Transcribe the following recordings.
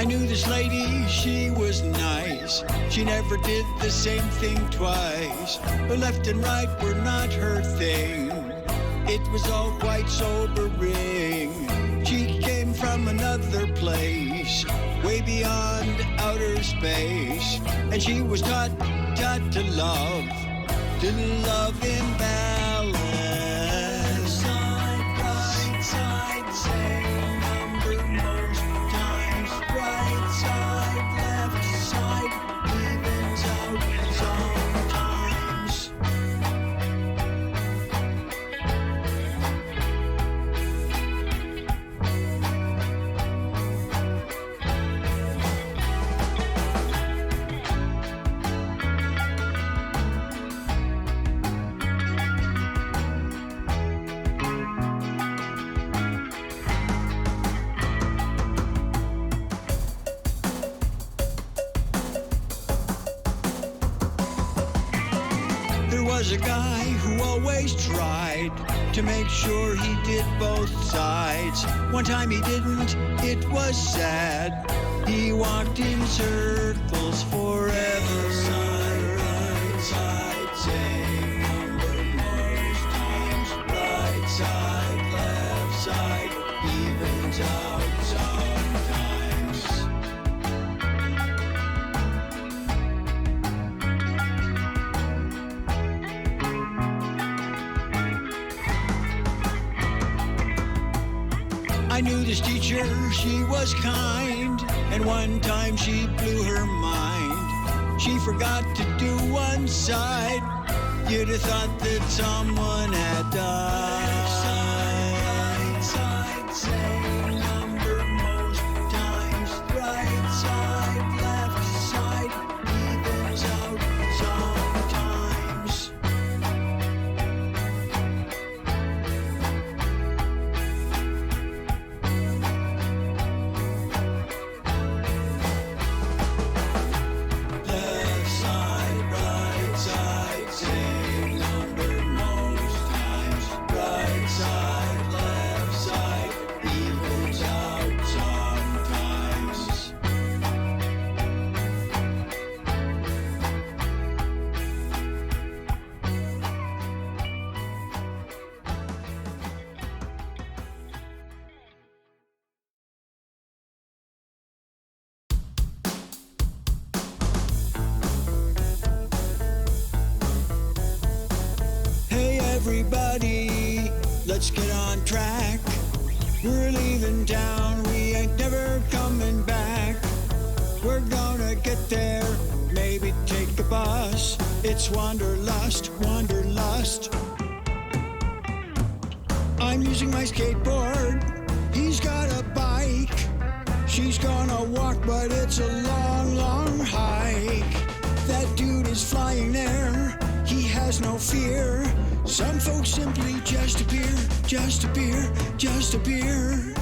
I knew this lady, she was nice. She never did the same thing twice. But left and right were not her thing. It was all quite sobering. She came from another place, way beyond outer space. And she was taught to love in balance. Side, right side, same number most times. Right side, left side, evens out sometimes. There was a guy who always tried to make sure he did both sides. One time he didn't, it was sad. He walked in circles forever. Side, right side, same number most times. Right side, left side, evens out sometimes. I knew this teacher, she was kind, and one time she blew her mind. She forgot to do one side. You'd have thought that someone had died. Side, side, same number most times. Right side, left side, evens out sometimes. Left side, right side, same number most times. Right side, left side, evens out sometimes. Hey everybody, let's get on track. We're leaving town, we ain't never coming back. We're gonna get there, maybe take a bus. It's wanderlust, wanderlust. I'm using my skateboard, he's got a bike. She's gonna walk, but it's a long, long hike. That dude is flying there, he has no fear. Some folks simply just appear, just appear, just appear.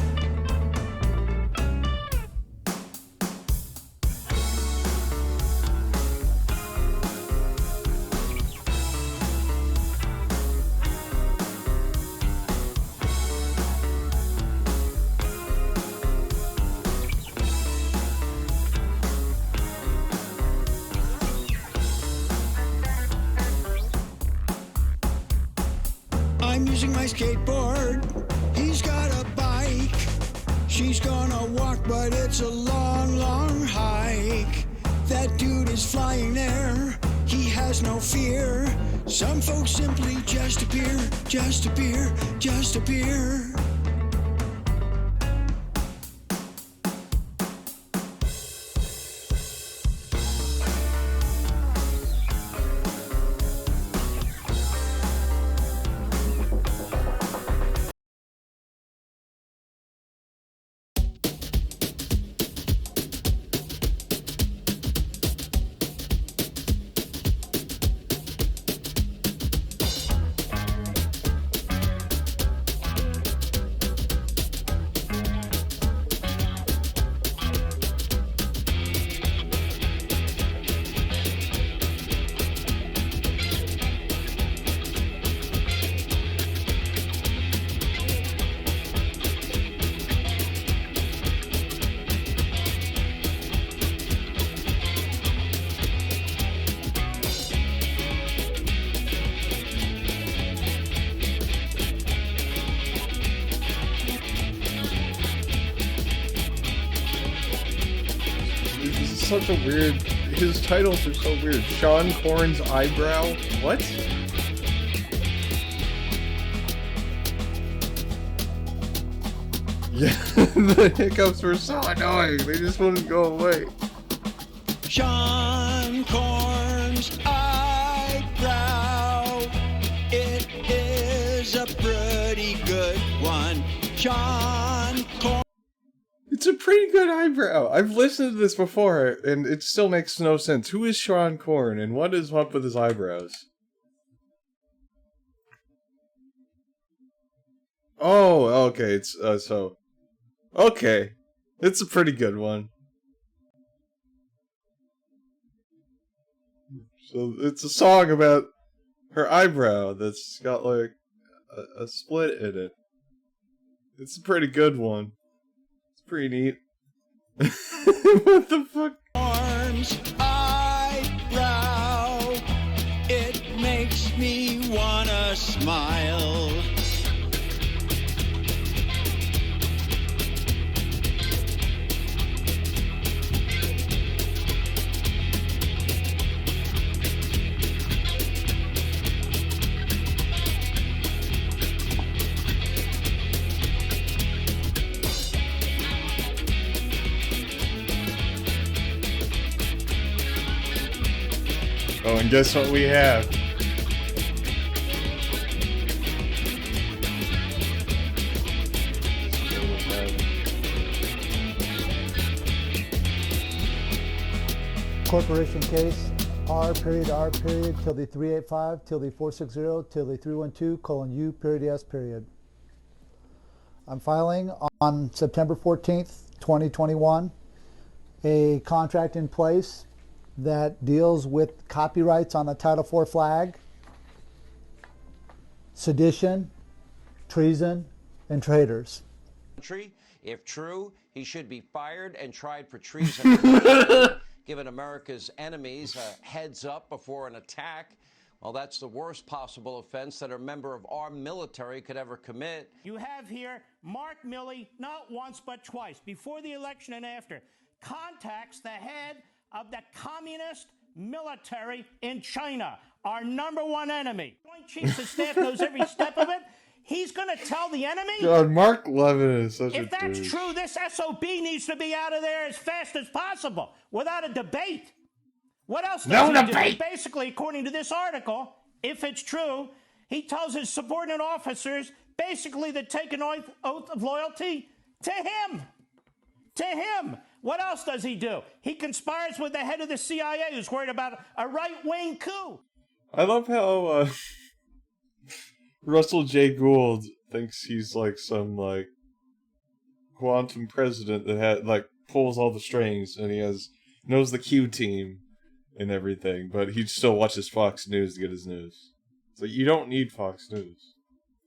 I'm using my skateboard, he's got a bike. She's gonna walk, but it's a long, long hike. That dude is flying there, he has no fear. Some folks simply just appear, just appear, just appear. such a weird... His titles are so weird. Sean Corn's eyebrow? What? Yeah, the hiccups were so annoying. They just wouldn't go away. Sean Corn's eyebrow. It is a pretty good one. Sean Corn. It's a pretty good eyebrow. I've listened to this before, and it still makes no sense. Who is Sean Corn, and what is up with his eyebrows? Oh, okay. It's so. Okay, it's a pretty good one. So it's a song about her eyebrow that's got like a split in it. It's a pretty good one. It's pretty neat. What the fuck? Corn's eyebrow. It makes me wanna smile. Oh, and guess what we have? Corporation case R period till the 385 till the 460 till the 312 U period S period. I'm filing on September 14th, 2021, a contract in place that deals with copyrights on the Title IV flag, sedition, treason, and traitors. If true, he should be fired and tried for treason, giving America's enemies a heads up before an attack. Well, that's the worst possible offense that a member of our military could ever commit. You have here Mark Milley, not once but twice, before the election and after, contacts the head of the communist military in China, our #1 enemy. Joint Chiefs of Staff knows every step of it. He's going to tell the enemy? God, Mark Levin is such a If that's douche. true, this SOB needs to be out of there as fast as possible, without a debate. What else does he do? Basically, according to this article, if it's true, he tells his subordinate officers basically to take an oath of loyalty to him. To him. What else does he do? He conspires with the head of the CIA who's worried about a right-wing coup. I love how Russell J. Gould thinks he's like some like quantum president that had like pulls all the strings and he knows the Q team and everything, but he still watches Fox News to get his news. So you don't need Fox News.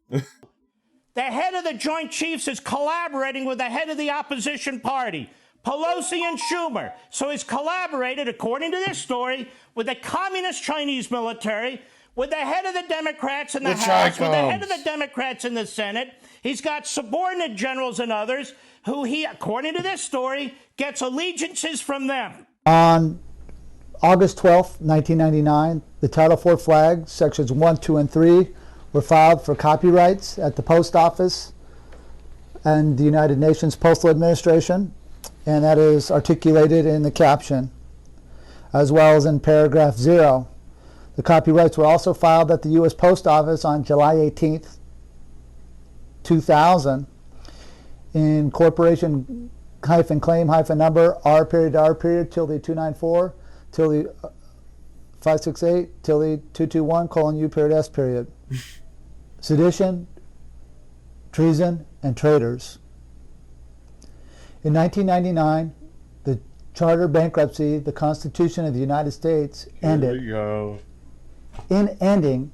The head of the Joint Chiefs is collaborating with the head of the opposition party, Pelosi and Schumer. So he's collaborated, according to this story, with the communist Chinese military, with the head of the Democrats in the House, with the head of the Democrats in the Senate. He's got subordinate generals and others who he, according to this story, gets allegiances from them. On August 12th, 1999, the Title IV flag, sections 1, 2, and 3, were filed for copyrights at the Post Office and the United Nations Postal Administration, and that is articulated in the caption, as well as in paragraph 0. The copyrights were also filed at the U.S. Post Office on July 18th, 2000, in corporation claim number R period till the 294 till the 568 till the 221 U period S period. Sedition, treason, and traitors. In 1999, the charter bankruptcy, the Constitution of the United States, ended. Here we go. In ending,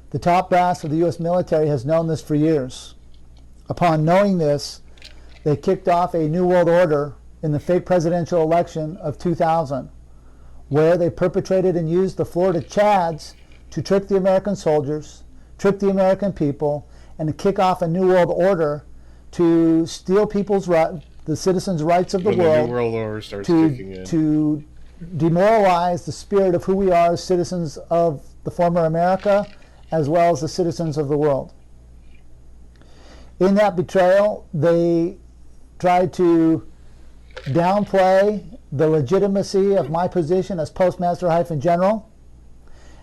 the top brass of the U.S. military has known this for years. Upon knowing this, they kicked off a New World Order in the fake presidential election of 2000, where they perpetrated and used the Florida Chads to trick the American soldiers, trick the American people, and to kick off a New World Order to steal people's the the citizens' rights of the when the world New World Order starts kicking in. to demoralize the spirit of who we are as citizens of the former America, as well as the citizens of the world. In that betrayal, they tried to downplay the legitimacy of my position as Postmaster-General,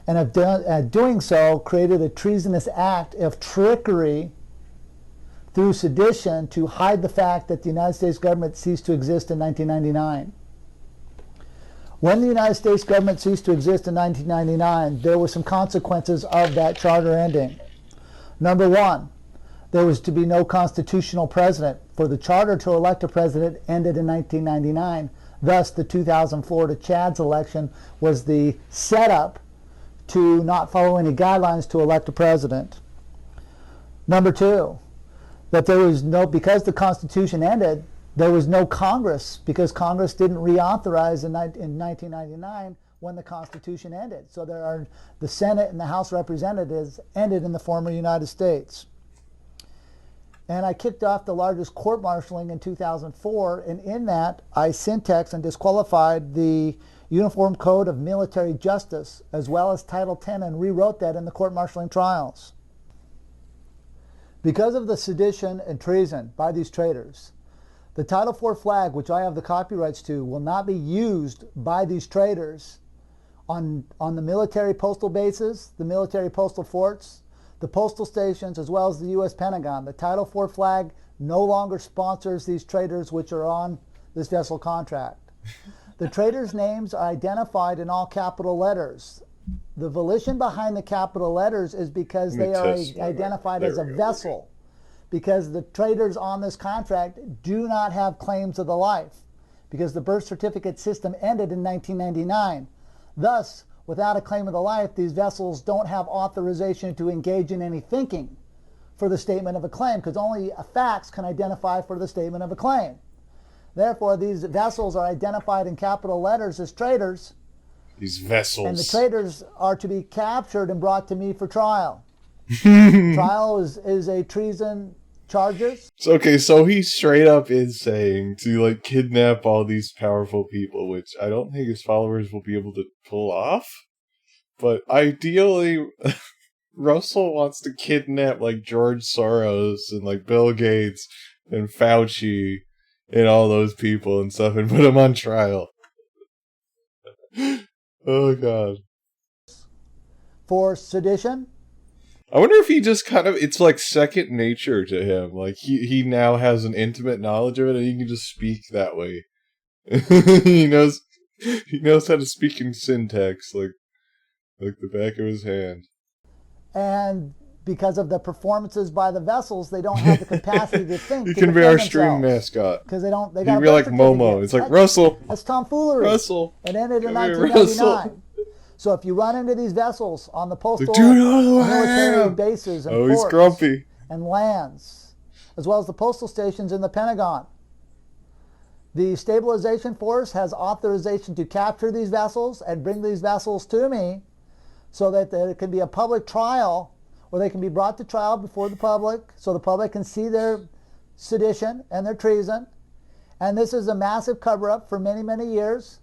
and doing so created a treasonous act of trickery through sedition to hide the fact that the United States government ceased to exist in 1999. When the United States government ceased to exist in 1999, there were some consequences of that charter ending. Number one, there was to be no constitutional president. For the charter to elect a president ended in 1999. Thus, the 2000 Florida Chad's election was the setup to not follow any guidelines to elect a president. Number two, that there was no, because the Constitution ended, there was no Congress, because Congress didn't reauthorize in 1999 when the Constitution ended. So the Senate and the House of Representatives ended in the former United States. And I kicked off the largest court-martialing in 2004, and in that, I syntaxed and disqualified the Uniform Code of Military Justice, as well as Title X, and rewrote that in the court-martialing trials. Because of the sedition and treason by these traitors, the Title IV flag, which I have the copyrights to, will not be used by these traitors on the military postal bases, the military postal forts, the postal stations, as well as the U.S. Pentagon. The Title IV flag no longer sponsors these traitors which are on this vessel contract. The traitors' names are identified in all capital letters. The volition behind the capital letters is because they are identified as a vessel, because the traitors on this contract do not have claims of the life, because the birth certificate system ended in 1999. Thus, without a claim of the life, these vessels don't have authorization to engage in any thinking for the statement of a claim, because only a fax can identify for the statement of a claim. Therefore, these vessels are identified in capital letters as traitors. These vessels. And the traitors are to be captured and brought to me for trial. Trial is a treason charges. Okay, so he straight up is saying to like kidnap all these powerful people, which I don't think his followers will be able to pull off. But ideally, Russell wants to kidnap like George Soros and like Bill Gates and Fauci and all those people and stuff and put them on trial. Oh god. For sedition. I wonder if he just kind of, it's like second nature to him. Like he now has an intimate knowledge of it and he can just speak that way. he knows how to speak in syntax like the back of his hand. And because of the performances by the vessels, they don't have the capacity to think. You can be our stream mascot. Because they got. You can be like Momo. It's like Russell. That's tomfoolery. Russell. It ended in 1999. So if you run into these vessels on the postal military bases and ports he's grumpy. and lands, as well as the postal stations in the Pentagon, the stabilization force has authorization to capture these vessels and bring these vessels to me, so that there can be a public trial, or they can be brought to trial before the public, so the public can see their sedition and their treason. And this is a massive cover-up for many, many years.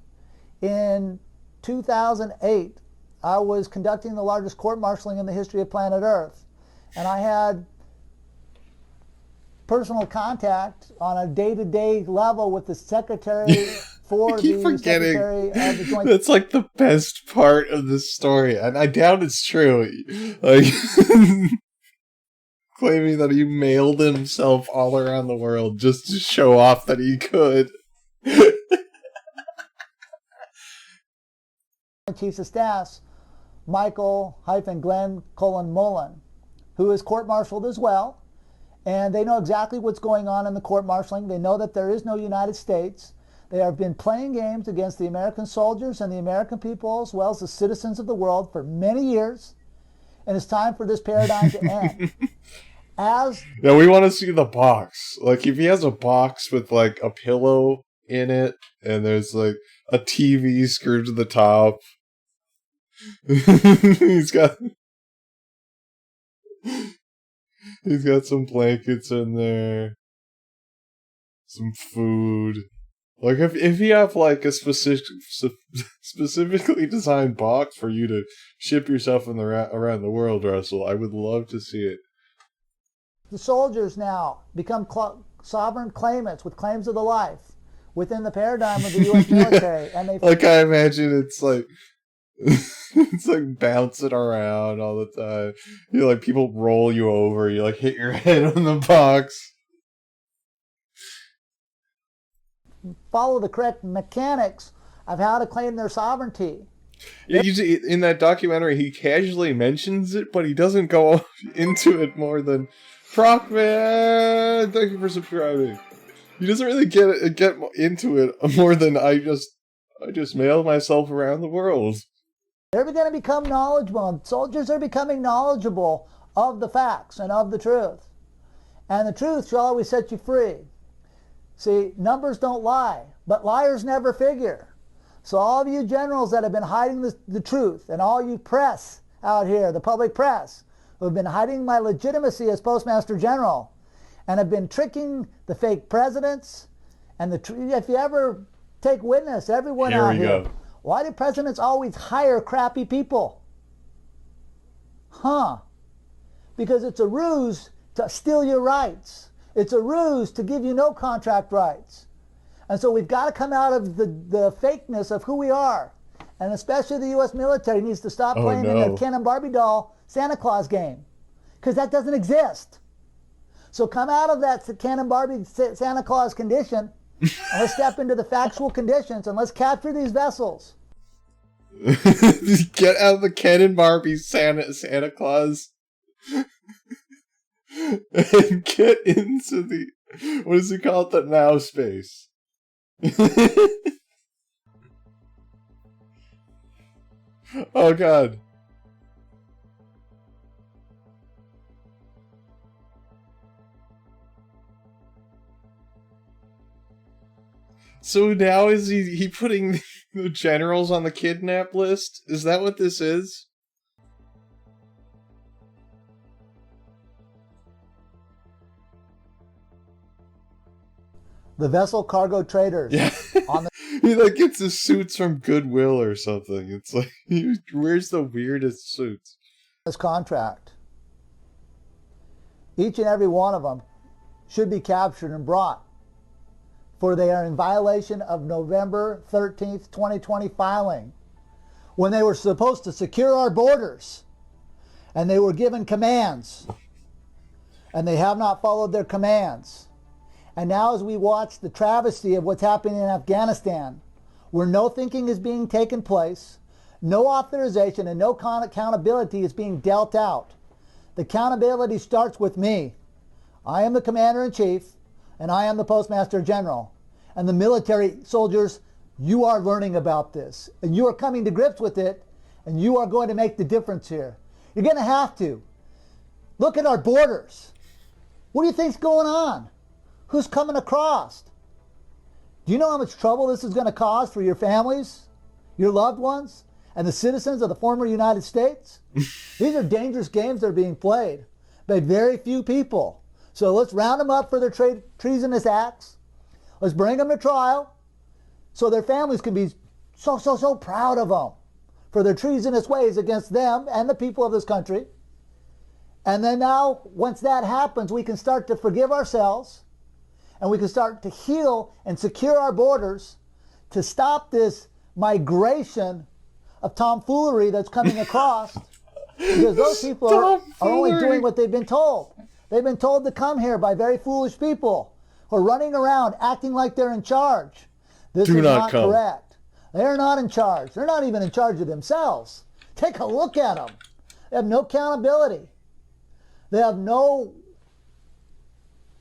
In 2008, I was conducting the largest court-martialing in the history of planet Earth, and I had personal contact on a day-to-day level with the secretary for the Secretary of the Joint. That's like the best part of this story, and I doubt it's true. Like claiming that he mailed himself all around the world just to show off that he could. Chiefs of Staff, Michael-Glenn Mullen, who is court-martialed as well, and they know exactly what's going on in the court-martialing. They know that there is no United States. They have been playing games against the American soldiers and the American people, as well as the citizens of the world, for many years, and it's time for this paradigm to end. Yeah, we want to see the box. Like, if he has a box with, like, a pillow in it, and there's, like, a TV screwed to the top. He's got some blankets in there. some food. Like if you have like a specifically designed box for you to ship yourself in around the world, Russell, I would love to see it. The soldiers now become sovereign claimants with claims of the life within the paradigm of the U.S. military, and they like I imagine it's like it's like bouncing around all the time. You like people roll you over. You like hit your head on the box. Follow the correct mechanics of how to claim their sovereignty. Yeah, in that documentary, he casually mentions it, but he doesn't go into it more than Prockman. Thank you for subscribing. He doesn't really get into it more than I just mailed myself around the world. They're going to become knowledgeable. Soldiers are becoming knowledgeable of the facts and of the truth. And the truth shall always set you free. See, numbers don't lie, but liars never figure. So all of you generals that have been hiding the truth, and all you press out here, the public press, who have been hiding my legitimacy as Postmaster General, and have been tricking the fake presidents, and if you ever take witness, everyone out here, why do presidents always hire crappy people? Because it's a ruse to steal your rights. It's a ruse to give you no contract rights. And so we've got to come out of the fakeness of who we are. And especially the U.S. military needs to stop playing in the Ken and Barbie doll Santa Claus game. Because that doesn't exist. So come out of that Ken and Barbie Santa Claus condition, and let's step into the factual conditions, and let's capture these vessels. Get out of the Ken and Barbie Santa Claus. And get into the, what is it called, the now space. Oh god. So now is he putting the generals on the kidnap list? Is that what this is? The vessel cargo traders. Yeah. He like gets his suits from Goodwill or something. It's like he wears the weirdest suits. This contract. Each and every one of them should be captured and brought, for they are in violation of November 13th, 2020 filing, when they were supposed to secure our borders, and they were given commands, and they have not followed their commands. And now as we watch the travesty of what's happening in Afghanistan, where no thinking is being taken place, no authorization and no accountability is being dealt out. The accountability starts with me. I am the Commander-in-Chief, and I am the Postmaster General. And the military soldiers, you are learning about this, and you are coming to grips with it, and you are going to make the difference here. You're going to have to. Look at our borders. What do you think's going on? Who's coming across? Do you know how much trouble this is going to cause for your families, your loved ones, and the citizens of the former United States? These are dangerous games that are being played by very few people. So let's round them up for their treasonous acts. Let's bring them to trial so their families can be so proud of them for their treasonous ways against them and the people of this country. And then now, once that happens, we can start to forgive ourselves, and we can start to heal and secure our borders to stop this migration of tomfoolery that's coming across, because those people are only doing what they've been told. They've been told to come here by very foolish people who are running around acting like they're in charge. This is not correct. They're not in charge. They're not even in charge of themselves. Take a look at them. They have no accountability. They have no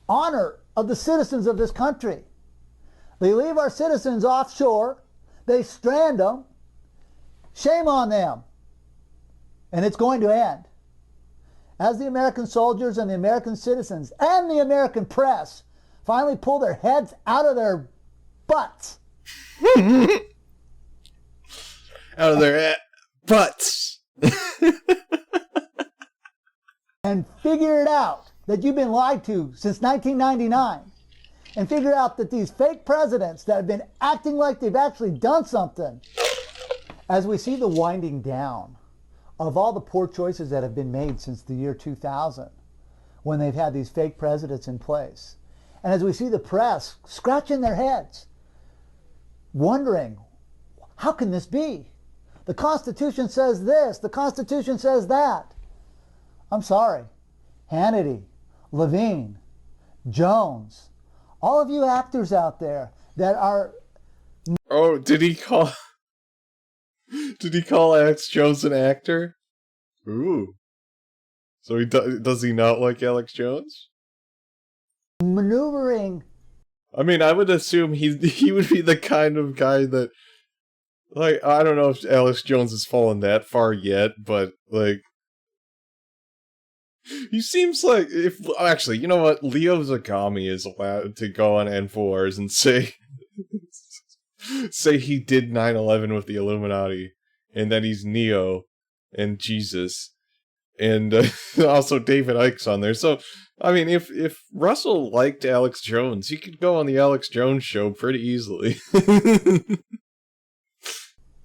honor of the citizens of this country. They leave our citizens offshore. They strand them. Shame on them. And it's going to end. As the American soldiers and the American citizens and the American press finally pull their heads out of their butts. Out of their butts. And figure it out that you've been lied to since 1999. and figure out that these fake presidents that have been acting like they've actually done something, as we see the winding down of all the poor choices that have been made since the year 2000, when they've had these fake presidents in place, and as we see the press scratching their heads, wondering, how can this be? The Constitution says this, the Constitution says that. I'm sorry, Hannity, Levine, Jones, all of you actors out there that are... Oh, did he call Alex Jones an actor? Ooh. So does he not like Alex Jones? maneuvering. I mean, I would assume he would be the kind of guy that, like, I don't know if Alex Jones has fallen that far yet, but, like, he seems like, actually, you know what, Leo Zagami is allowed to go on InfoWars and say he did 9/11 with the Illuminati, and that he's Neo and Jesus, and also David Icke's on there. So, I mean, if Russell liked Alex Jones, he could go on the Alex Jones show pretty easily.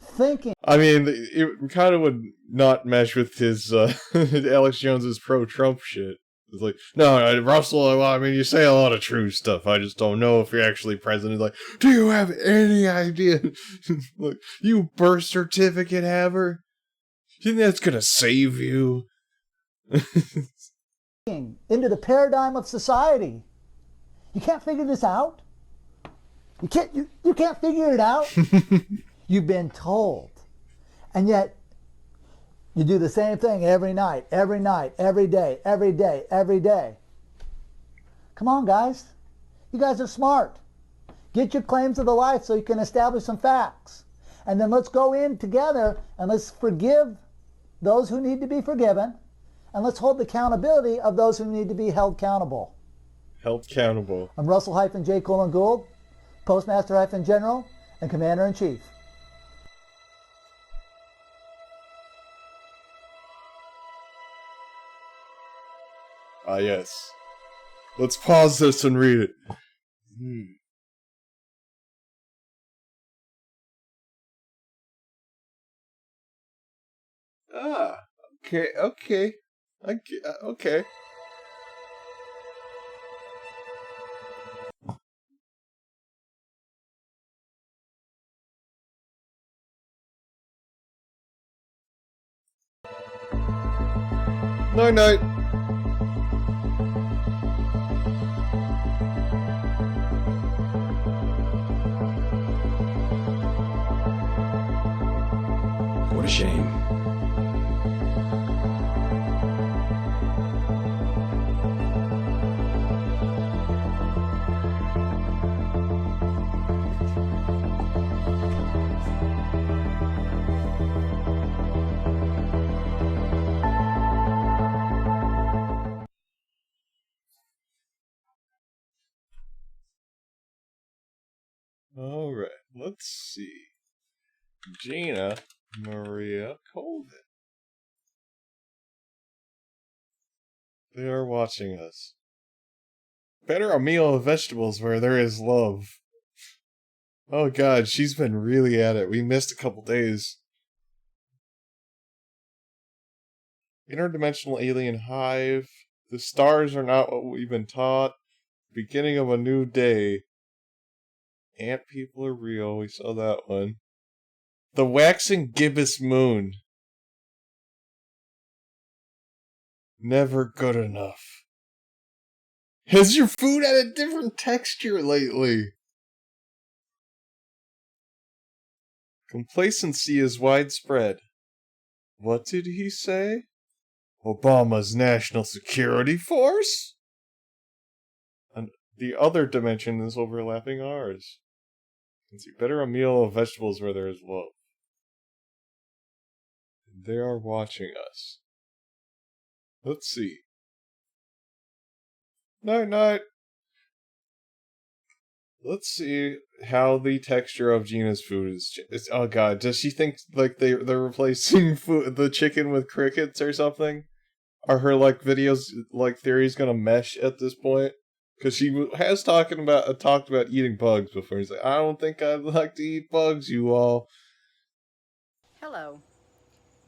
Thinking. I mean, it kind of would not mesh with his Alex Jones's pro-Trump shit. It's like, no, Russell, I mean, you say a lot of true stuff. I just don't know if you're actually president. Like, do you have any idea? Like, you birth certificate haver? You think that's gonna save you? Into the paradigm of society. You can't figure this out? You can't figure it out? You've been told. And yet, you do the same thing every night, every day, every day, every day. Come on, guys. You guys are smart. Get your claims of the life so you can establish some facts. And then let's go in together and let's forgive those who need to be forgiven. And let's hold the accountability of those who need to be held accountable. Held accountable. I'm Russell-J. Gould, Postmaster-General and Commander-in-Chief. Ah, yes. Let's pause this and read it. Ah, okay. Okay. Okay. Night night. What a shame. Alright, let's see. Gina Maria Colvin. They are watching us. Better a meal of vegetables where there is love. Oh god, she's been really at it. We missed a couple days. Interdimensional alien hive. The stars are not what we've been taught. Beginning of a new day. Ant people are real. We saw that one. The waxing gibbous moon. Never good enough. Has your food had a different texture lately? Complacency is widespread. What did he say? Obama's National Security Force? And the other dimension is overlapping ours. Let's see, better a meal of vegetables where there is love. They are watching us. Let's see. Night night. Let's see how the texture of Gina's food is. Oh god, does she think like they're replacing the chicken with crickets or something? Are her like videos like theories gonna mesh at this point? Because she has talked about eating bugs before. He's like, I don't think I'd like to eat bugs, you all. Hello,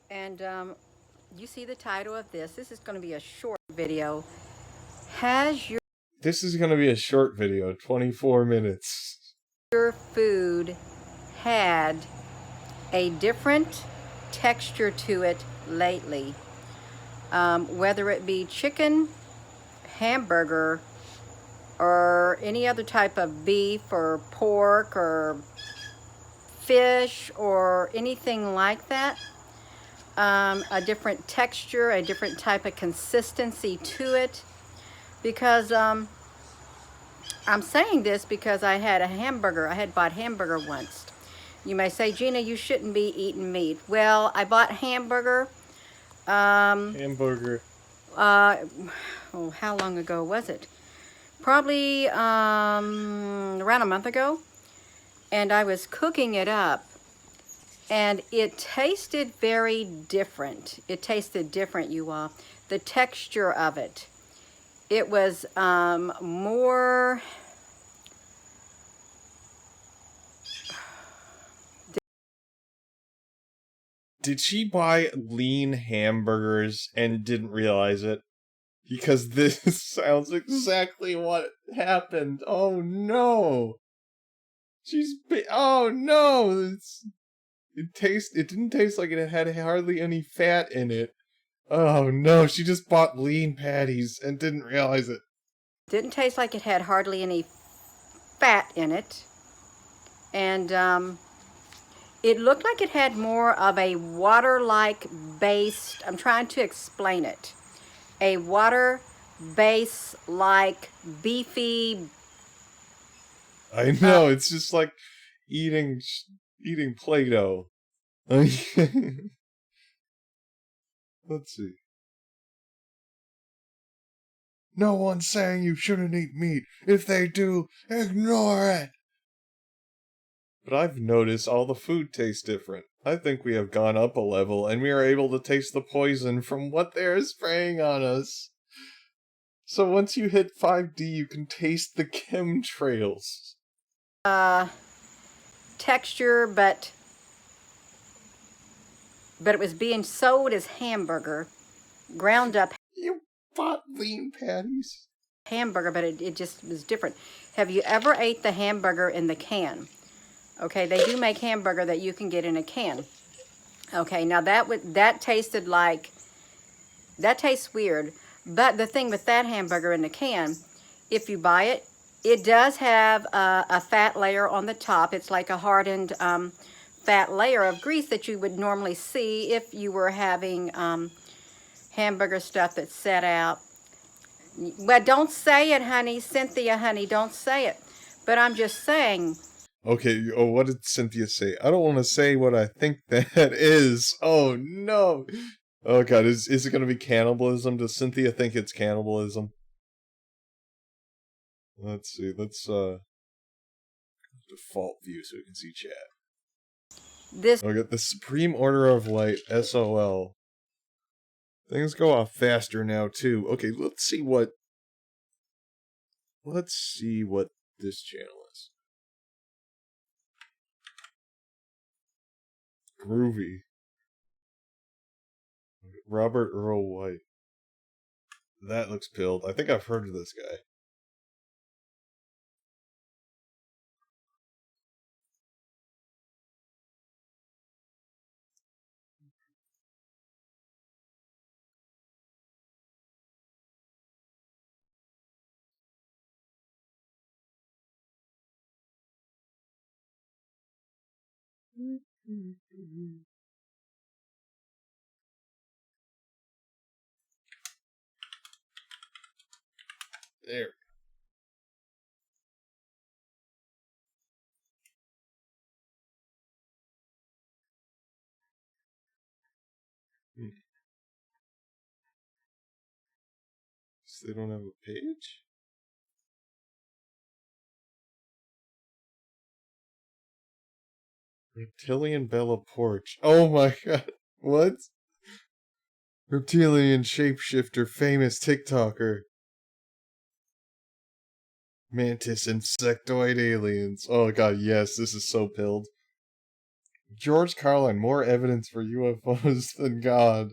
and you see the title of this. This is going to be a short video. This is going to be a short video, 24 minutes. Your food had a different texture to it lately? Whether it be chicken, hamburger, or any other type of beef or pork or fish or anything like that. A different texture, a different type of consistency to it. Because I'm saying this because I had a hamburger. I had bought hamburger once. You may say, Gina, you shouldn't be eating meat. Well, I bought hamburger. Hamburger. Oh, how long ago was it? Probably around a month ago. And I was cooking it up. And it tasted very different. It tasted different, you all. The texture of it. It was more... Did she buy lean hamburgers and didn't realize it? Because this sounds exactly what happened. Oh no! Oh no! It didn't taste like it had hardly any fat in it. Oh no, she just bought lean patties and didn't realize it. Didn't taste like it had hardly any fat in it. And it looked like it had more of a water-like based, I'm trying to explain it. A water base like beefy. I know, it's just like eating Play-Doh. Let's see. No one's saying you shouldn't eat meat. If they do, ignore it. But I've noticed all the food tastes different. I think we have gone up a level and we are able to taste the poison from what they are spraying on us. So once you hit 5D, you can taste the chemtrails. Texture, but it was being sold as hamburger, ground up You bought lean patties? hamburger, but it just was different. Have you ever ate the hamburger in the can? Okay, they do make hamburger that you can get in a can. Okay, now that tasted like, that tastes weird. But the thing with that hamburger in the can, if you buy it, it does have a fat layer on the top. It's like a hardened fat layer of grease that you would normally see if you were having hamburger stuff that's set out. Well, don't say it, honey. Cynthia, honey, don't say it. But I'm just saying. Okay, oh, what did Cynthia say? I don't want to say what I think that is. Oh, no. Oh, God, is it going to be cannibalism? Does Cynthia think it's cannibalism? Let's see, let's, default view so we can see chat. Okay, the Supreme Order of Light, SOL. Things go off faster now, too. Okay, let's see what this channel is. Groovy. Robert Earl White. That looks pilled. I think I've heard of this guy. There. So they don't have a page? Reptilian Bella Porch. Oh my god. What? Reptilian shapeshifter, famous TikToker. Mantis insectoid aliens. Oh god, yes, this is so pilled. George Carlin, more evidence for UFOs than God.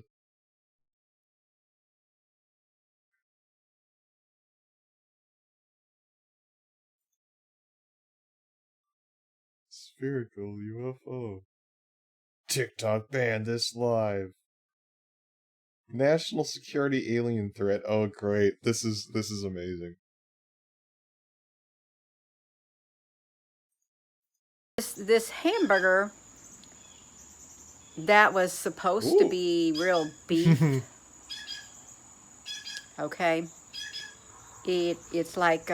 Spherical UFO. TikTok banned this live. National security alien threat. Oh great. This is amazing. This hamburger that was supposed to be real beef. Okay. It's like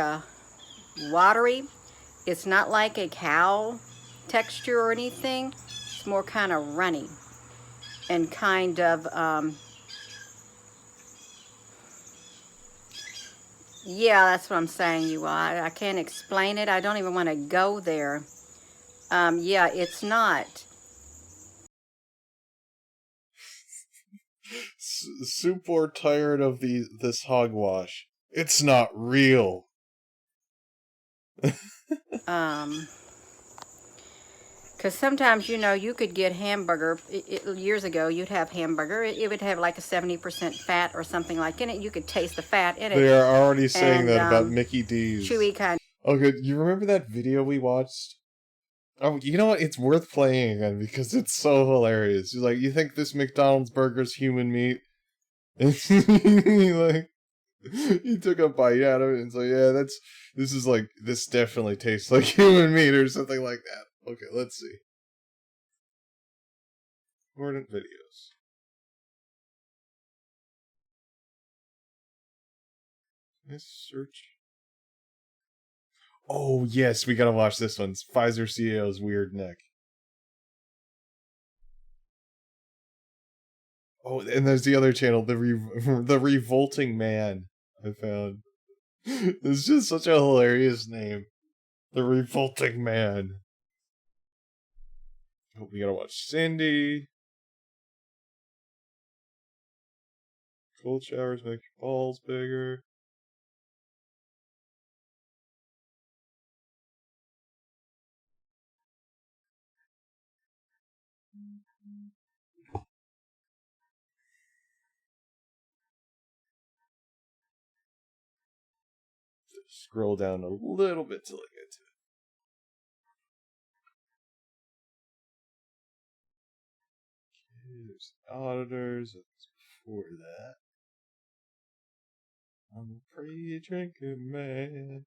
watery. It's not like a cow texture or anything. It's more kind of runny and kind of yeah, that's what I'm saying, you all. I can't explain it. I don't even want to go there. Yeah, it's not. Super tired of this hogwash. It's not real. Because sometimes, you know, you could get hamburger. Years ago, you'd have hamburger. It would have like a 70% fat or something like in it. You could taste the fat in it. They are already saying that about Mickey D's. Chewy kind. Okay, you remember that video we watched? Oh, you know what? It's worth playing again because it's so hilarious. Like, you think this McDonald's burger's human meat? And he took a bite out of it and it's like, yeah, this definitely tastes like human meat or something like that. Okay, let's see. Important videos. Let's search. Oh, yes, we gotta watch this one. It's Pfizer CEO's weird neck. Oh, and there's the other channel, the Revolting Man, I found. It's just such a hilarious name. The Revolting Man. Oh, we gotta watch Cindy. Cold showers make your balls bigger. Scroll down a little bit till I get to it. There's auditors. That's before that. I'm a pre-drinking man.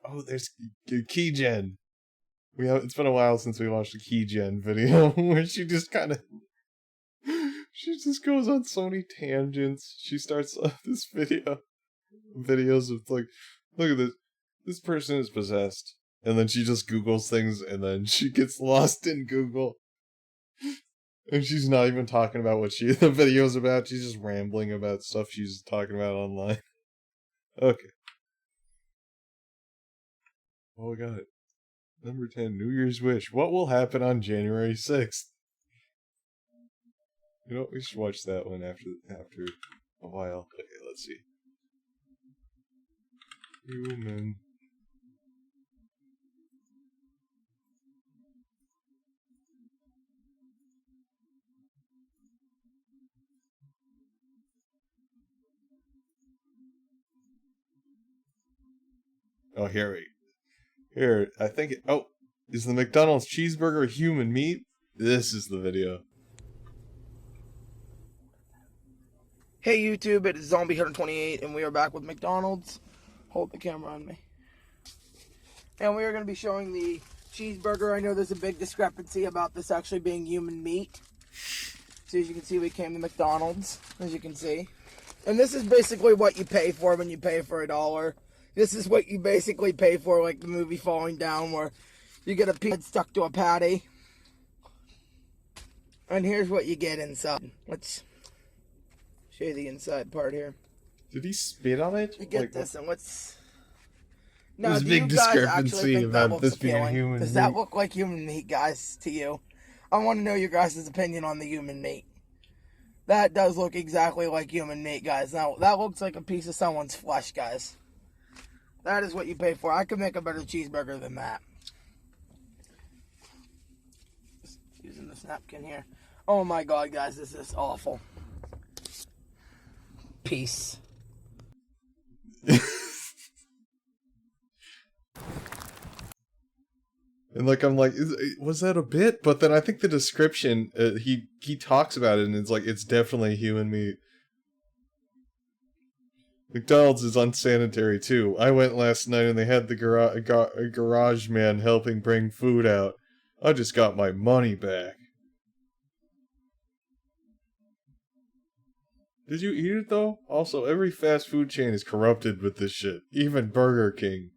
Oh, there's Keygen. It's been a while since we watched a Keygen video where she just kind of she just goes on so many tangents. She starts this videos of like, look at this. This person is possessed, and then she just Googles things, and then she gets lost in Google, and she's not even talking about what the video's about. She's just rambling about stuff she's talking about online. Okay. Oh, we got it. Number 10, New Year's Wish. What will happen on January 6th? You know, we should watch that one after a while. Okay, let's see. Human. Oh, here, I think is the McDonald's cheeseburger human meat? This is the video. Hey YouTube, it is Zombie128 and we are back with McDonald's. Hold the camera on me. And we are going to be showing the cheeseburger. I know there's a big discrepancy about this actually being human meat. So as you can see, we came to McDonald's, as you can see. And this is basically what you pay for when you pay for $1. This is what you basically pay for, like the movie Falling Down, where you get a pizza stuck to a patty. And here's what you get inside. Let's show you the inside part here. Did he spit on it? You get this, and what's... Now, there's a big discrepancy about this being human meat. Does that look like human meat, guys, to you? I want to know your guys' opinion on the human meat. That does look exactly like human meat, guys. Now, that looks like a piece of someone's flesh, guys. That is what you pay for. I could make a better cheeseburger than that. Just using this napkin here. Oh my god, guys, this is awful. Peace. And like I'm like, was that a bit? But then I think the description, he talks about it, and it's like it's definitely human meat. McDonald's is unsanitary too. I went last night and they had the garage man helping bring food out. I just got my money back. Did you eat it though? Also, every fast food chain is corrupted with this shit. Even Burger King.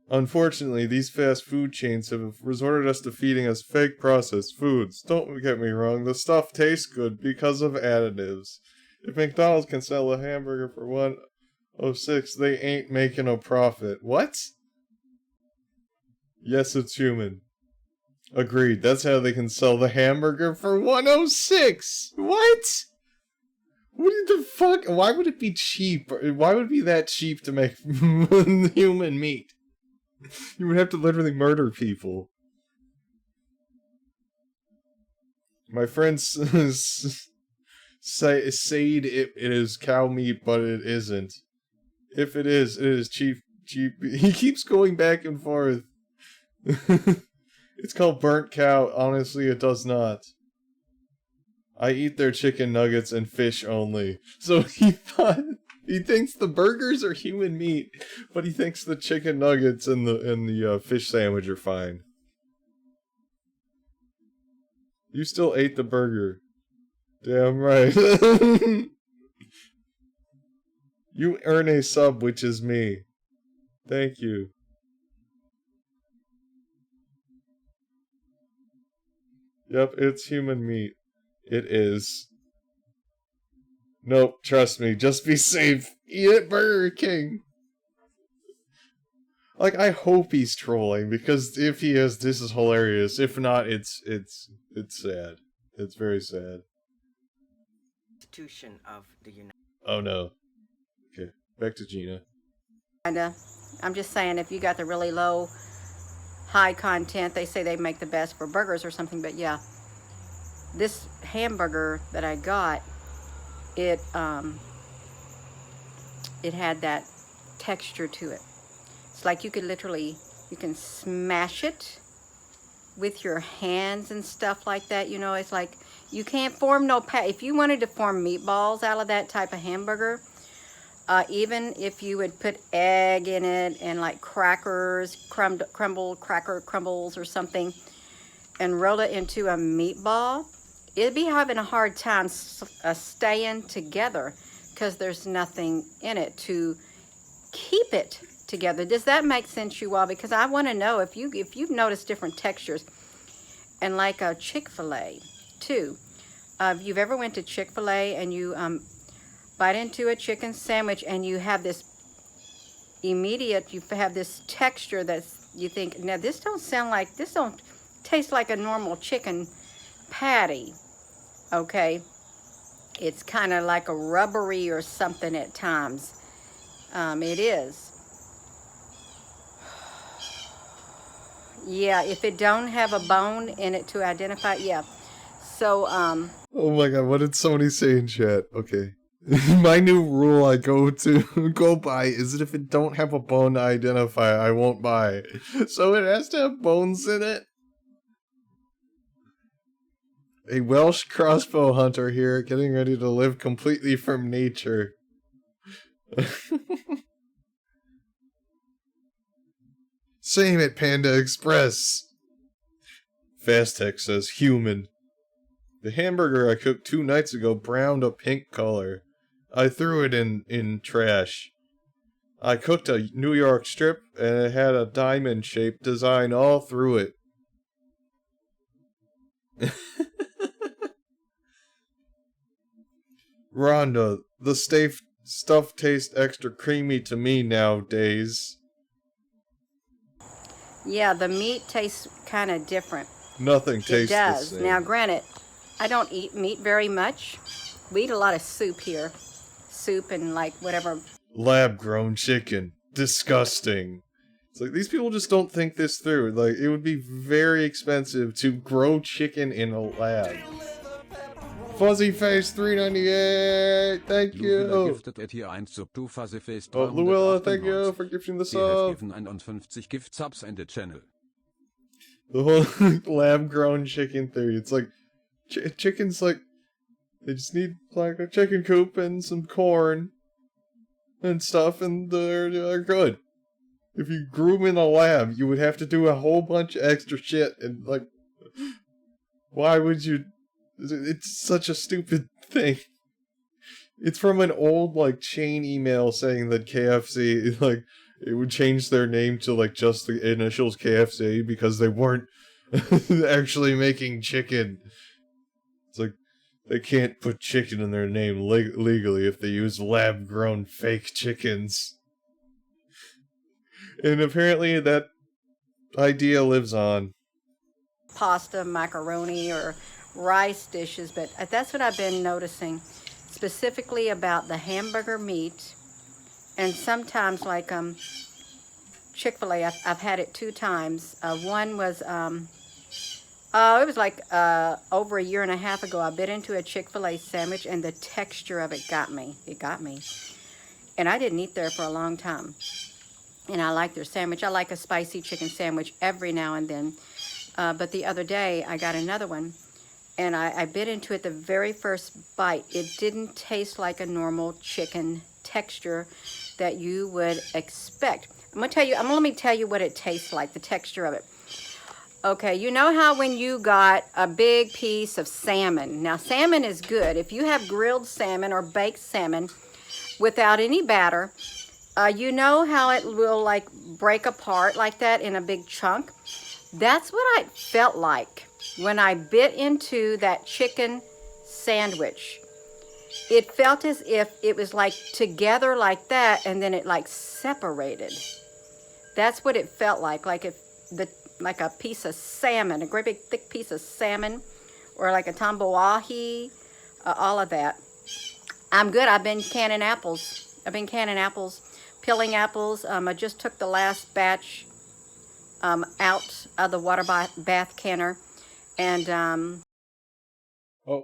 Unfortunately, these fast food chains have resorted us to feeding us fake processed foods. Don't get me wrong, the stuff tastes good because of additives. If McDonald's can sell a hamburger for $1.06, they ain't making a profit. What? Yes, it's human. Agreed, that's how they can sell the hamburger for $1.06! What? What the fuck? Why would it be cheap? Why would it be that cheap to make human meat? You would have to literally murder people. My friends say it is cow meat, but it isn't. If it is cheap. He keeps going back and forth. It's called burnt cow. Honestly, it does not. I eat their chicken nuggets and fish only. So he thinks the burgers are human meat, but he thinks the chicken nuggets and the fish sandwich are fine. You still ate the burger. Damn right. You earn a sub, which is me. Thank you. Yep, it's human meat. It is. Nope, trust me, just be safe. Eat at Burger King. Like, I hope he's trolling, because if he is, this is hilarious. If not, it's sad. It's very sad. Constitution of the United. Oh no. Okay, back to Gina. Kinda. I'm just saying, if you got the really low, high content, they say they make the best for burgers or something, but yeah. This hamburger that I got, it had that texture to it. It's like you can smash it with your hands and stuff like that. You know, it's like you can't form no if you wanted to form meatballs out of that type of hamburger, even if you would put egg in it and like crackers, cracker crumbles or something, and roll it into a meatball, it'd be having a hard time staying together because there's nothing in it to keep it together. Does that make sense, you all? Because I want to know if you've noticed different textures, and like a Chick-fil-A too. If you've ever went to Chick-fil-A and you bite into a chicken sandwich and you have this texture that you think, now this don't taste like a normal chicken patty. Okay, it's kind of like a rubbery or something at times. It is. Yeah, if it don't have a bone in it to identify, yeah. So, Oh my god, what did somebody say in chat? Okay. My new rule I go by is that if it don't have a bone to identify, I won't buy. So it has to have bones in it? A Welsh crossbow hunter here, getting ready to live completely from nature. Same at Panda Express. Fastech says human. The hamburger I cooked 2 nights ago browned a pink color. I threw it in trash. I cooked a New York strip and it had a diamond-shaped design all through it. Rhonda, the stuff tastes extra creamy to me nowadays. yeah, the meat tastes kind of different. Nothing tastes It does. the same. Now, granted, I don't eat meat very much. We eat a lot of soup here. Soup and like whatever. Lab-grown chicken. Disgusting. It's like, these people just don't think this through. Like, it would be very expensive to grow chicken in a lab. Fuzzy Face 398, thank you. Gifted at hier 1 sub to Fuzzy Face Luella, thank you for gifting the He has sub. given 51 gift subs and the channel. The whole lab-grown chicken theory. It's like, chickens, like, they just need, like, a chicken coop and some corn and stuff, and they're good. If you grew them in a lab, you would have to do a whole bunch of extra shit, and, like, why would you? It's such a stupid thing. It's from an old, like, chain email saying that KFC, like, it would change their name to, like, just the initials KFC because they weren't actually making chicken. It's like, they can't put chicken in their name legally if they use lab-grown fake chickens. And apparently that idea lives on. Pasta, macaroni, or rice dishes, but that's what I've been noticing, specifically about the hamburger meat, and sometimes like Chick-fil-A. I've had it 2 times. One was it was like over a year and a half ago. I bit into a Chick-fil-A sandwich, and the texture of it got me. It got me, and I didn't eat there for a long time. And I like their sandwich. I like a spicy chicken sandwich every now and then. But the other day, I got another one, and I bit into it the very first bite. It didn't taste like a normal chicken texture that you would expect. Let me tell you what it tastes like, the texture of it. Okay, you know how when you got a big piece of salmon. Now, salmon is good. If you have grilled salmon or baked salmon without any batter, you know how it will like break apart like that in a big chunk? That's what I felt like when I bit into that chicken sandwich. It felt as if it was like together like that, and then it like separated. That's what it felt like like a piece of salmon, a great big thick piece of salmon, or like a tamboahi, all of that. I'm good. I've been canning apples, peeling apples. I just took the last batch out of the water bath canner, and Oh,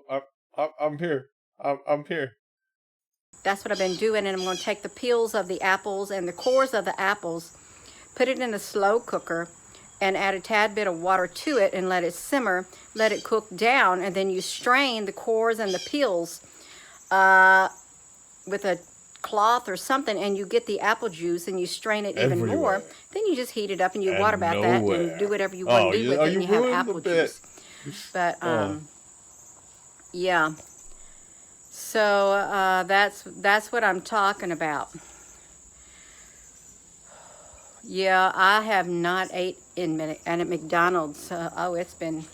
I'm here. I'm here. that's what I've been doing. And I'm going to take the peels of the apples and the cores of the apples, put it in a slow cooker, and add a tad bit of water to it and let it simmer, let it cook down, and then you strain the cores and the peels with a cloth or something, and you get the apple juice and you strain it even more. Then you just heat it up and you water bath that and do whatever you want to do with it, and you have apple juice. But yeah, so that's what I'm talking about. Yeah, I have not ate at McDonald's. It's been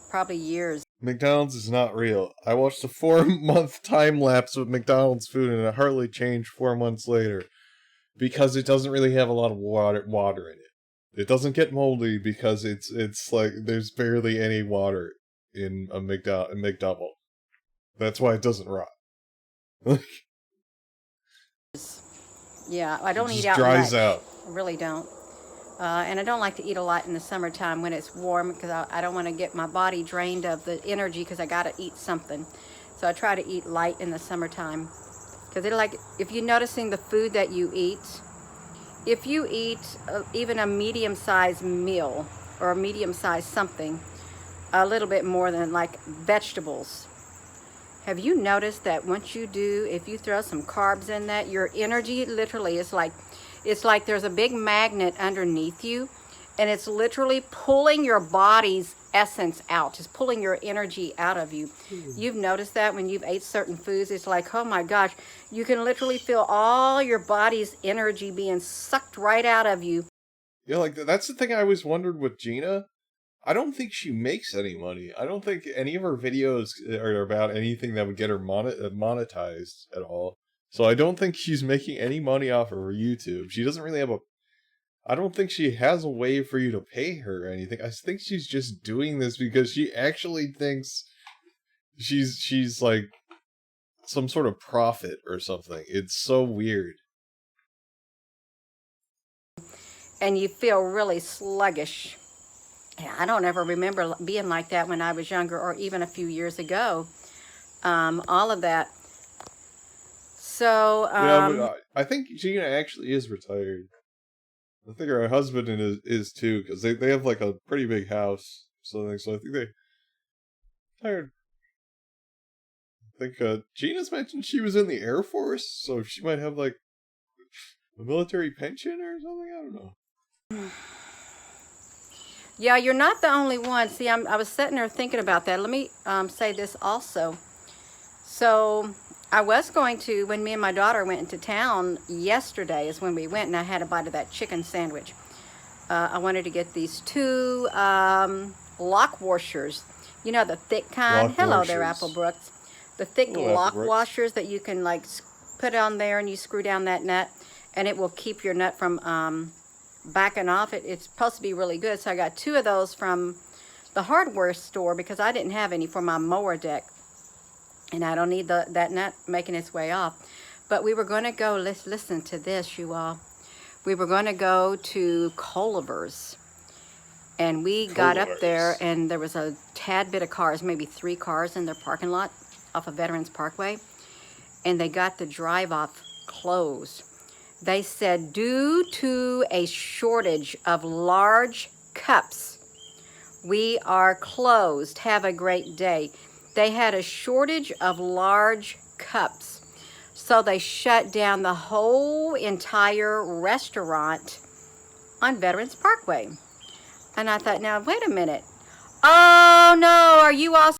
probably years. McDonald's is not real. I watched a 4-month time lapse of McDonald's food, and it hardly changed 4 months later because it doesn't really have a lot of water in it. It doesn't get moldy because it's like there's barely any water in a McDouble. That's why it doesn't rot. Yeah, I don't eat out dries much. out. I really don't. And I don't like to eat a lot in the summertime when it's warm, because I don't want to get my body drained of the energy, because I got to eat something. So I try to eat light in the summertime. Because if you're noticing the food that you eat, if you eat even a medium-sized meal or a medium-sized something, a little bit more than like vegetables, have you noticed that once you do, if you throw some carbs in that, your energy literally is like, it's like there's a big magnet underneath you, and it's literally pulling your body's essence out, just pulling your energy out of you. You've noticed that when you've ate certain foods, it's like, oh my gosh, you can literally feel all your body's energy being sucked right out of you. Yeah, like that's the thing I always wondered with Gina. I don't think she makes any money. I don't think any of her videos are about anything that would get her monetized at all. So I don't think she's making any money off of her YouTube. She doesn't really have I don't think she has a way for you to pay her or anything. I think she's just doing this because she actually thinks she's like some sort of prophet or something. It's so weird. And you feel really sluggish. Yeah, I don't ever remember being like that when I was younger or even a few years ago. All of that. So, Yeah, but I think Gina actually is retired. I think her husband is too, because they have like a pretty big house. So I think they retired. I think Gina's mentioned she was in the Air Force, so she might have like a military pension or something. I don't know. yeah, you're not the only one. See, I was sitting there thinking about that. Let me say this also. So I was going to, when me and my daughter went into town yesterday is when we went, and I had a bite of that chicken sandwich. I wanted to get these two lock washers. You know, the thick kind. Lock Hello there, washers. Applebrook. The thick Hello, lock Applebrook. washers that you can like put on there and you screw down that nut and it will keep your nut from backing off. It's supposed to be really good. So I got two of those from the hardware store because I didn't have any for my mower deck. And I don't need that nut making its way off. But we were going to go, let's listen to this, you all. We were going to go to Culver's. And we got up there, and there was a tad bit of cars, maybe 3 cars in their parking lot off of Veterans Parkway. And they got the drive-off closed. They said, due to a shortage of large cups, we are closed. Have a great day. They had a shortage of large cups. So they shut down the whole entire restaurant on Veterans Parkway. And I thought, now, wait a minute. Oh, no, are you all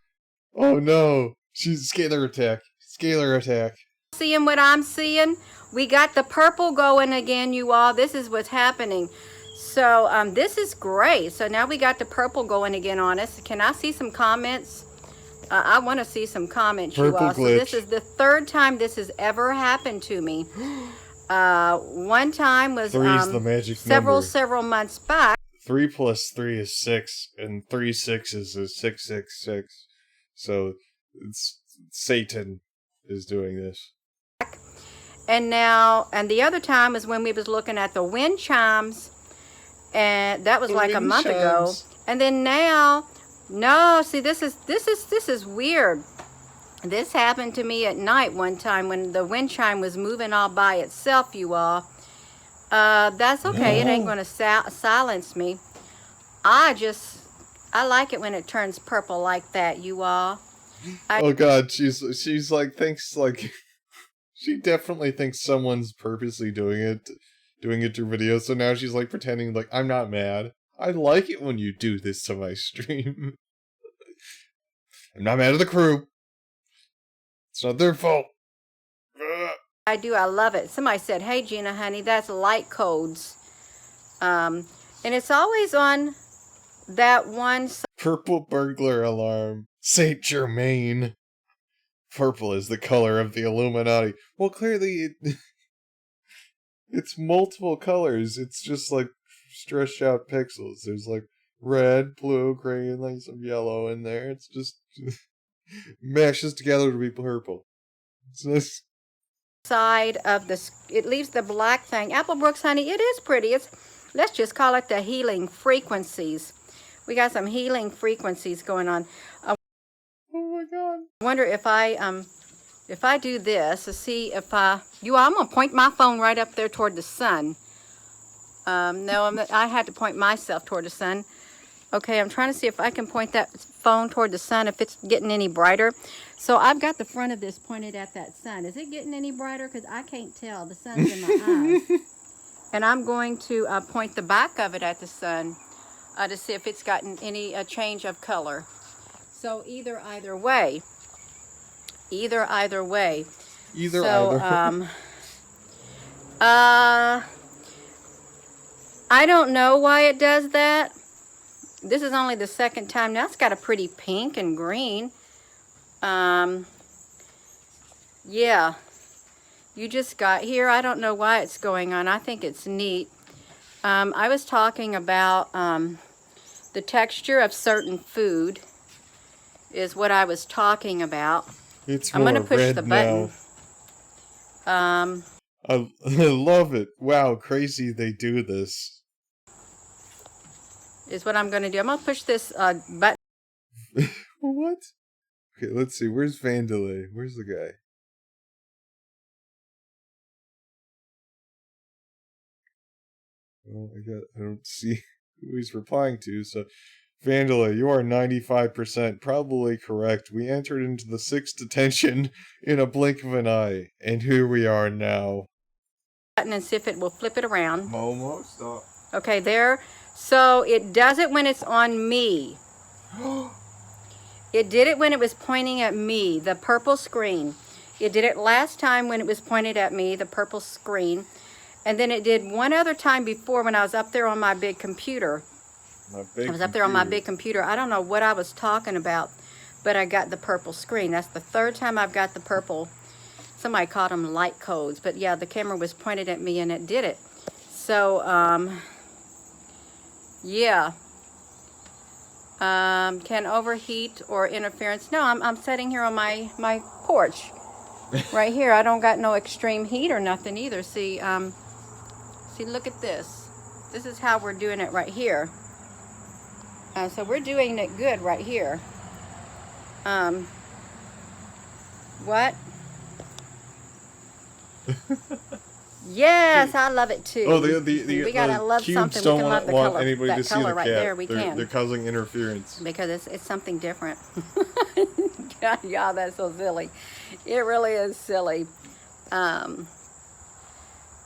Oh no, she's scalar attack. Scalar attack. seeing what I'm seeing? We got the purple going again, you all. This is what's happening. So this is great. So now we got the purple going again on us. Can I see some comments? I want to see some comments, you Purple all. So glitch. this is the 3rd time this has ever happened to me. One time was Three's the magic number. several months back. 3 plus 3 is 6, and 3 6s is 666. So it's Satan is doing this. And now, and the other time is when we was looking at the wind chimes, and that was The like a wind month ago. chimes. And then now, no, see, this is weird. This happened to me at night one time when the wind chime was moving all by itself, you all. That's okay. It ain't going to silence me. I like it when it turns purple like that, you all. Oh god, she's like thinks like she definitely thinks someone's purposely doing it through video. So now she's like pretending like I'm not mad. I like it when you do this to my stream. I'm not mad at the crew. It's not their fault. I do. I love it. Somebody said, "Hey, Gina, honey, that's light codes," and it's always on that one. Purple burglar alarm. Saint Germain. Purple is the color of the Illuminati. Well, clearly it's multiple colors. It's just like stretched out pixels. There's like red, blue, green, like some yellow in there. It's just mashes together to be purple. It's nice. Side of the, it leaves the black thing. Applebrooks, honey, it is pretty. Let's just call it the healing frequencies. We got some healing frequencies going on. Oh my god. I wonder if I do this to see if I'm gonna point my phone right up there toward the sun. No, I had to point myself toward the sun. Okay, I'm trying to see if I can point that phone toward the sun, if it's getting any brighter. So I've got the front of this pointed at that sun. Is it getting any brighter? Because I can't tell. The sun's in my eyes. And I'm going to point the back of it at the sun to see if it's gotten any change of color. So either way. I don't know why it does that. This is only the second time. Now it's got a pretty pink and green. Yeah. You just got here. I don't know why it's going on. I think it's neat. I was talking about the texture of certain food. is what I was talking about. It's I'm more going to push red the button. now. I love it. Wow, crazy they do this. Is what I'm going to do. I'm going to push this button. What? Okay, let's see. Where's Vandalay? Where's the guy? Well, I don't see who he's replying to, so Vandalay, you are 95% probably correct. We entered into the 6th detention in a blink of an eye, and here we are now. And see if it will flip it around. Momo, stop. Okay, there. So it does it when it's on me. It did it when it was pointing at me, the purple screen. It did it last time when it was pointed at me, the purple screen. And then it did one other time before when I was up there on my big computer. I was up there on my big computer. I don't know what I was talking about, but I got the purple screen. That's the 3rd time I've got the purple. Somebody called them light codes, but yeah, the camera was pointed at me and it did it. So, yeah. Can overheat or interference? No, I'm sitting here on my porch, right here. I don't got no extreme heat or nothing either. See, look at this. This is how we're doing it right here. So we're doing it good right here. What? Yes, I love it too. Oh, we gotta love cubes something. don't We can love the want color. anybody That to see color the right cat. there, we can. They're causing interference. Because it's something different. Yeah, that's so silly. It really is silly.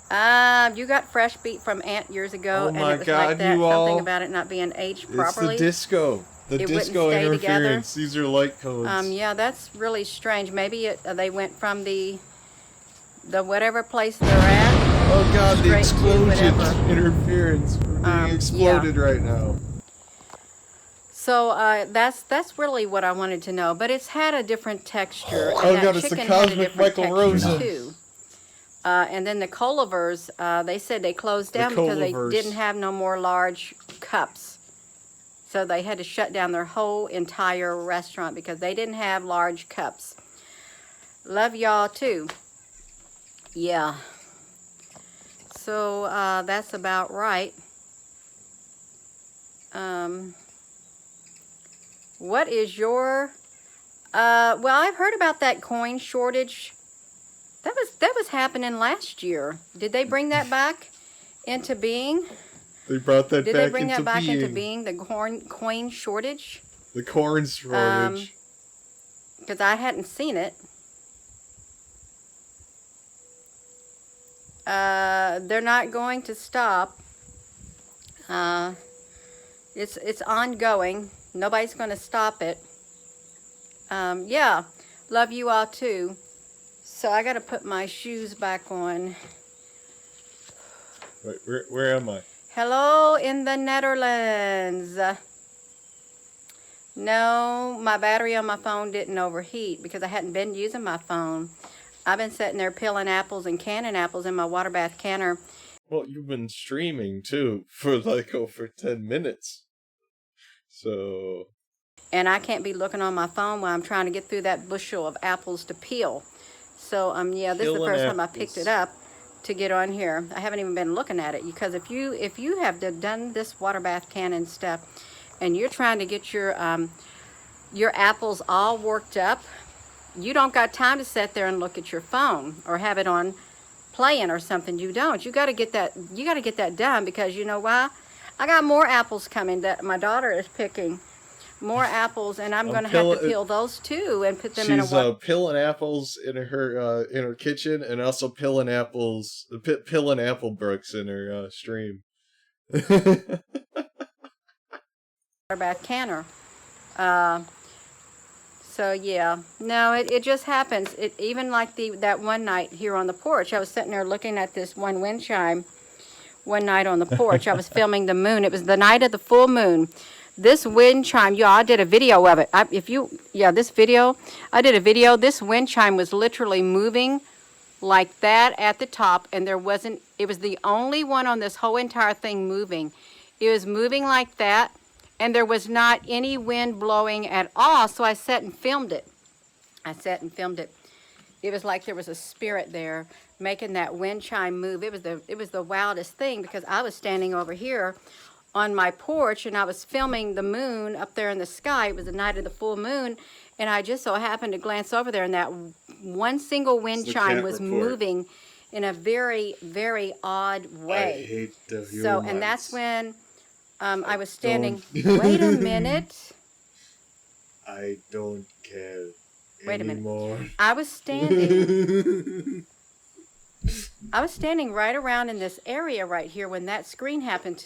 You got fresh beat from Aunt years ago, Oh and my it was God, like that. you Something all. about it not being aged properly. It's the disco. The It disco wouldn't stay interference. These are light codes. Yeah, that's really strange. Maybe they went from the whatever place they're at. Oh God, the straight to explosion whatever. interference. We're being exploded right now. So that's really what I wanted to know. But it's had a different texture. Oh And God, that it's the chicken had a cosmic different Michael texture, Rosen. too. And then the Colivers, they said they closed down because they Colivers. didn't have no more large cups. So they had to shut down their whole entire restaurant because they didn't have large cups. Love y'all too. Yeah. So that's about right. What is your... well, I've heard about that coin shortage. That was happening last year. Did they bring that back into being? They brought that Did back they bring into that back being. into being, the coin shortage? The corn shortage. Because I hadn't seen it. They're not going to stop. It's ongoing. Nobody's going to stop it. Yeah, love you all too. So I got to put my shoes back on. Wait, where am I? Hello in the Netherlands. No, my battery on my phone didn't overheat because I hadn't been using my phone. I've been sitting there peeling apples and canning apples in my water bath canner. Well, you've been streaming too for like over 10 minutes. So... And I can't be looking on my phone while I'm trying to get through that bushel of apples to peel. So, yeah, this is the first time I picked it up to get on here. I haven't even been looking at it because if you have done this water bath canning stuff and you're trying to get your apples all worked up, you don't got time to sit there and look at your phone or have it on playing or something. You don't. You got to get that done because you know why? I got more apples coming that my daughter is picking. More apples, and I'm going to have to peel those too and put them in a... She's peeling apples in her kitchen, and also peeling apple brooks in her stream. water bath canner. So yeah, no, it just happens. It even like that one night here on the porch, I was sitting there looking at this one wind chime. One night on the porch, I was filming the moon. It was the night of the full moon. This wind chime, I did a video of it. This video, I did a video. This wind chime was literally moving like that at the top, and it was the only one on this whole entire thing moving. It was moving like that, and there was not any wind blowing at all, so I sat and filmed it. It was like there was a spirit there making that wind chime move. It was the wildest thing, because I was standing over here on my porch and I was filming the moon up there in the sky. It was the night of the full moon, and I just so happened to glance over there, and that one single wind chime was moving in a very, very odd way. I hate the humans. So, and that's when I was standing. Wait a minute. I don't care. Wait a minute. Anymore. I was standing right around in this area right here when that screen happened.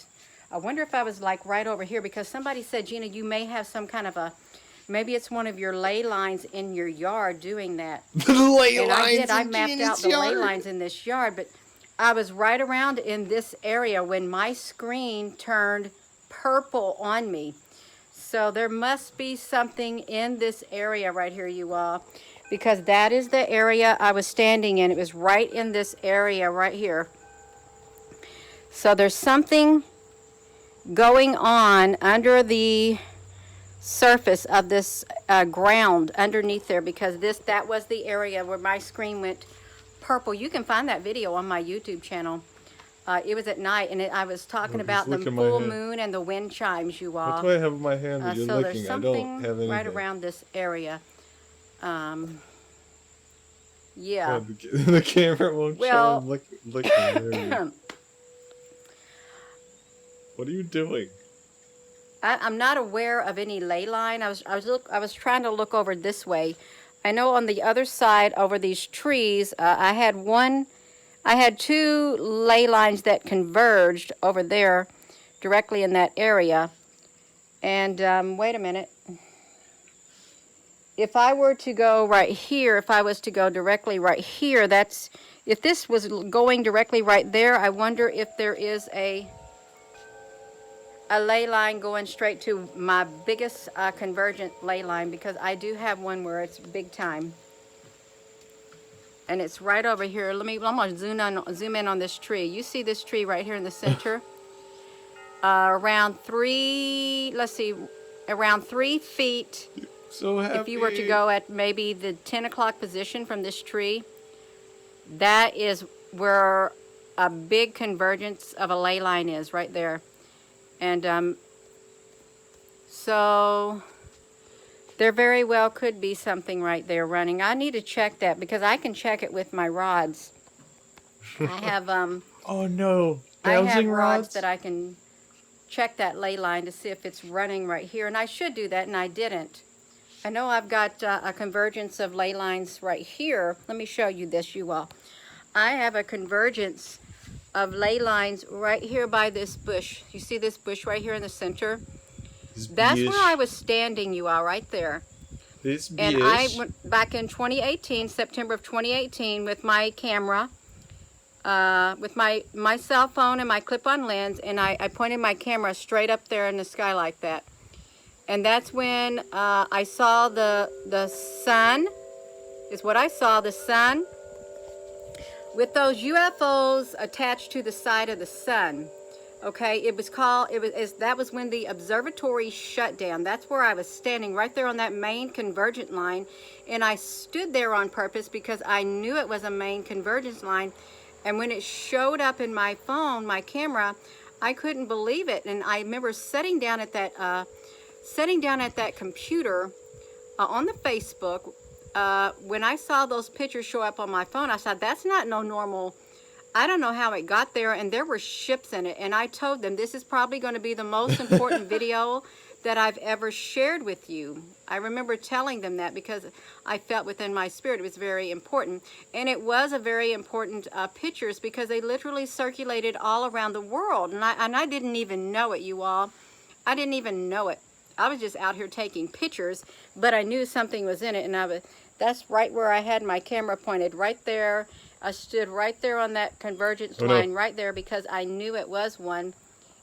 I wonder if I was like right over here, because somebody said, Gina, you may have some kind of a, maybe it's one of your ley lines in your yard doing that. The ley and lines I did. I in mapped Gina's out the yard. ley lines in this yard, but I was right around in this area when my screen turned purple on me. So there must be something in this area right here, you all, because that is the area I was standing in. It was right in this area right here. So there's something going on under the surface of this ground underneath there, because that was the area where my screen went purple. You can find that video on my YouTube channel. It was at night, and I was talking about the full moon and the wind chimes, you all. That's why I have my hand that you're So licking. there's I don't something have anything. right around this area. Yeah. Oh, the camera won't show him licking. There. What are you doing? I'm not aware of any ley line. I was trying to look over this way. I know on the other side over these trees, I had two ley lines that converged over there directly in that area. And wait a minute. If I were to go right here, if I was to go directly right here, if this was going directly right there, I wonder if there is a ley line going straight to my biggest convergent ley line, because I do have one where it's big time. And it's right over here. I'm going to zoom in on this tree. You see this tree right here in the center? Around 3 feet. So happy. If you were to go at maybe the 10 o'clock position from this tree, that is where a big convergence of a ley line is, right there. And so there very well could be something right there running. I need to check that, because I can check it with my rods. I have oh no. I have Dowsing rods that I can check that ley line to see if it's running right here, and I should do that, and I didn't. I know I've got a convergence of ley lines right here. Let me show you this, you all. I have a convergence of ley lines right here by this bush. You see this bush right here in the center? That's where I was standing, you all, right there. And I went back in 2018, September of 2018, with my camera, with my cell phone and my clip-on lens, and I pointed my camera straight up there in the sky like that. And that's when I saw the sun, is what I saw, the sun, with those UFOs attached to the side of the sun. Okay, that was when the observatory shut down. That's where I was standing, right there on that main convergent line. And I stood there on purpose because I knew it was a main convergence line. And when it showed up in my phone, my camera, I couldn't believe it. And I remember sitting down at that computer on the Facebook. When I saw those pictures show up on my phone, I said, that's not no normal. I don't know how it got there, and there were ships in it. And I told them, this is probably going to be the most important video that I've ever shared with you. I remember telling them that because I felt within my spirit it was very important. And it was a very important pictures, because they literally circulated all around the world. And I didn't even know it, you all. I didn't even know it. I was just out here taking pictures, but I knew something was in it. And that's right where I had my camera pointed, right there. I stood right there on that convergence line right there, because I knew it was one,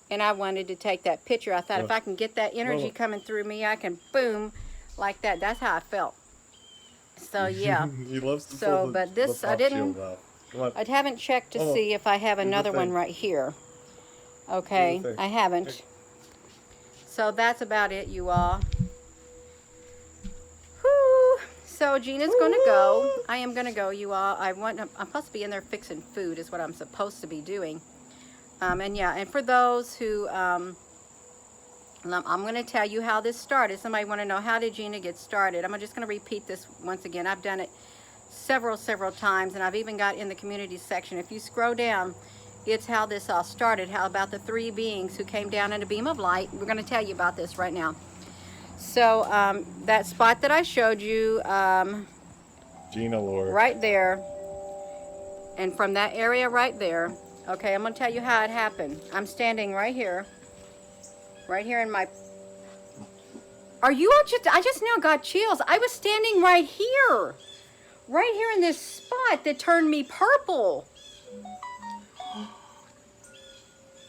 and I wanted to take that picture. I thought if I can get that energy coming through me, I can boom like that. That's how I felt. So yeah. He loves to so, pull but this the I didn't. I haven't checked to see if I have another one right here. Okay, I haven't. So that's about it, you all. Whew. So Gina's going to go. I am going to go, you all. I'm supposed to be in there fixing food is what I'm supposed to be doing. And yeah, and for those who, I'm going to tell you how this started. Somebody want to know, how did Gina get started? I'm just going to repeat this once again. I've done it several times, and I've even got in the community section. If you scroll down, it's how this all started, how about the three beings who came down in a beam of light. We're going to tell you about this right now. So that spot that I showed you, Gina Lord. right there, and from that area right there, okay, I'm going to tell you how it happened. I'm standing right here in my... Are you all just... I just now got chills. I was standing right here in this spot that turned me purple.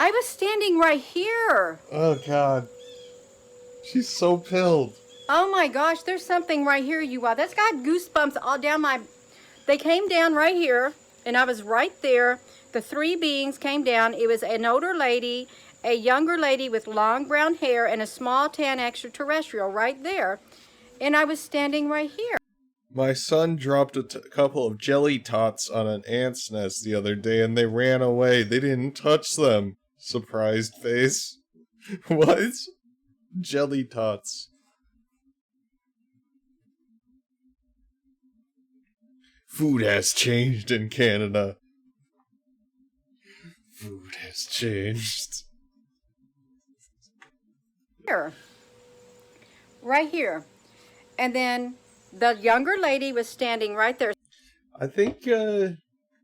I was standing right here. Oh, God. She's so pilled. Oh, my gosh. There's something right here, you all. That's got goosebumps all down my... They came down right here, and I was right there. The three beings came down. It was an older lady, a younger lady with long brown hair, and a small tan extraterrestrial right there. And I was standing right here. My son dropped a couple of jelly tots on an ant's nest the other day, and they ran away. They didn't touch them. Surprised face. What? Jelly tots. Food has changed in Canada. Food has changed. Here. Right here. And then the younger lady was standing right there. I think,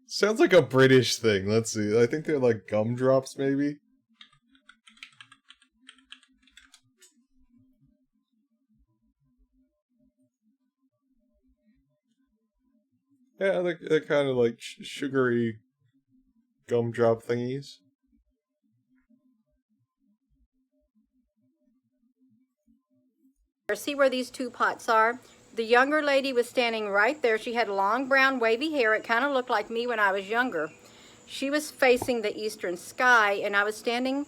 sounds like a British thing. Let's see. I think they're like gumdrops, maybe? Yeah, they're kind of like sugary gumdrop thingies. See where these two pots are? The younger lady was standing right there. She had long brown wavy hair. It kind of looked like me when I was younger. She was facing the eastern sky, and I was standing...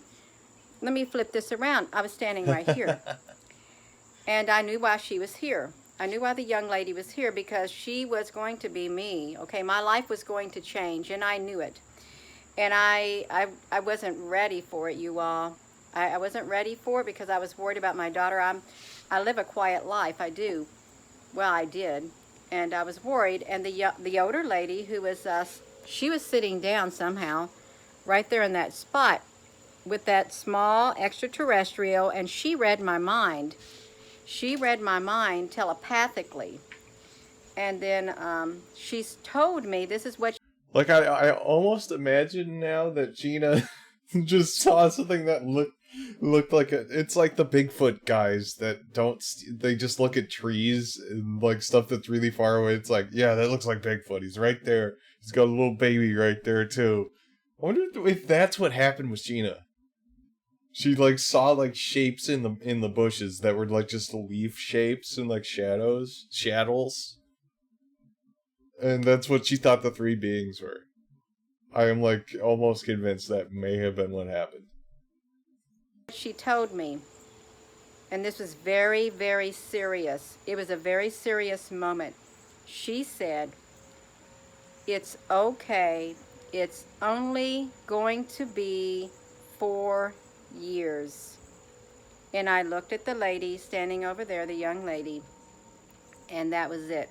Let me flip this around. I was standing right here. And I knew why she was here. I knew why the young lady was here, because she was going to be me. Okay, my life was going to change, and I knew it. And I wasn't ready for it, you all. I wasn't ready for it because I was worried about my daughter. I live a quiet life. I do. Well, I did. And I was worried. And the older lady who was, she was sitting down somehow right there in that spot with that small extraterrestrial, and she read my mind. She read my mind telepathically. And then she's told me this is what... Like, I almost imagine now that Gina just saw something that looked like it's like the Bigfoot guys that they just look at trees and like stuff that's really far away. It's like, yeah, that looks like Bigfoot. He's right there. He's got a little baby right there too. I wonder if that's what happened with Gina. She like saw like shapes in the bushes that were like just leaf shapes and like shadows. And that's what she thought the three beings were. I am like almost convinced that may have been what happened. She told me, and this was very, very serious. It was a very serious moment. She said, "It's okay. It's only going to be 4 years." And I looked at the lady standing over there, the young lady, and that was it.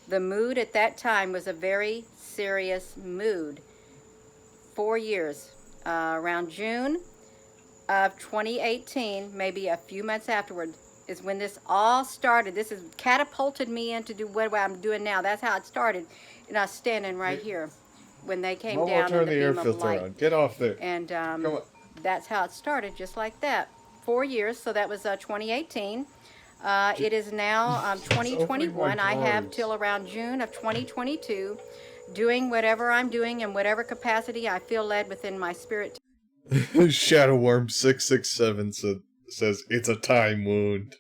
The mood at that time was a very serious mood. 4 years. Around June of 2018, maybe a few months afterward, is when this all started. This has catapulted me into do what I'm doing now. That's how it started. And I was standing right here when they came down in the beam of light. On. Get off there. And that's how it started, just like that. 4 years, so that was 2018. It is now 2021. I have till around June of 2022 doing whatever I'm doing in whatever capacity I feel led within my spirit. Shadowworm 667 says it's a time wound.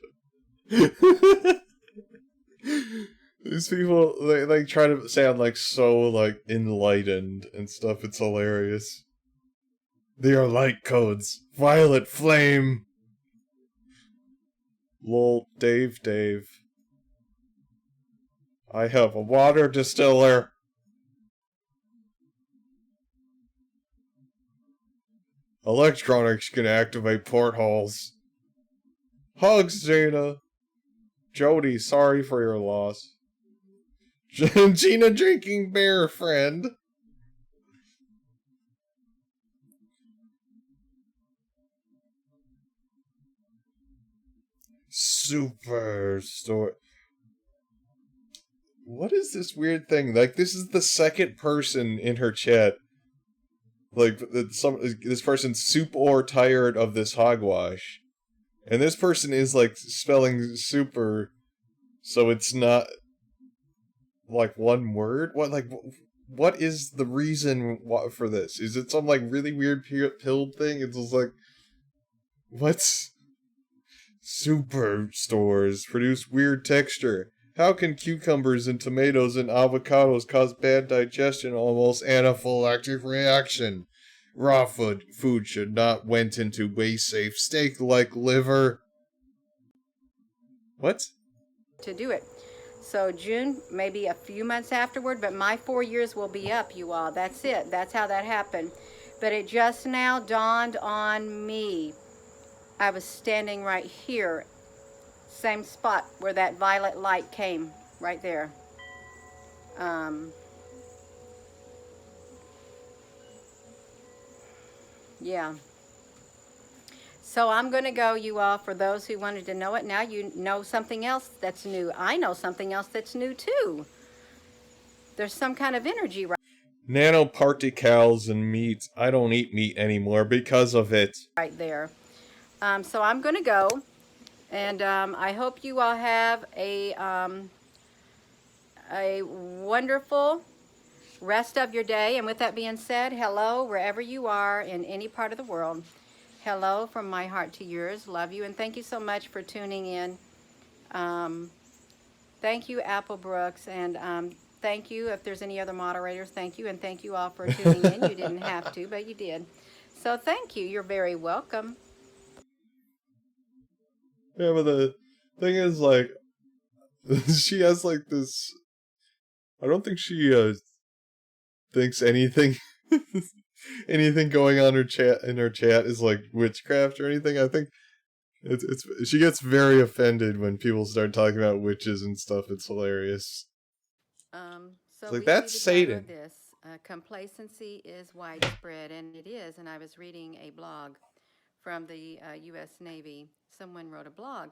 These people, they try to sound like so like enlightened and stuff. It's hilarious. They are light codes. Violet flame. Lol, Dave. I have a water distiller. Electronics can activate portholes. Hugs, Gina. Jody, sorry for your loss. Gina drinking beer, friend. Superstore. What is this weird thing? Like, this is the second person in her chat. Like, this person's super tired of this hogwash. And this person is, like, spelling super, so it's not, like, one word? What is the reason for this? Is it some, like, really weird pilled thing? It's just like, what's... Superstores produce weird texture. How can cucumbers and tomatoes and avocados cause bad digestion, almost anaphylactic reaction? Raw food should not went into waste safe steak like liver. What? To do it. So June, maybe a few months afterward, but my 4 years will be up, you all. That's it. That's how that happened. But it just now dawned on me. I was standing right here, same spot where that violet light came, right there. Yeah. So I'm going to go, you all, for those who wanted to know it. Now you know something else that's new. I know something else that's new, too. There's some kind of energy Nanoparticles and meat. I don't eat meat anymore because of it. right there. So I'm going to go, and I hope you all have a wonderful rest of your day. And with that being said, hello, wherever you are in any part of the world. Hello from my heart to yours. Love you, and thank you so much for tuning in. Thank you, Apple Brooks, and thank you, if there's any other moderators, thank you, and thank you all for tuning in. You didn't have to, but you did. So thank you. You're very welcome. Yeah, but the thing is, like, she has, like, this... I don't think she, thinks anything... anything going on in her chat is, like, witchcraft or anything. I think she gets very offended when people start talking about witches and stuff. It's hilarious. So like, that's Satan. This complacency is widespread, and it is. And I was reading a blog from the U.S. Navy. Someone wrote a blog,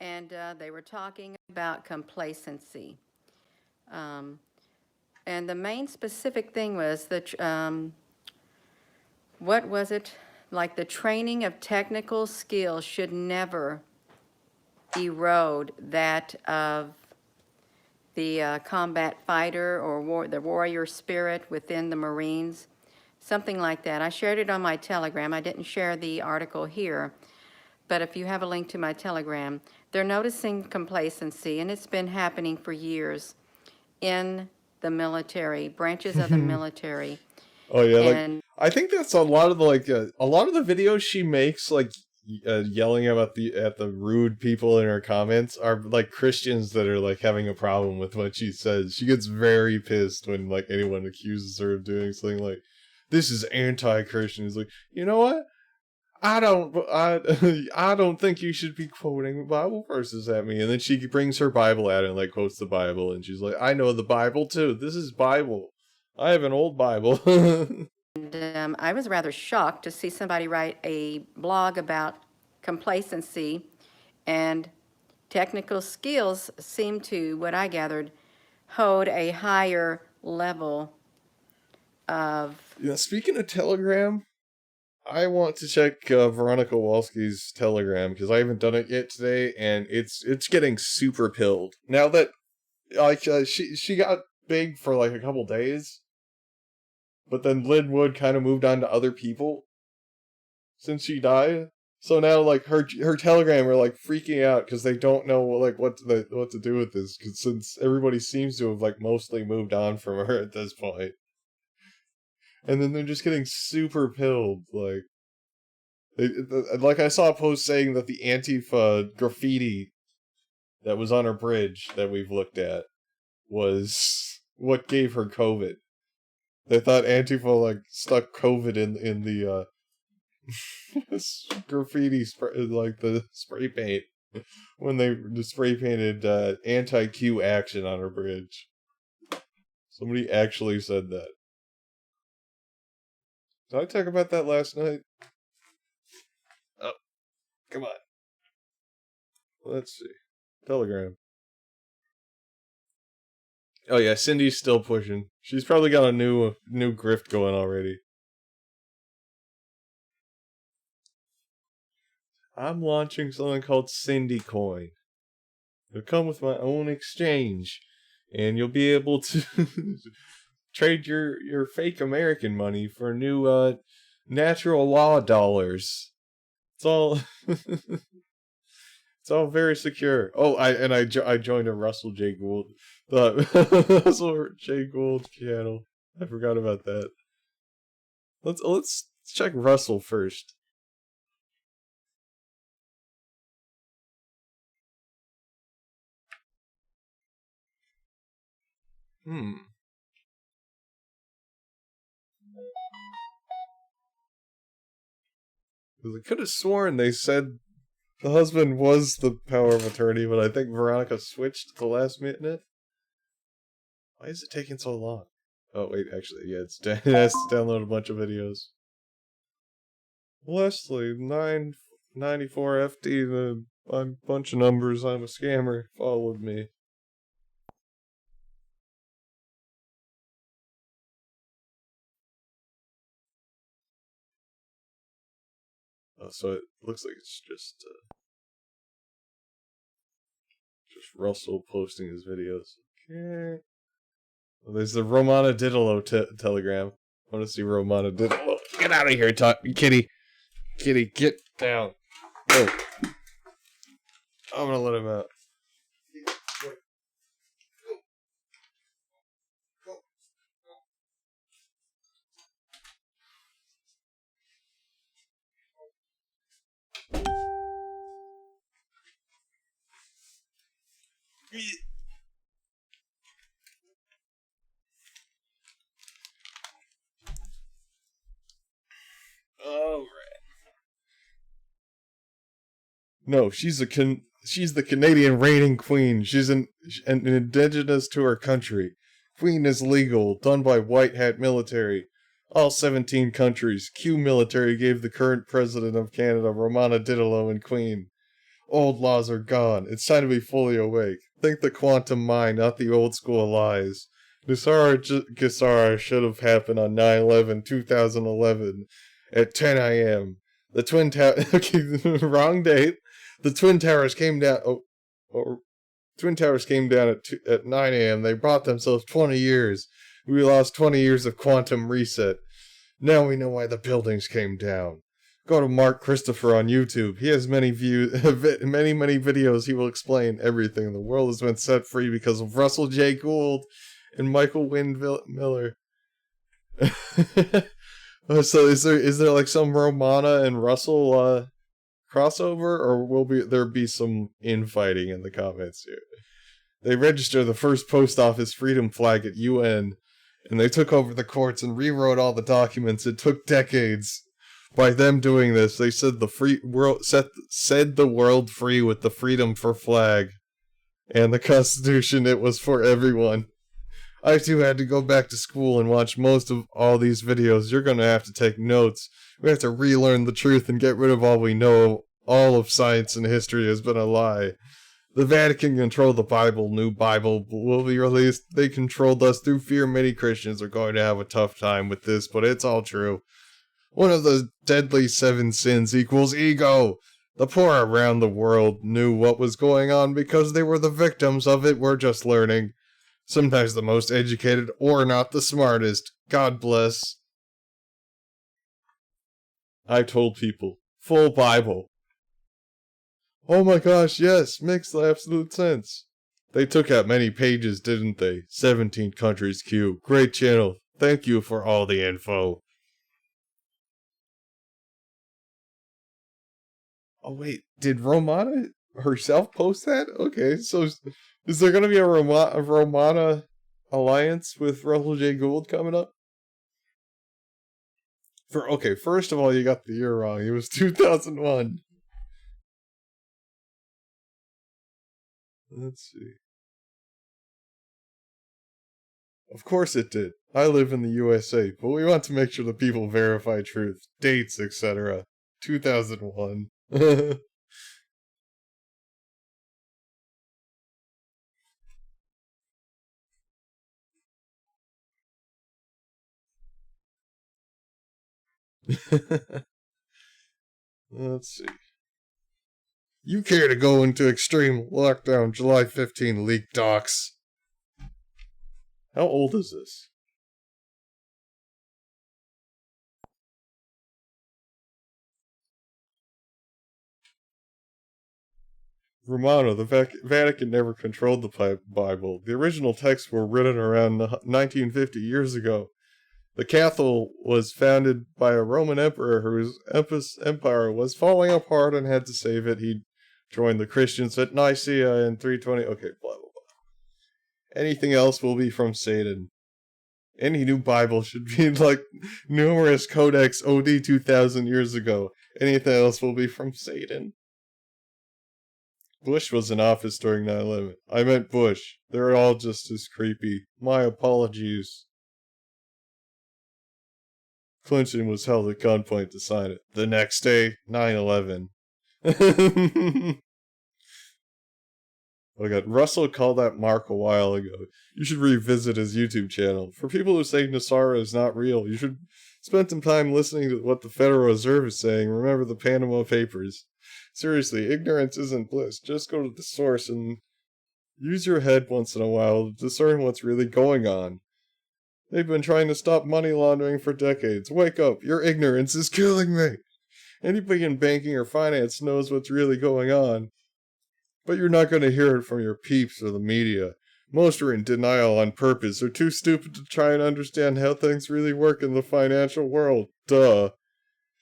and they were talking about complacency. And the main specific thing was what was it? Like, the training of technical skills should never erode that of the combat fighter or the warrior spirit within the Marines. Something like that. I shared it on my Telegram. I didn't share the article here. But if you have a link to my Telegram, they're noticing complacency, and it's been happening for years in the military, branches of the military. Oh yeah, like, I think that's a lot of the, like, a lot of the videos she makes, like, yelling about at the rude people in her comments are, like, Christians that are, like, having a problem with what she says. She gets very pissed when, like, anyone accuses her of doing something like, this is anti-Christian. It's like, you know what? I don't think you should be quoting Bible verses at me. And then she brings her Bible out and, like, quotes the Bible, and she's like, I know the Bible too. This is Bible. I have an old Bible. And I was rather shocked to see somebody write a blog about complacency, and technical skills seem to, what I gathered, hold a higher level of... Yeah, speaking of Telegram, I want to check Veronica Walski's Telegram, because I haven't done it yet today, and it's getting super pilled. Now that, like, she got big for, like, a couple days, but then Lynn Wood kind of moved on to other people since she died. So now, like, her Telegram are, like, freaking out because they don't know, like, what to do with this, because since everybody seems to have, like, mostly moved on from her at this point. And then they're just getting super pilled, like, Like, I saw a post saying that the Antifa graffiti that was on her bridge that we've looked at was what gave her COVID. They thought Antifa, like, stuck COVID in the graffiti, like the spray paint, when they spray painted anti-Q action on her bridge. Somebody actually said that. Did I talk about that last night? Oh, come on. Let's see. Telegram. Oh yeah, Cindy's still pushing. She's probably got a new grift going already. I'm launching something called Cindy Coin. It'll come with my own exchange, and you'll be able to trade your fake American money for new natural law dollars. It's all it's all very secure. Oh, I joined a Russell J. Gould, the Russell J. Gould channel. I forgot about that. Let's check Russell first. I could have sworn they said the husband was the power of attorney, but I think Veronica switched at the last minute. Why is it taking so long? Oh, wait, actually, yeah, it has to download a bunch of videos. Leslie, 994 FD, a bunch of numbers, I'm a scammer, followed me. Oh, so it looks like it's just Russell posting his videos. Okay. Well, there's the Romana Diddalo telegram. I want to see Romana Diddalo. Get out of here, kitty. Kitty, get down. Oh. I'm gonna let him out. Alright. No, she's the Canadian reigning queen. She's an indigenous to her country. Queen is legal, done by white hat military. All 17 countries. Q military gave the current president of Canada, Romana Diddalo, and queen. Old laws are gone. It's time to be fully awake. Think the quantum mind, not the old school lies. Gisara should have happened on 9/11/2011 at 10 a.m. The Twin Towers... Okay, wrong date. The Twin Towers came down... Twin Towers came down at 9 a.m. They bought themselves 20 years. We lost 20 years of quantum reset. Now we know why the buildings came down. Go to Mark Christopher on YouTube. He has many videos. He will explain everything. The world has been set free because of Russell J. Gould and Michael Wynn Miller. So is there like some Romana and Russell crossover, or will there be some infighting in the comments here? They registered the first post office freedom flag at UN, and they took over the courts and rewrote all the documents. It took decades. By them doing this, they said the free world set the world free with the freedom for flag, and the Constitution. It was for everyone. I too had to go back to school and watch most of all these videos. You're gonna have to take notes. We have to relearn the truth and get rid of all we know. All of science and history has been a lie. The Vatican controlled the Bible. New Bible will be released. They controlled us through fear. Many Christians are going to have a tough time with this, but it's all true. One of the deadly 7 sins equals ego. The poor around the world knew what was going on because they were the victims of it. We're just learning. Sometimes the most educated or not the smartest. God bless. I told people. Full Bible. Oh my gosh, yes. Makes absolute sense. They took out many pages, didn't they? 17 countries Q. Great channel. Thank you for all the info. Oh wait, did Romana herself post that? Okay, so is there gonna be a Romana alliance with Russell J. Gould coming up? Okay, first of all, you got the year wrong. It was 2001. Let's see. Of course it did. I live in the USA, but we want to make sure the people verify truth, dates, etc. 2001. Let's see. You care to go into extreme lockdown July 15 leak docs. How old is this? Romano, the Vatican never controlled the Bible. The original texts were written around 1950 years ago. The Cathol was founded by a Roman emperor whose empire was falling apart and had to save it. He joined the Christians at Nicaea in 320. Okay, blah, blah, blah. Anything else will be from Satan. Any new Bible should be like numerous Codex OD 2,000 years ago. Anything else will be from Satan. Bush was in office during 9/11. I meant Bush. They're all just as creepy. My apologies. Clinton was held at gunpoint to sign it. The next day, 9/11. Oh god, Russell called that Mark a while ago. You should revisit his YouTube channel. For people who say Nasara is not real, you should spend some time listening to what the Federal Reserve is saying. Remember the Panama Papers. Seriously, ignorance isn't bliss. Just go to the source and use your head once in a while to discern what's really going on. They've been trying to stop money laundering for decades. Wake up, your ignorance is killing me. Anybody in banking or finance knows what's really going on. But you're not going to hear it from your peeps or the media. Most are in denial on purpose or too stupid to try and understand how things really work in the financial world. Duh.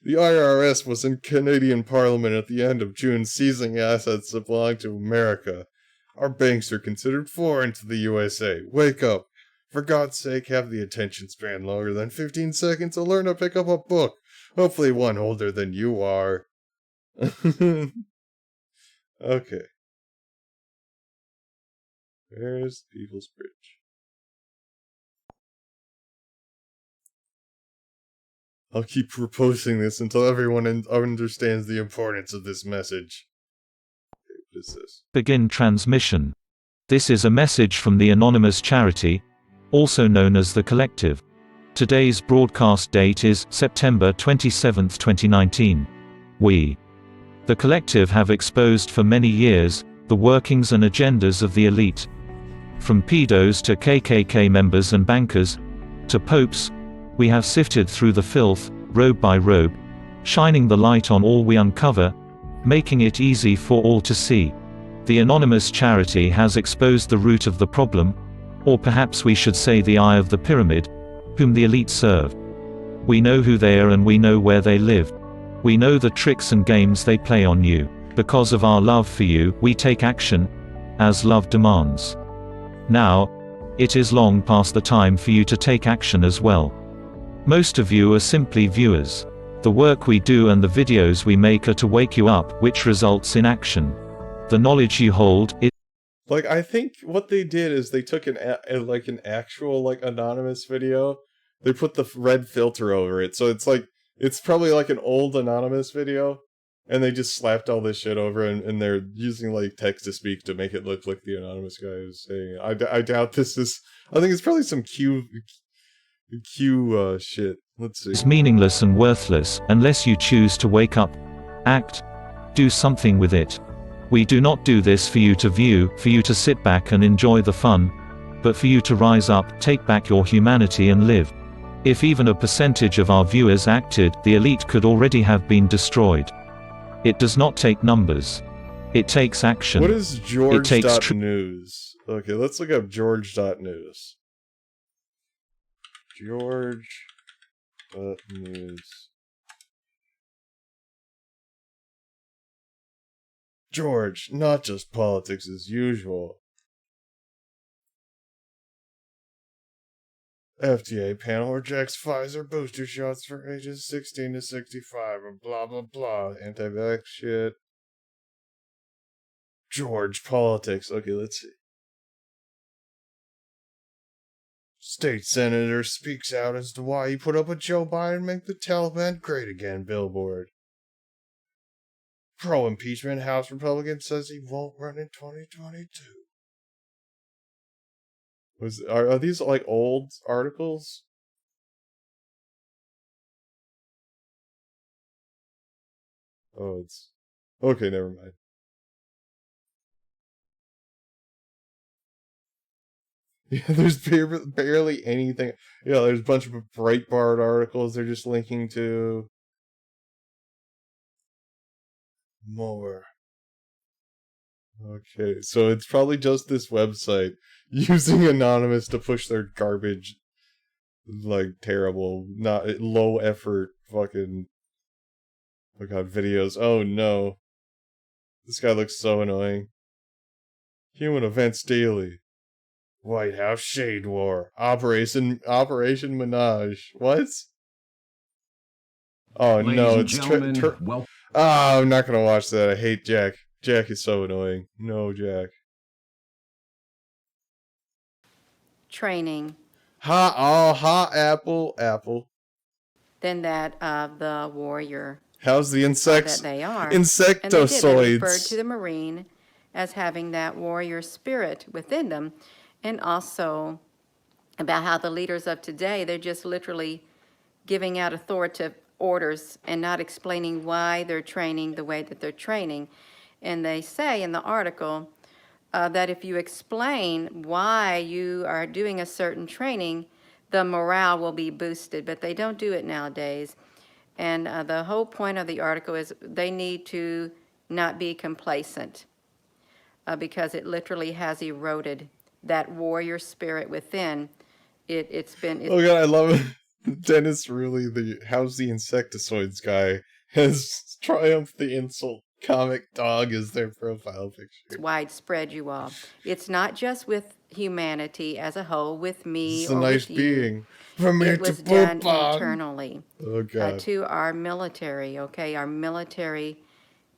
The IRS was in Canadian Parliament at the end of June seizing assets that belong to America. Our banks are considered foreign to the USA. Wake up. For God's sake, have the attention span longer than 15 seconds and learn to pick up a book. Hopefully one older than you are. Okay. Where's People's Bridge? I'll keep reposting this until everyone understands the importance of this message. Okay, what is this? Begin transmission. This is a message from the anonymous charity, also known as The Collective. Today's broadcast date is September 27, 2019. We, The Collective, have exposed for many years the workings and agendas of the elite. From pedos to KKK members and bankers, to popes, we have sifted through the filth, robe by robe, shining the light on all we uncover, making it easy for all to see. The anonymous charity has exposed the root of the problem, or perhaps we should say the eye of the pyramid, whom the elite serve. We know who they are and we know where they live. We know the tricks and games they play on you. Because of our love for you, we take action, as love demands. Now, it is long past the time for you to take action as well. Most of you are simply viewers. The work we do and the videos we make are to wake you up, which results in action. The knowledge you hold is Like, I think what they did is they took an actual anonymous video. They put the red filter over it, so it's probably like an old anonymous video, and they just slapped all this shit over, and they're using text to speak to make it look like the anonymous guy who's saying it. I doubt this is. I think it's probably some Q shit. Let's see. meaningless and worthless, unless you choose to wake up, act, do something with it. We do not do this for you to view, for you to sit back and enjoy the fun, but for you to rise up, take back your humanity and live. If even a percentage of our viewers acted, the elite could already have been destroyed. It does not take numbers. It takes action. What is George.news? Okay, let's look up George.news. George.news. George, not just politics as usual. FDA panel rejects Pfizer booster shots for ages 16 to 65 and blah blah blah. Anti-vax shit. George, politics. Okay, let's see. State senator speaks out as to why he put up with Joe Biden make the Taliban great again billboard. Pro-impeachment House Republican says he won't run in 2022. Are these like old articles? Oh, it's... Okay, never mind. Yeah, there's barely anything. Yeah, there's a bunch of Breitbart articles they're just linking to. More. Okay, so it's probably just this website using Anonymous to push their garbage, like, terrible, not low effort fucking, oh god, videos. Oh no. This guy looks so annoying. Human Events Daily. White House Shade War. Operation Minaj. What? Oh no, it's oh, I'm not gonna watch that. I hate Jack. Jack is so annoying. No, Jack. Training. Apple. Than that of the warrior. How's the insects? That they are. Insectosoids. And they referred to the Marine as having that warrior spirit within them. And also about how the leaders of today, they're just literally giving out authoritative orders and not explaining why they're training the way that they're training. And they say in the article that if you explain why you are doing a certain training, the morale will be boosted, but they don't do it nowadays. And the whole point of the article is they need to not be complacent because it literally has eroded that warrior spirit within. It's oh god, I love it. Dennis Ruley, how's the insectosoids guy, has triumphed the insult. Comic dog is their profile picture. It's widespread, you all. It's not just with humanity as a whole, with me or nice with you. Being. From it was done internally oh, to our military, okay, our military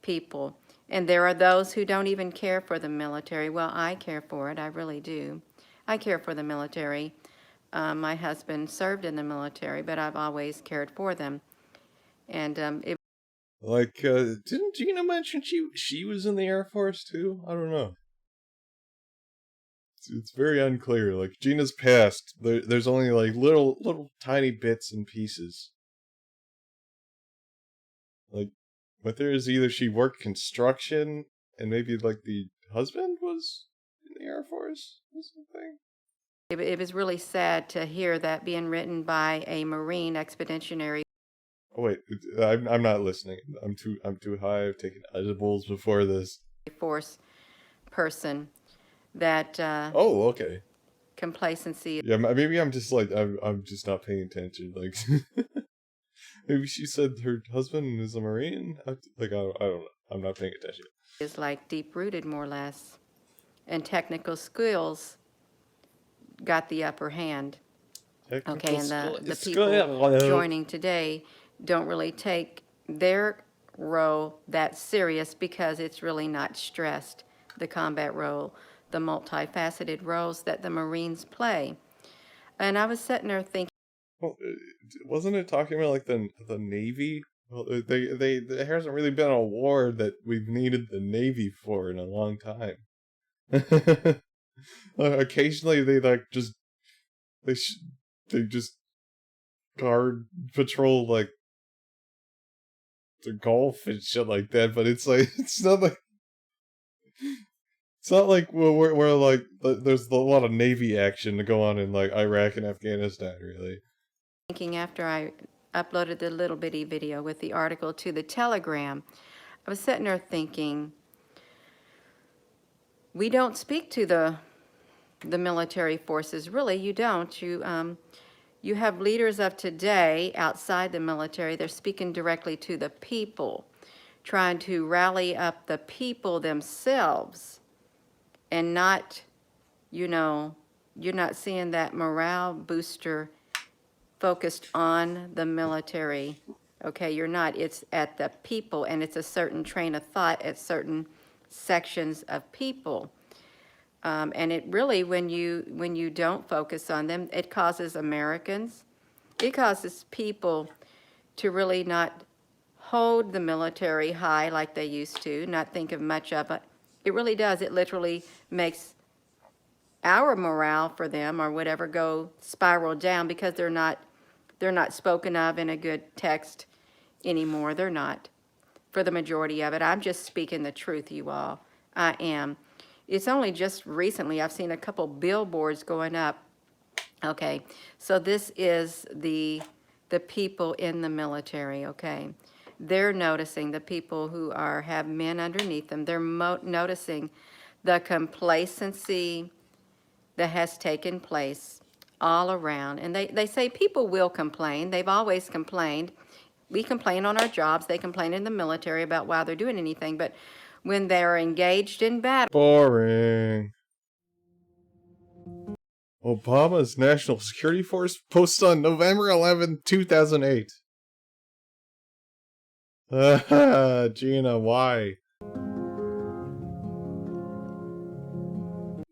people. And there are those who don't even care for the military. Well, I care for it. I really do. I care for the military. My husband served in the military, but I've always cared for them. And like, didn't Gina mention she was in the Air Force too? I don't know. It's very unclear. Like, Gina's past, there's only like little tiny bits and pieces. Like, but there is either she worked construction and maybe like the husband was in the Air Force or something. It was really sad to hear that being written by a Marine expeditionary. Oh wait, I'm not listening. I'm too high. I've taken edibles before this. Force person that. Oh, okay. Complacency. Yeah, maybe I'm just like I'm just not paying attention. Like, maybe she said her husband is a Marine. I don't know. I'm not paying attention. Is like deep rooted, more or less, and technical skills got the upper hand. Okay, and the people joining today don't really take their role that serious because it's really not stressed, the combat role, the multifaceted roles that the Marines play. And I was sitting there thinking, well, wasn't it talking about like the Navy? Well, there hasn't really been a war that we've needed the Navy for in a long time. Occasionally they like just they just guard patrol like the Gulf and shit like that, but it's like it's not like we're like there's a lot of Navy action to go on in like Iraq and Afghanistan, really. Thinking after I uploaded the little bitty video with the article to the Telegram, I was sitting there thinking, we don't speak to the military forces, really. You don't. You have leaders of today outside the military. They're speaking directly to the people. trying to rally up the people themselves and not, you know, you're not seeing that morale booster focused on the military. Okay, you're not. It's at the people, and it's a certain train of thought at certain sections of people. And it really, when you don't focus on them, it causes Americans, it causes people to really not hold the military high like they used to, not think of much of it. It really does. It literally makes our morale for them or whatever go spiral down because they're not spoken of in a good text anymore. They're not, for the majority of it. I'm just speaking the truth, you all. I am. It's only just recently I've seen a couple billboards going up. Okay, so this is the people in the military, okay? They're noticing the people who have men underneath them. They're noticing the complacency that has taken place all around. And they say people will complain. They've always complained. We complain on our jobs. They complain in the military about why they're doing anything. But when they're engaged in battle. Boring. Obama's National Security Force posted on November 11, 2008. Gina, why?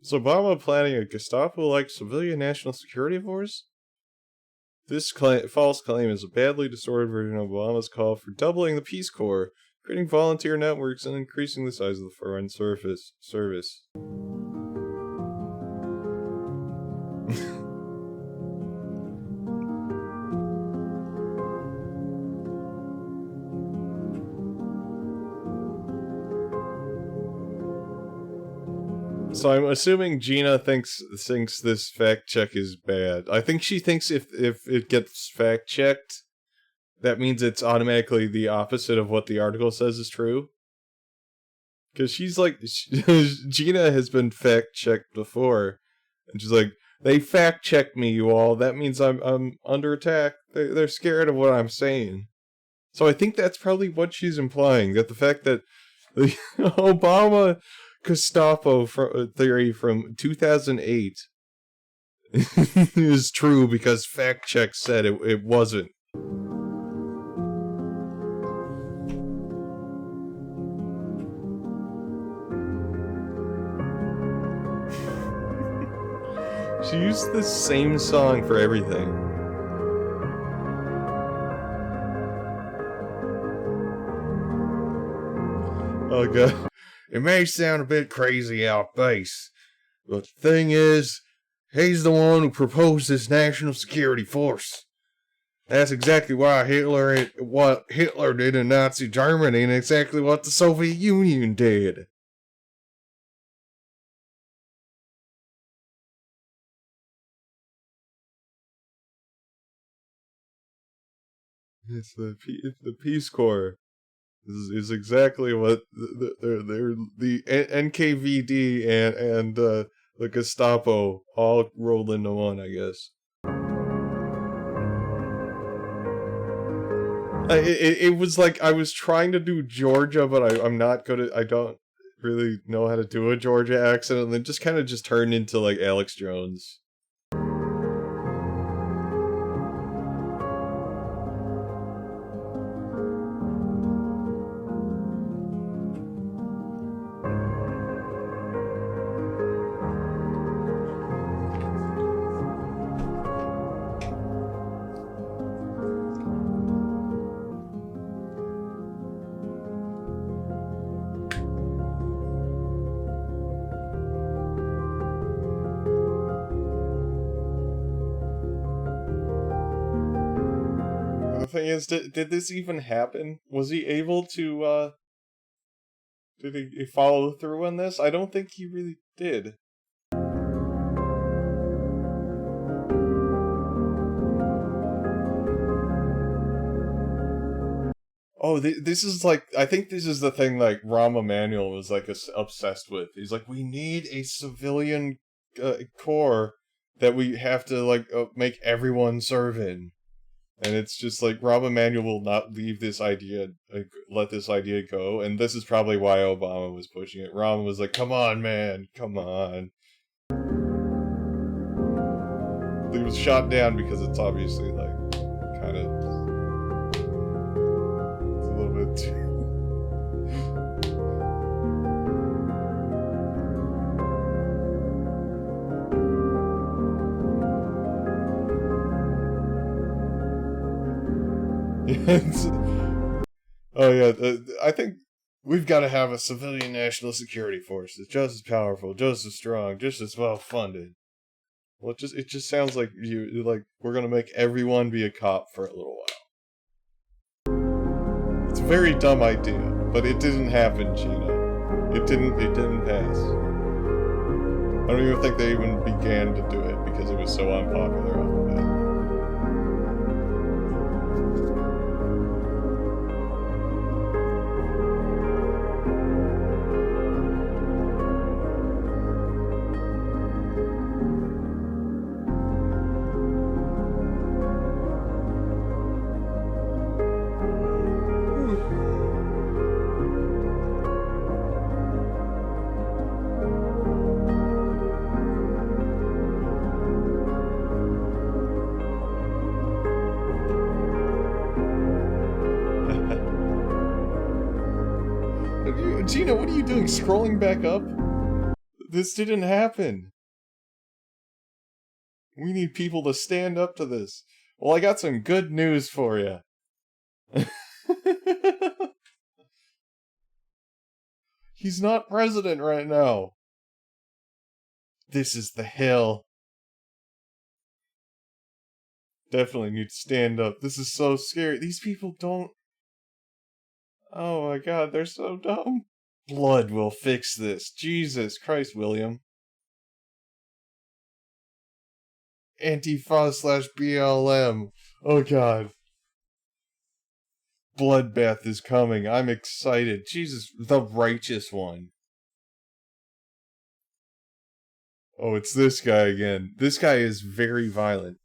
Is Obama planning a Gestapo-like civilian national security force? This false claim is a badly distorted version of Obama's call for doubling the Peace Corps, creating volunteer networks, and increasing the size of the foreign service. So I'm assuming Gina thinks this fact check is bad. I think she thinks if it gets fact checked, that means it's automatically the opposite of what the article says is true. Because she's like, Gina has been fact checked before, and she's like, they fact checked me, you all. That means I'm under attack. They're scared of what I'm saying. So I think that's probably what she's implying, that the fact that the Obama Gestapo theory from 2008 is true because fact check said it wasn't. She used the same song for everything. Oh god. It may sound a bit crazy out base, but the thing is, he's the one who proposed this national security force. That's exactly what Hitler did in Nazi Germany, and exactly what the Soviet Union did. It's the Peace Corps. Is exactly what the NKVD and the Gestapo all rolled into one, I guess. It was like I was trying to do Georgia, but I'm not good at. I don't really know how to do a Georgia accent, and then just kind of just turned into like Alex Jones. Thing is, did this even happen? Was he able to, did he follow through on this? I don't think he really did. Oh, this is like, I think this is the thing like Rahm Emanuel was like obsessed with. He's like, we need a civilian corps that we have to like make everyone serve in. And it's just like Rahm Emanuel will not leave this idea, let this idea go. And this is probably why Obama was pushing it. Rahm was like, come on, man, come on. He was shot down because it's obviously like, kind of, it's a little bit too... Oh yeah, I think we've got to have a civilian national security force that's just as powerful, just as strong, just as well funded. Well, it just sounds like we're gonna make everyone be a cop for a little while. It's a very dumb idea, but it didn't happen, Gina. It didn't pass. I don't even think they even began to do it because it was so unpopular off the bat. Gina, what are you doing? Scrolling back up? This didn't happen. We need people to stand up to this. Well, I got some good news for you. He's not president right now. This is the hill. Definitely need to stand up. This is so scary. These people don't... Oh my god, they're so dumb. Blood will fix this. Jesus Christ, William. Antifa/BLM. Oh god. Bloodbath is coming. I'm excited. Jesus, the righteous one. Oh, it's this guy again. This guy is very violent.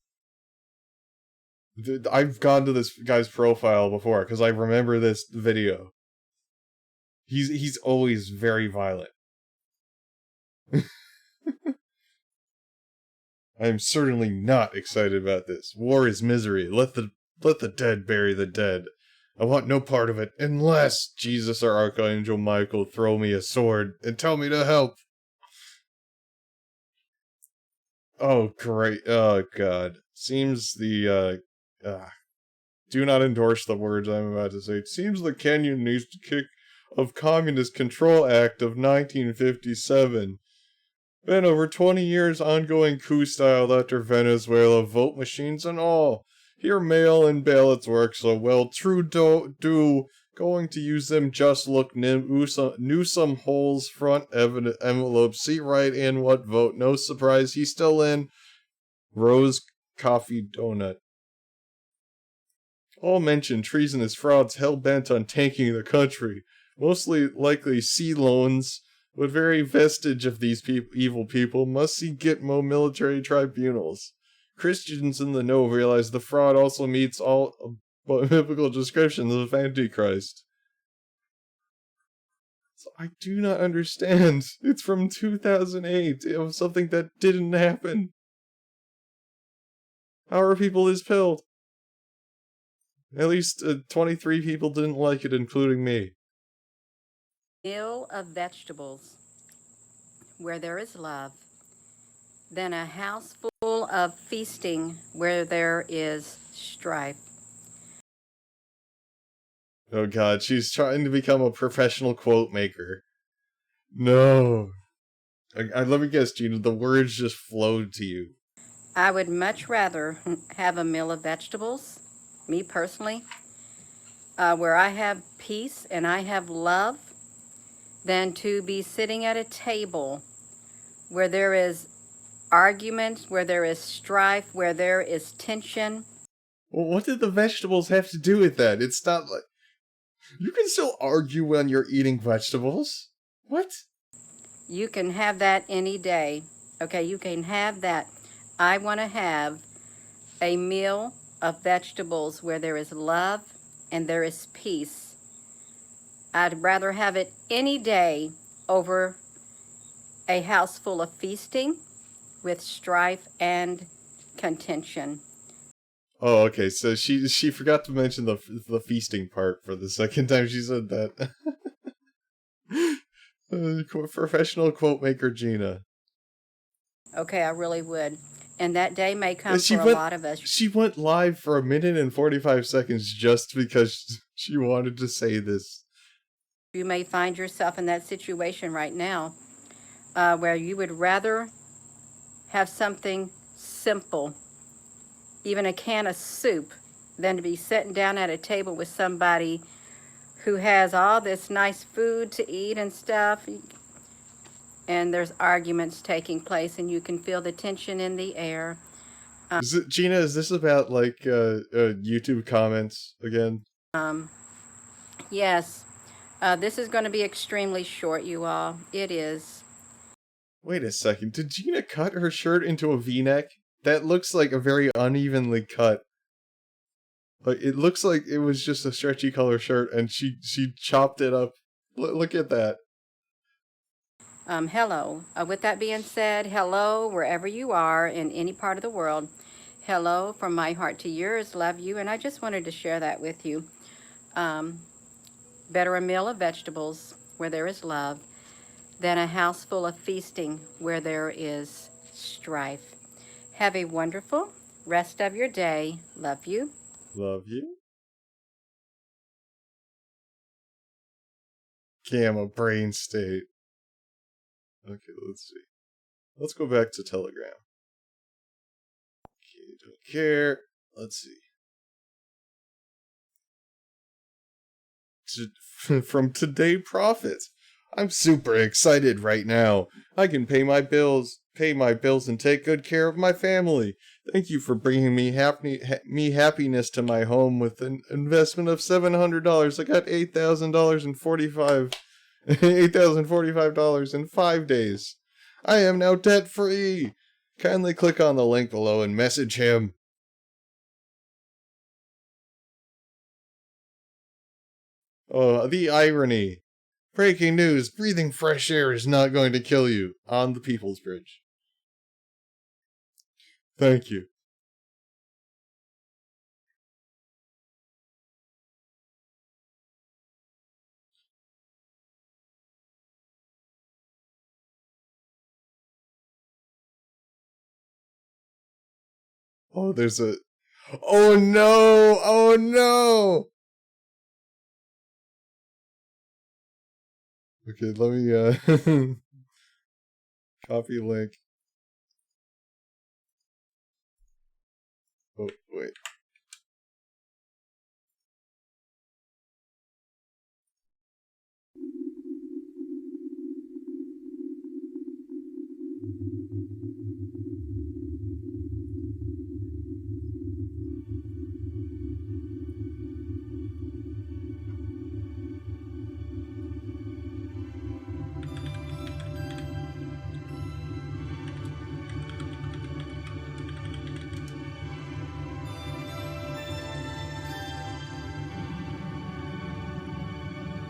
I've gone to this guy's profile before because I remember this video. He's always very violent. I am certainly not excited about this. War is misery. Let the dead bury the dead. I want no part of it unless Jesus or Archangel Michael throw me a sword and tell me to help. Oh great. Oh god. Seems the do not endorse the words I'm about to say. It seems the Kenyan needs to kick of Communist Control Act of 1957. Been over 20 years ongoing coup style after Venezuela, vote machines and all. Here mail-in ballots work so well. Trudeau going to use them just look Newsome holes front envelope. See right in what vote. No surprise he's still in. Rose coffee donut. All mentioned treasonous frauds hell-bent on tanking the country. Mostly likely sea loans, but very vestige of these evil people must see Gitmo military tribunals. Christians in the know realize the fraud also meets all biblical descriptions of Antichrist. So I do not understand. It's from 2008. It was something that didn't happen. How are people this pilled? At least 23 people didn't like it, including me. Meal of vegetables where there is love, than a house full of feasting where there is strife. Oh god, she's trying to become a professional quote maker. No. Let me guess, Gina, the words just flowed to you. I would much rather have a meal of vegetables, me personally, where I have peace and I have love, than to be sitting at a table where there is arguments, where there is strife, where there is tension. Well, what did the vegetables have to do with that? It's not like... You can still argue when you're eating vegetables. What? You can have that any day. Okay, you can have that. I want to have a meal of vegetables where there is love and there is peace. I'd rather have it any day over a house full of feasting with strife and contention. Oh, okay. So she forgot to mention the feasting part for the second time she said that. Professional quote maker Gina. Okay, I really would. And that day may come for a lot of us. She went live for 1minute and 45 seconds just because she wanted to say this. You may find yourself in that situation right now where you would rather have something simple, even a can of soup, than to be sitting down at a table with somebody who has all this nice food to eat and stuff, and there's arguments taking place, and you can feel the tension in the air. Gina, is this about, like, YouTube comments again? Yes. This is going to be extremely short, you all. It is. Wait a second. Did Gina cut her shirt into a V-neck? That looks like a very unevenly cut. Like, it looks like it was just a stretchy color shirt, and she chopped it up. Look at that. Hello. With that being said, hello wherever you are in any part of the world. Hello from my heart to yours. Love you, and I just wanted to share that with you. Better a meal of vegetables where there is love than a house full of feasting where there is strife. Have a wonderful rest of your day. Love you. Love you. Gamma brain state. Okay, let's see. Let's go back to Telegram. Okay, don't care. Let's see. From Today Profit. I'm super excited right now. I can pay my bills, and take good care of my family. Thank you for bringing me happiness to my home with an investment of $700. I got $8,045 in 5 days. I am now debt free. Kindly click on the link below and message him. Oh, the irony. Breaking news, breathing fresh air is not going to kill you. On the People's Bridge. Thank you. Oh, there's a... Oh no! Oh no! Okay, let me, copy link. Oh, wait.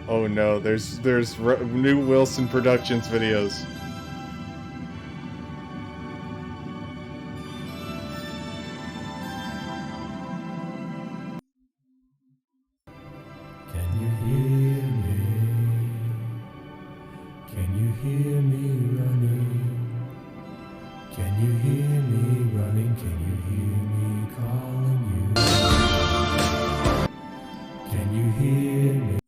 Oh no, there's new Wilson Productions videos. Can you hear me? Can you hear me running? Can you hear me running? Can you hear me calling you? Can you hear me?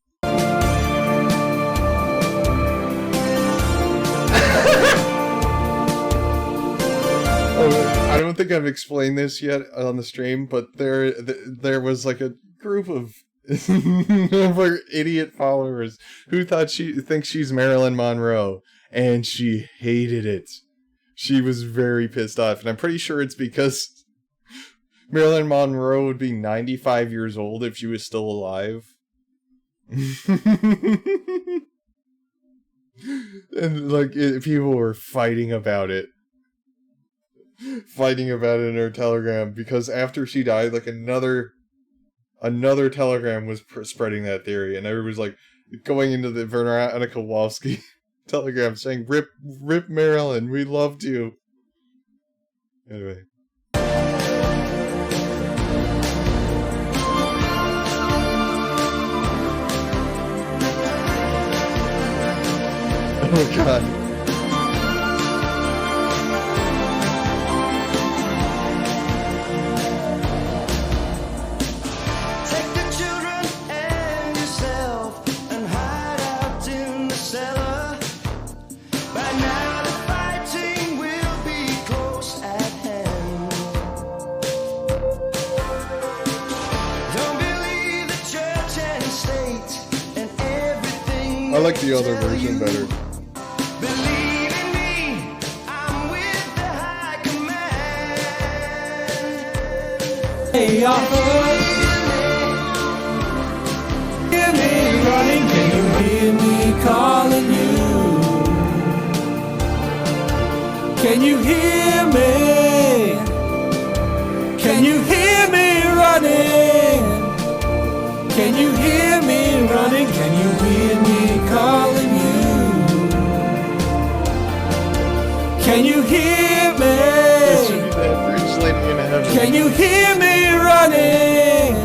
I don't think I've explained this yet on the stream, but there was like a group of idiot followers who thinks she's Marilyn Monroe, and she hated it. She was very pissed off, and I'm pretty sure it's because Marilyn Monroe would be 95 years old if she was still alive. And like people were fighting about it. fighting about it in her telegram because after she died, like another telegram was spreading that theory, and everybody's like going into the Veronica Kowalski telegram saying, "Rip Marilyn, we loved you." Anyway. Oh god. Take the children and yourself and hide out in the cellar. By now the fighting will be close at hand. Don't believe the church and state and everything. I like the other version better. Believe in me, I'm with the high command. Hey, y'all. Hear me running, can you hear me calling you? Can you hear me? Can you hear me running? Can you hear me running? Can you hear me calling you? Can you hear me? This should be that British lady in heaven. Can you hear me running?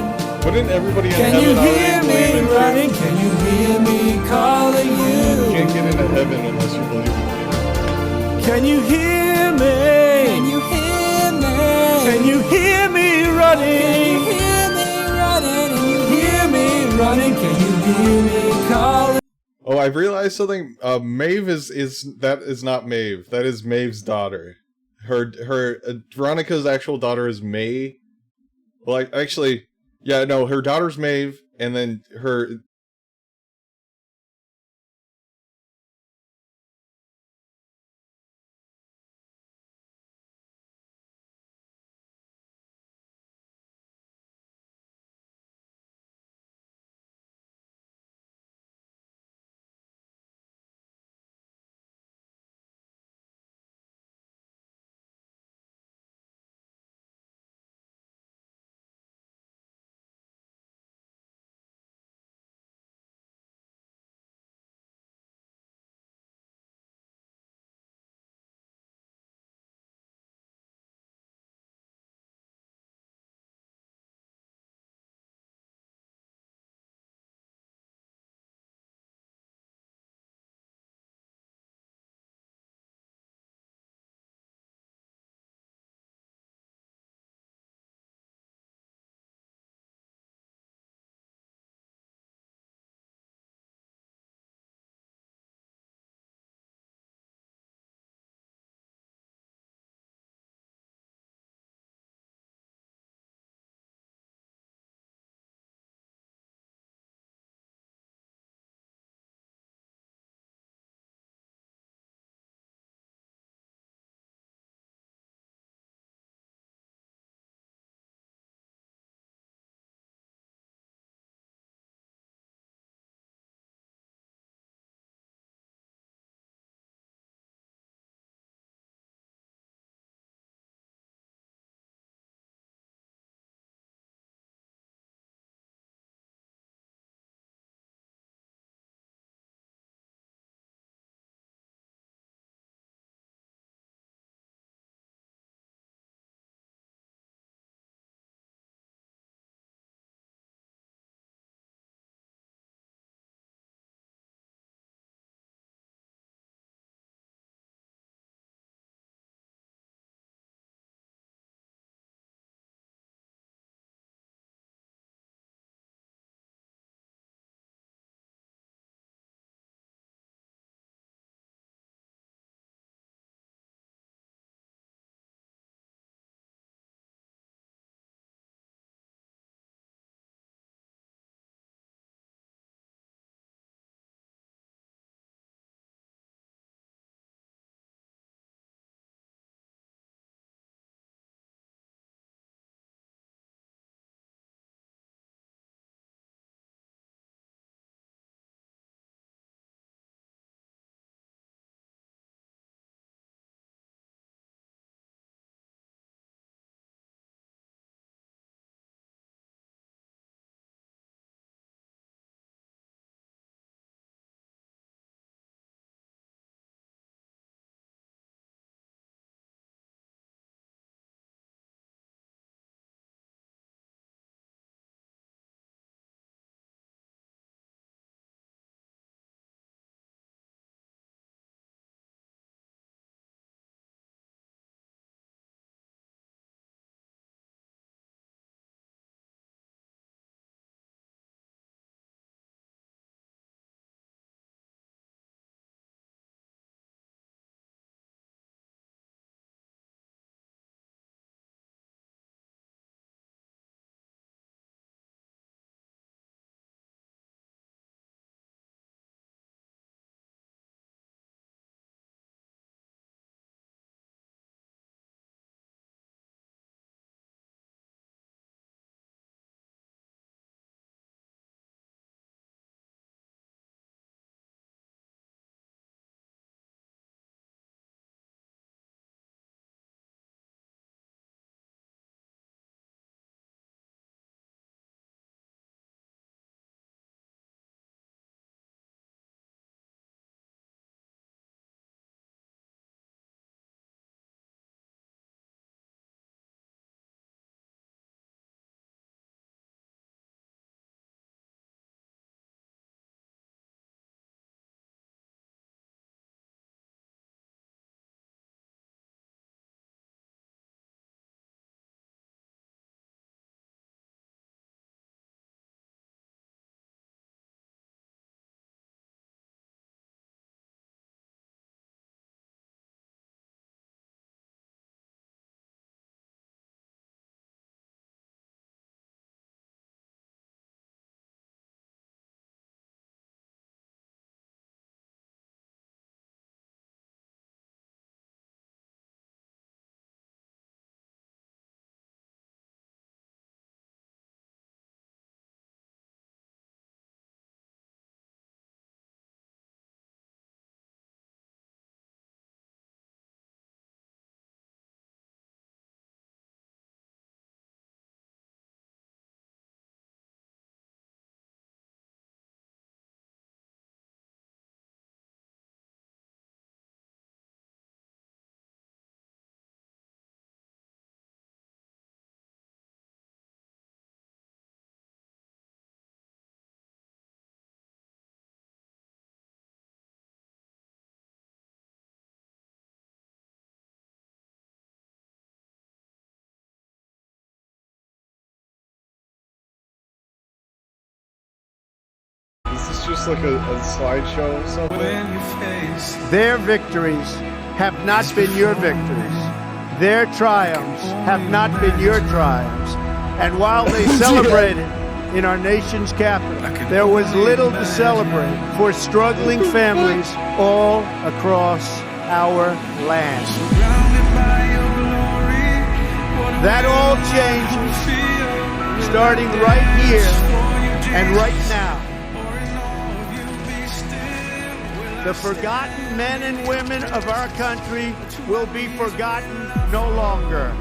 Wouldn't everybody in Can heaven you already hear believe me in running? Jesus? Can you hear me calling You you? can't get into heaven unless you believe in Jesus. Can you hear me? Can you hear me? Can you hear me running? Can you hear me running? Can you hear me running? Can you hear me calling? Oh, I've realized something. Maeve is not Maeve. That is Maeve's daughter. Her Veronica's actual daughter is May. Well, actually, yeah, no, her daughter's Maeve, and then her this just like a slideshow or something? Their victories have not been your victories. Their triumphs have not been your triumphs. And while they celebrated in our nation's capital, there was little to celebrate for struggling families all across our land. That all changes starting right here and right now. The forgotten men and women of our country will be forgotten no longer.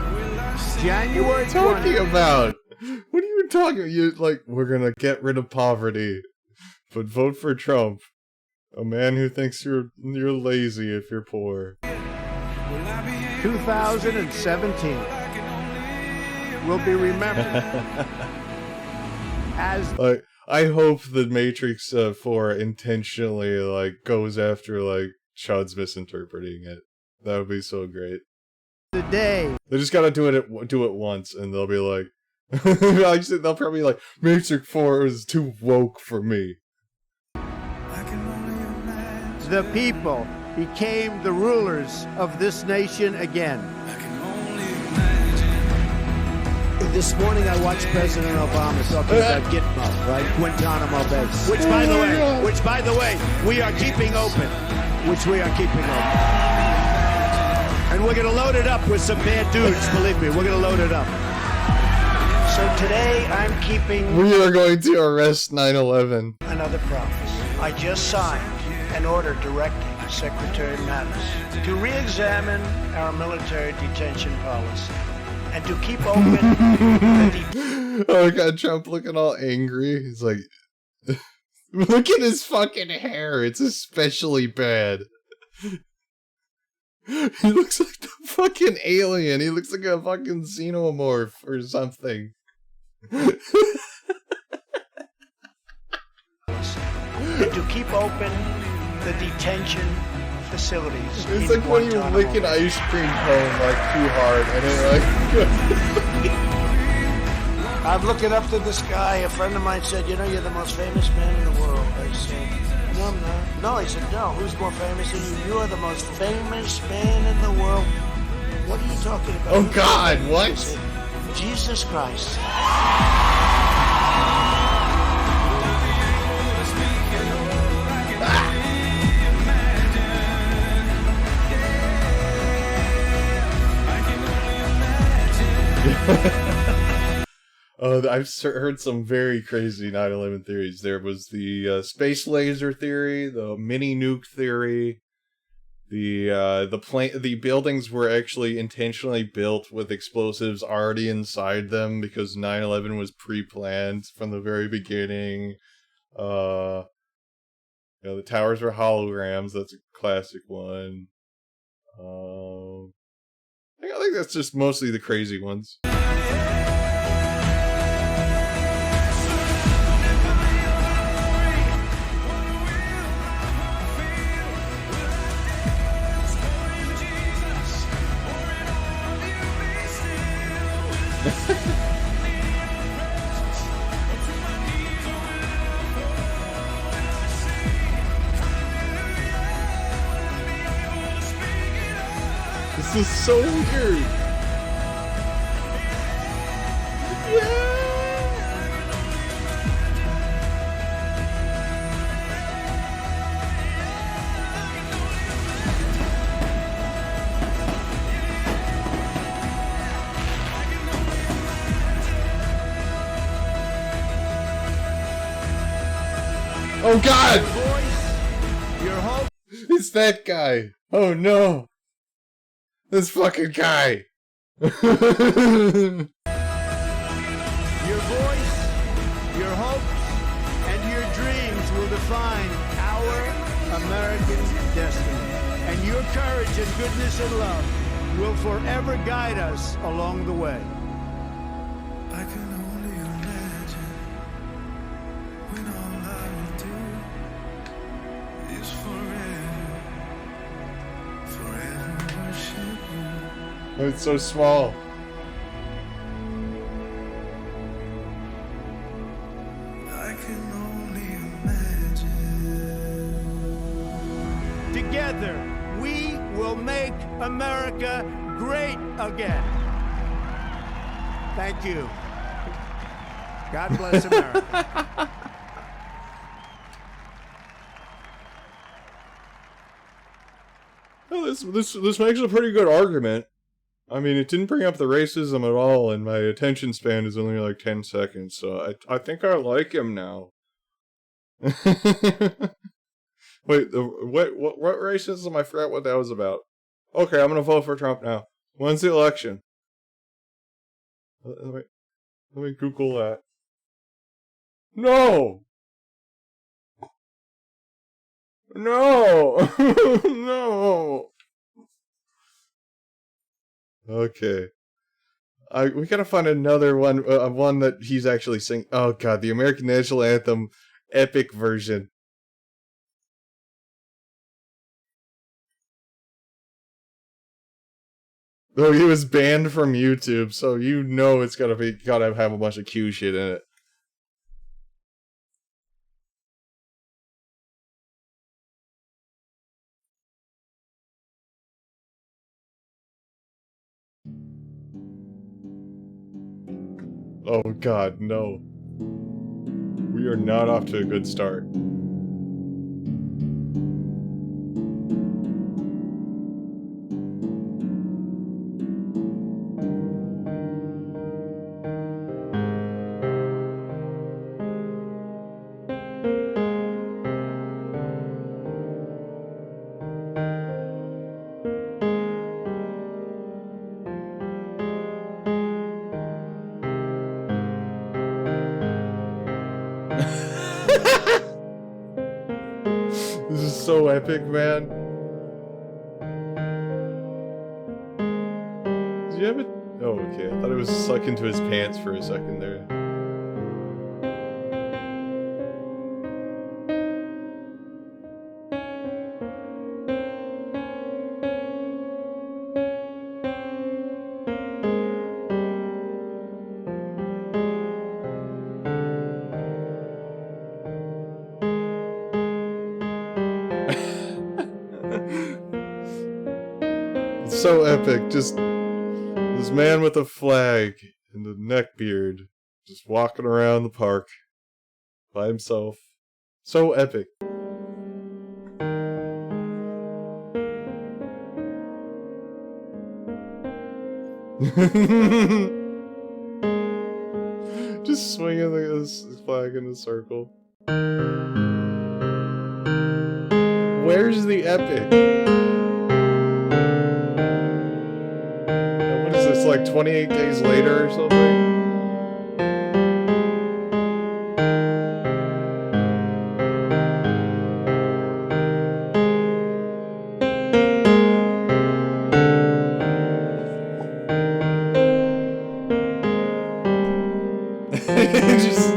January 20th. What are you talking about? What are you talking about? You like, we're gonna get rid of poverty, but vote for Trump, a man who thinks you're lazy if you're poor. 2017 will be remembered as like, I hope the Matrix 4 intentionally like goes after like Chud's misinterpreting it. That would be so great. the day They just gotta do it once, and they'll be like, they'll probably be like, Matrix 4 is too woke for me. the people became the rulers of this nation again. This morning I watched President Obama talking about Gitmo, right? Guantanamo Bay. Which by the way, we are keeping open. And we're going to load it up with some bad dudes, believe me. We're going to load it up. So today I'm keeping... We are going to arrest 9/11. Another prophecy. I just signed an order directing Secretary Mattis to re-examine our military detention policy and to keep open the Oh god, Trump looking all angry. He's like, look at his fucking hair. It's especially bad. He looks like the fucking alien. He looks like a fucking xenomorph or something. and to keep open the detention facilities. It's like when you lick an ice cream cone like too hard and it like... I'm looking up to the sky. A friend of mine said, you know, you're the most famous man in the world. I said, no, I'm not. No, he said, no, who's more famous than you? You are the most famous man in the world. What are you talking about? Oh God, what? I said, Jesus Christ. I've heard some very crazy 9/11 theories. There was the space laser theory, the mini nuke theory. The buildings were actually intentionally built with explosives already inside them because 9/11 was pre-planned from the very beginning. The towers were holograms. That's a classic one. I think that's just mostly the crazy ones. This is so weird. Oh God! It's that guy. Oh no. This fucking guy. Your voice, your hopes, and your dreams will define our American destiny. And your courage and goodness and love will forever guide us along the way. I can only imagine when all I will do is forever worship you. Oh, it's so small. I can only imagine together, we will make America great again. Thank you. God bless America. Well, this makes a pretty good argument. I mean, it didn't bring up the racism at all, and my attention span is only like 10 seconds, so I think I like him now. Wait, what racism? I forgot what that was about. Okay, I'm gonna vote for Trump now. When's the election? Let me Google that. No! No! No! Okay. We gotta find another one, one that he's actually singing. Oh god, the American National Anthem epic version. Though he was banned from YouTube, so you know it's gotta have a bunch of Q shit in it. Oh god, no. We are not off to a good start. This is so epic, man. Did you have it? Oh, okay. I thought it was stuck into his pants for a second there. It's so epic. Just this man with a flag and the neck beard just walking around the park by himself. So epic. Just swinging this flag in a circle. Where's the epic? What is this, like 28 days later or something? Just...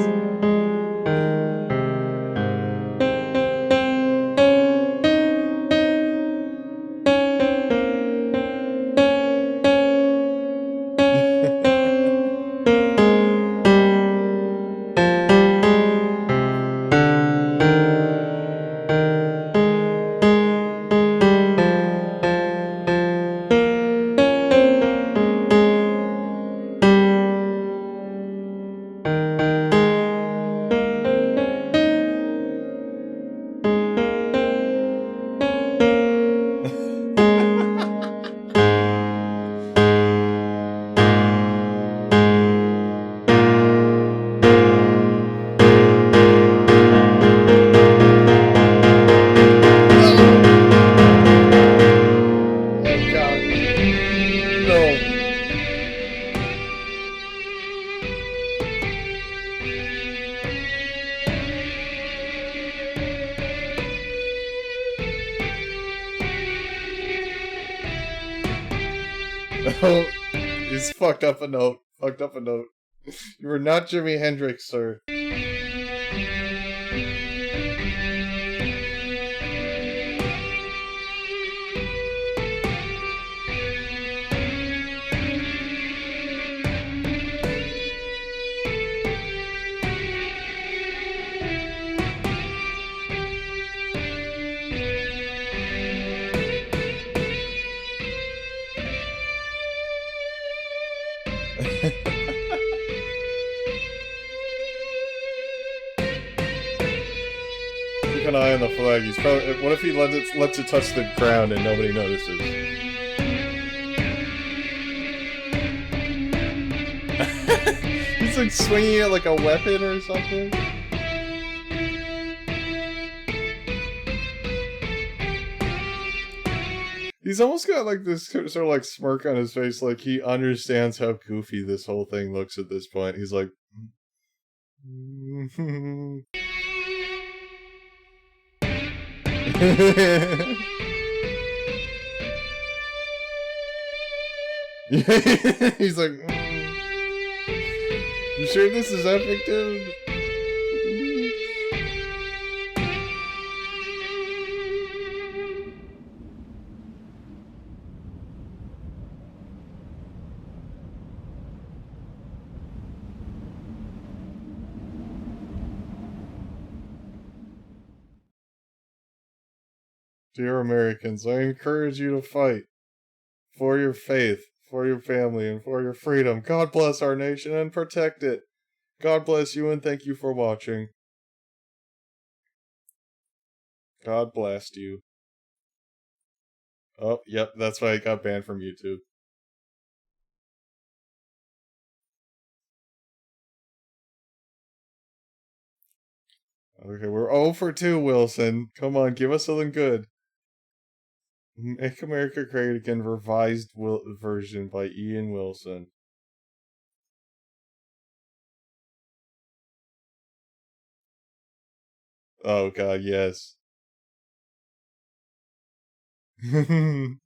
Oh, he's fucked up a note. Fucked up a note. You were not Jimi Hendrix, sir. keep an eye on the flag. He's probably. What if he lets it touch the ground and nobody notices? He's like swinging it like a weapon or something. He's almost got like this sort of like smirk on his face, like he understands how goofy this whole thing looks at this point. He's like. He's like, you sure this is epic, dude? Dear Americans, I encourage you to fight for your faith, for your family, and for your freedom. God bless our nation and protect it. God bless you and thank you for watching. God bless you. Oh, yep, that's why I got banned from YouTube. Okay, we're 0 for 2, Wilson. Come on, give us something good. Make America Great Again revised version by Ian Wilson. Oh god, yes. The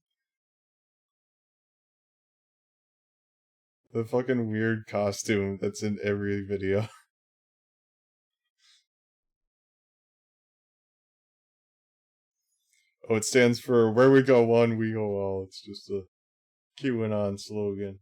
fucking weird costume that's in every video. Oh, it stands for where we go one, we go all. It's just a QAnon slogan.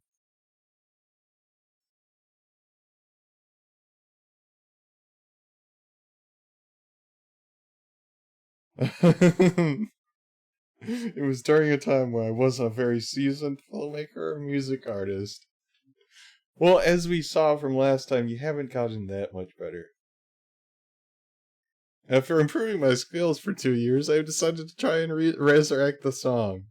It was during a time where I wasn't a very seasoned filmmaker or music artist. Well, as we saw from last time, you haven't gotten that much better. After improving my skills for 2 years, I've decided to try and resurrect the song.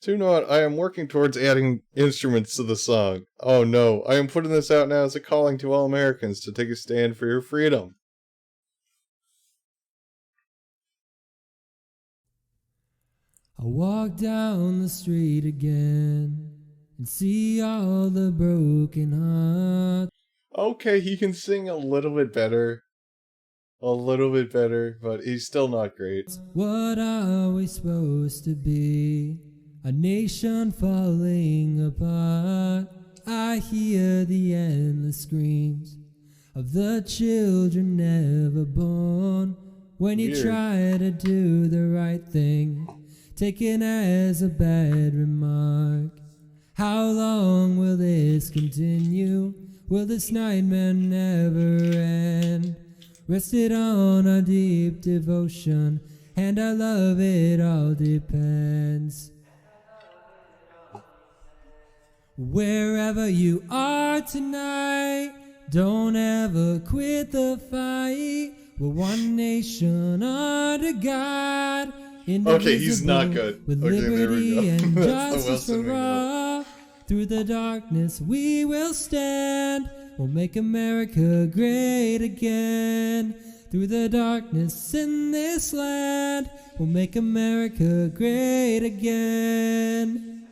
So note, I am working towards adding instruments to the song. Oh no, I am putting this out now as a calling to all Americans to take a stand for your freedom. I walk down the street again and see all the broken hearts. Okay, he can sing a little bit better. A little bit better, but he's still not great. What are we supposed to be? A nation falling apart. I hear the endless screams of the children never born. When you try to do the right thing, taken as a bad remark. How long will this continue? Will this nightmare never end? Rested on a deep devotion, and our love it all depends. Wherever you are tonight, don't ever quit the fight. We're one nation under God. Okay, he's not good. With Okay, there we go. liberty and That's the justice Wilson for all. Through the darkness we will stand. We'll make America great again. Through the darkness in this land, we'll make America great again.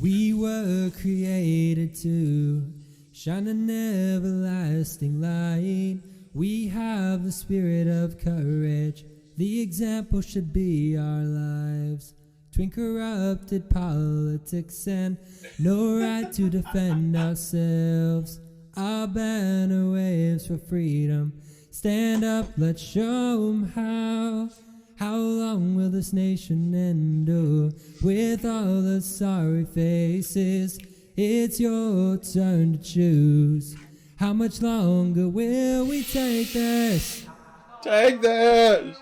We were created to shine an everlasting light. We have the spirit of courage. The example should be our lives. Between corrupted politics and no right to defend ourselves. Our banner waves for freedom. Stand up, let's show 'em how. How long will this nation endure with all the sorry faces? It's your turn to choose. How much longer will we take this? Take this!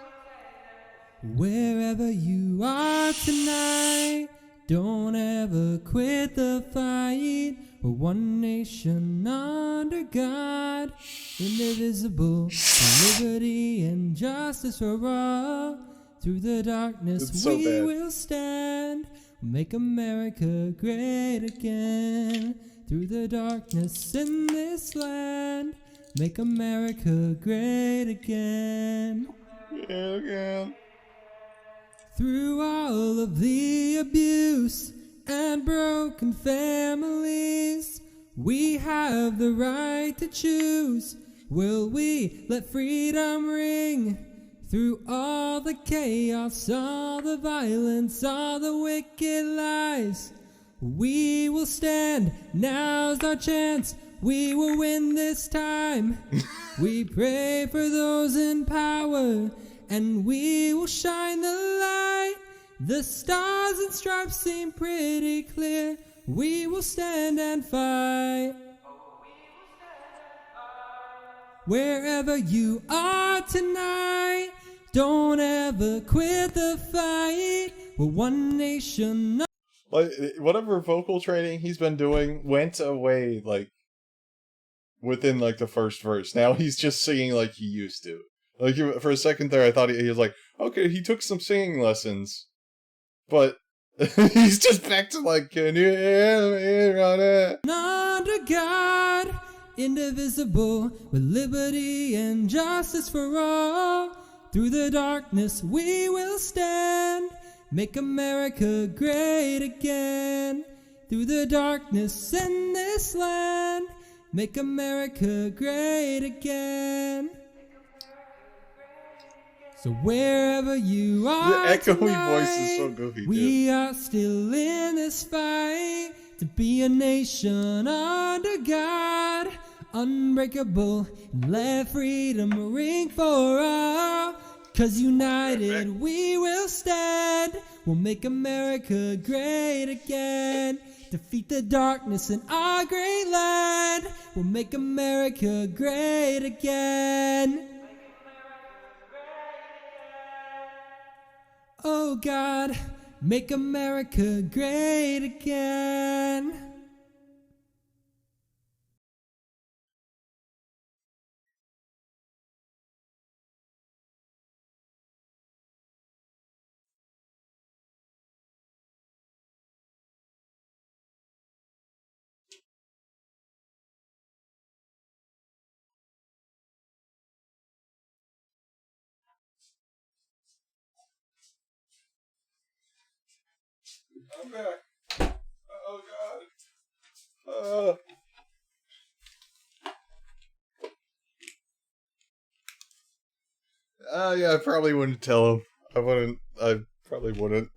Wherever you are tonight, don't ever quit the fight. We're one nation under God. indivisible, for liberty and justice for all. Through the darkness It's so we bad. will stand, make America great again. Through the darkness in this land, make America great again. Again. Through all of the abuse and broken families, we have the right to choose. Will we let freedom ring? Through all the chaos, all the violence, all the wicked lies, we will stand. Now's our chance. We will win this time. We pray for those in power, and we will shine the light. The stars and stripes seem pretty clear. We will stand and fight. Wherever you are tonight, don't ever quit the fight. We're one nation. Like, whatever vocal training he's been doing went away, like, within, like, the first verse. Now he's just singing like he used to. Like, for a second there, I thought he was like, okay, he took some singing lessons. But he's just back to, like, can you hear me running? Under God, indivisible, with liberty and justice for all. Through the darkness we will stand, make America great again. Through the darkness in this land, make America great again. So wherever you are, The echoey tonight, voice is so goofy, we are still in this fight to be a nation under God, unbreakable, and let freedom ring for all. 'Cause united we will stand. We'll make America great again. Defeat the darkness in our great land. We'll make America great again. Oh God, make America great again. I'm back. Oh god. Yeah, I probably wouldn't tell him. I probably wouldn't.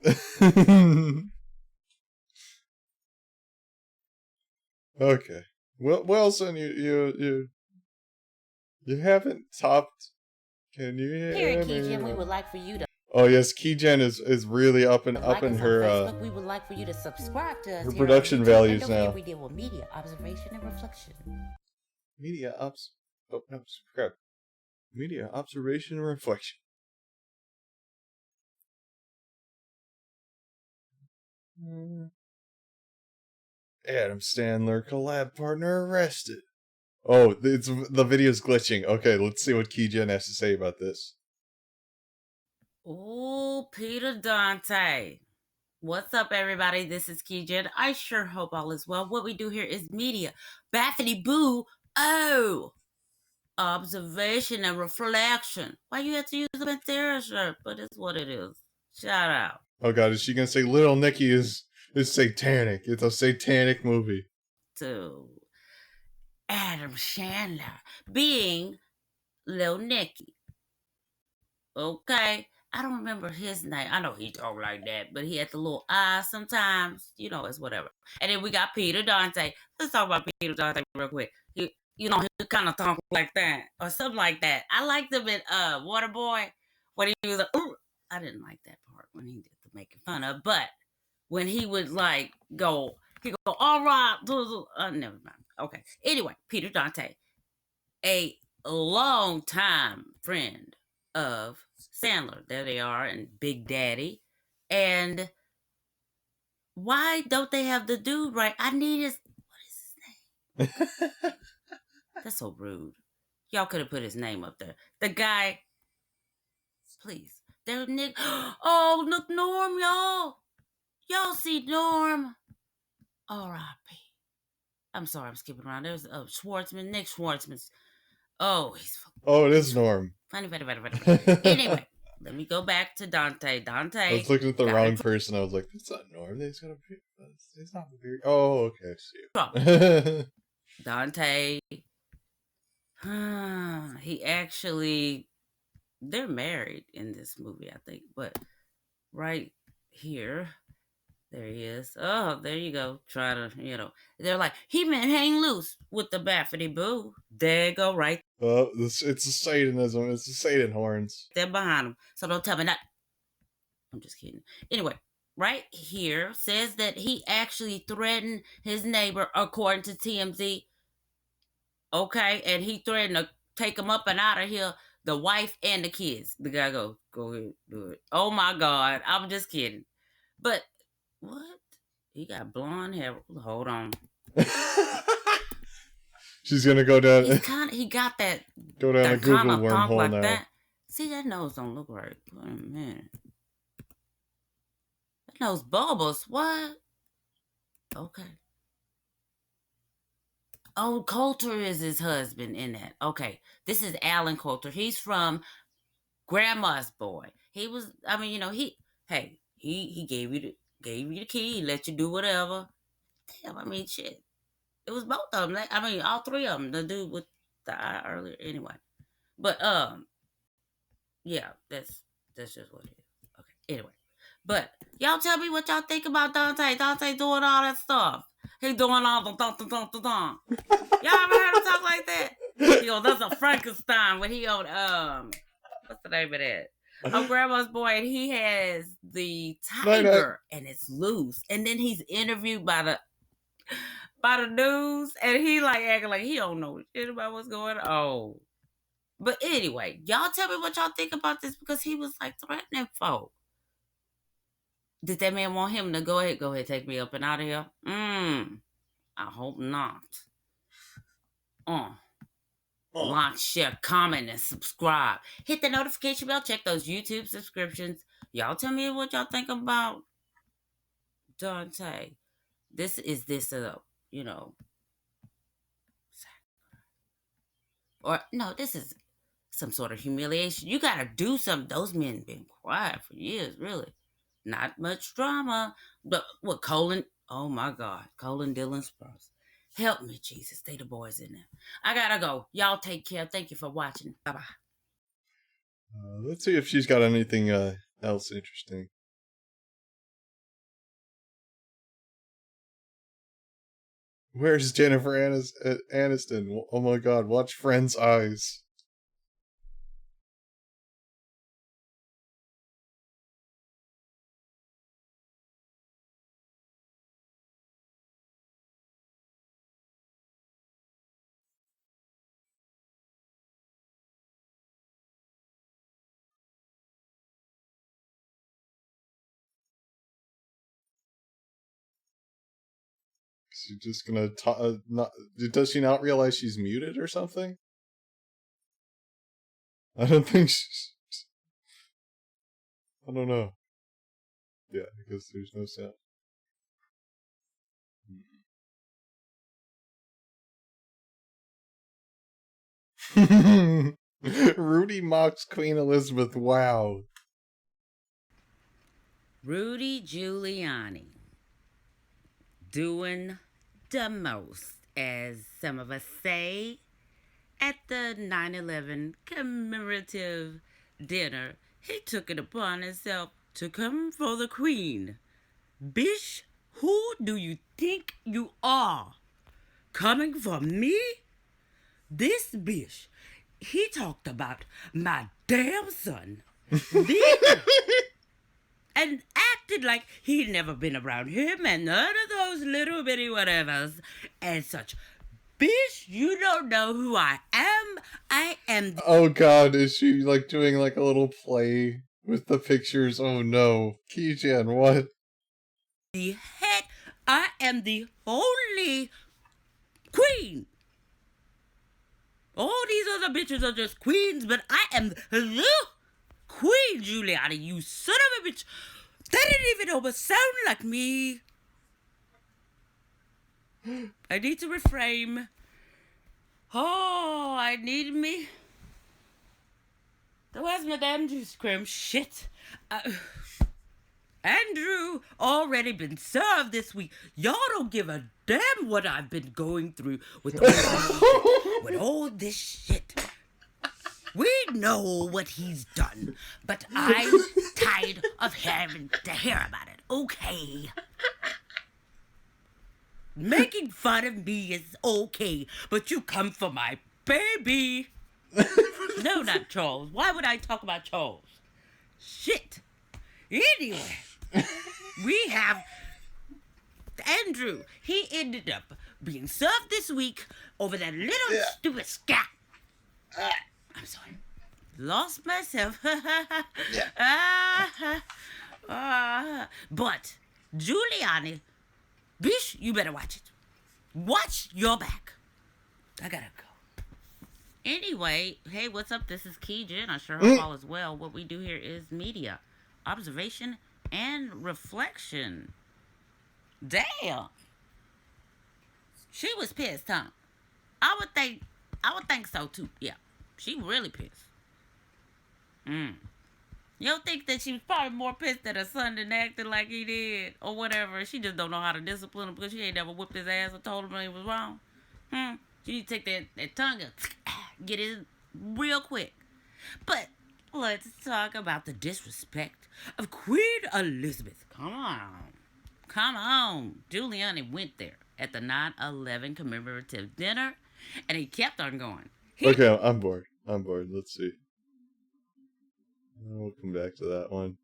Okay. Well, Wilson, you haven't topped. Can you hear Here, me? Keygen, we would like for you to Oh yes, Keygen is really up in like us on her Facebook. We would like for you to subscribe to us her here on production YouTube. values And don't forget now. we deal with media, observation, and reflection. Media ups. Oh no, crap. Media observation and reflection. Adam Sandler collab partner arrested. Oh, the video's glitching. Okay, let's see what Keygen has to say about this. Ooh, Peter Dante. What's up, everybody? This is Keygen. I sure hope all is well. What we do here is media. Baffity boo. Oh. Observation and reflection. Why you have to use the Pantera shirt? But it's what it is. Shout out. Oh god, is she gonna say Little Nicky is satanic? It's a satanic movie. To Adam Sandler being Lil Nicky. Okay. I don't remember his name. I know he talked like that, but he had the little eye sometimes. You know, it's whatever. And then we got Peter Dante. Let's talk about Peter Dante real quick. He kind of talk like that or something like that. I liked him in Waterboy when he was like, ooh. I didn't like that part when he did the making fun of, but when he would like go, he go, all right, never mind. Okay. Anyway, Peter Dante, a long time friend of Sandler. There they are, and Big Daddy. And why don't they have the dude right? I need his. What is his name? That's so rude. Y'all could have put his name up there. The guy, please. There, Nick. Oh, look, Norm, y'all. Y'all see Norm. R.I.P. I'm sorry, I'm skipping around. There's Schwartzman, Nick Schwartzman's. Oh, he's it is Norm. funny. Anyway, let me go back to Dante. I was looking at the wrong person. I was like, "That's not Norm. He's got a beard. He's not a beard." Oh, okay, I see. Dante. He actually, they're married in this movie, I think. But right here, there he is. Oh, there you go. Try to, they're like, he meant hang loose with the baffity boo. There you go, right. Oh, it's a Satanism. It's the Satan horns. They're behind him. So don't tell me that. I'm just kidding. Anyway, right here says that he actually threatened his neighbor, according to TMZ. Okay, and he threatened to take him up and out of here, the wife and the kids. The guy goes, go ahead, do it. Oh my God, I'm just kidding. But what? He got blonde hair. Hold on. She's gonna go down. He got that. Go down that a Google kind of wormhole like now. that. See, that nose don't look right. Oh, man. That nose bulbous. What? Okay. Oh, Coulter is his husband in that. Okay. This is Alan Coulter. He's from Grandma's Boy. He was, he gave you the key, he let you do whatever. Damn, shit. It was both of them. All three of them. The dude with the eye earlier. Anyway. But, yeah, that's just what it is. Okay. Anyway. But, y'all tell me what y'all think about Dante. Dante doing all that stuff. He doing all the dun. Y'all ever heard him talk like that? He goes, that's a Frankenstein when he on, what's the name of that? Grandma's Boy, and he has the tiger, and it's loose. And then he's interviewed by the news, and he like acting like he don't know shit about what's going on. Oh. But anyway, y'all tell me what y'all think about this, because he was like threatening folk. Did that man want him to go ahead, take me up and out of here? I hope not. Like, share, comment, and subscribe. Hit the notification bell. Check those YouTube subscriptions. Y'all tell me what y'all think about Dante. This, or no, this is some sort of humiliation. You gotta do something. Those men been quiet for years, really. Not much drama. But what, Colin? Oh my God. Colin Dylan Sprouse. Help me, Jesus. Stay the boys in there. I gotta go. Y'all take care. Thank you for watching. Bye-bye. Let's see if she's got anything else interesting. Where's Jennifer Aniston? Oh my God, watch Friend's eyes. She's just gonna does she not realize she's muted or something? I don't think she's... I don't know. Yeah, because there's no sound. Rudy mocks Queen Elizabeth. Wow. Rudy Giuliani doing the most, as some of us say, at the 9/11 commemorative dinner. He took it upon himself to come for the Queen. Bish, who do you think you are? Coming for me? This bish, he talked about my damn son. And acted like he'd never been around him and none of those little bitty whatevers and such. Bish, you don't know who I am. I am... Oh God, is she like doing like a little play with the pictures? Oh no. Keygen, what? The head. I am the only queen. All these other bitches are just queens, but I am the queen, Giuliani, you son of a bitch. That didn't even almost sound like me. I need to reframe. Oh, I need me. Where's my damn juice cream? Shit. Andrew already been served this week. Y'all don't give a damn what I've been going through with all this shit. With all this shit. We know what he's done, but I'm tired of having to hear about it, okay? Making fun of me is okay, but you come for my baby. No, not Charles. Why would I talk about Charles? Shit. Anyway, we have Andrew. He ended up being served this week over that little stupid scat. I'm sorry. Lost myself. But, Giuliani, bitch, you better watch it. Watch your back. I gotta go. Anyway, hey, what's up? This is Key Jen. I sure hope all is well. What we do here is media, observation, and reflection. Damn. She was pissed, huh? I would think so too. Yeah. She really pissed. You don't think that she was probably more pissed at her son than acting like he did or whatever? She just don't know how to discipline him because she ain't never whipped his ass or told him he was wrong. She need to take that tongue and get it real quick. But let's talk about the disrespect of Queen Elizabeth. Come on. Giuliani went there at the 9/11 commemorative dinner, and he kept on going. Okay, I'm bored. Let's see. We'll come back to that one.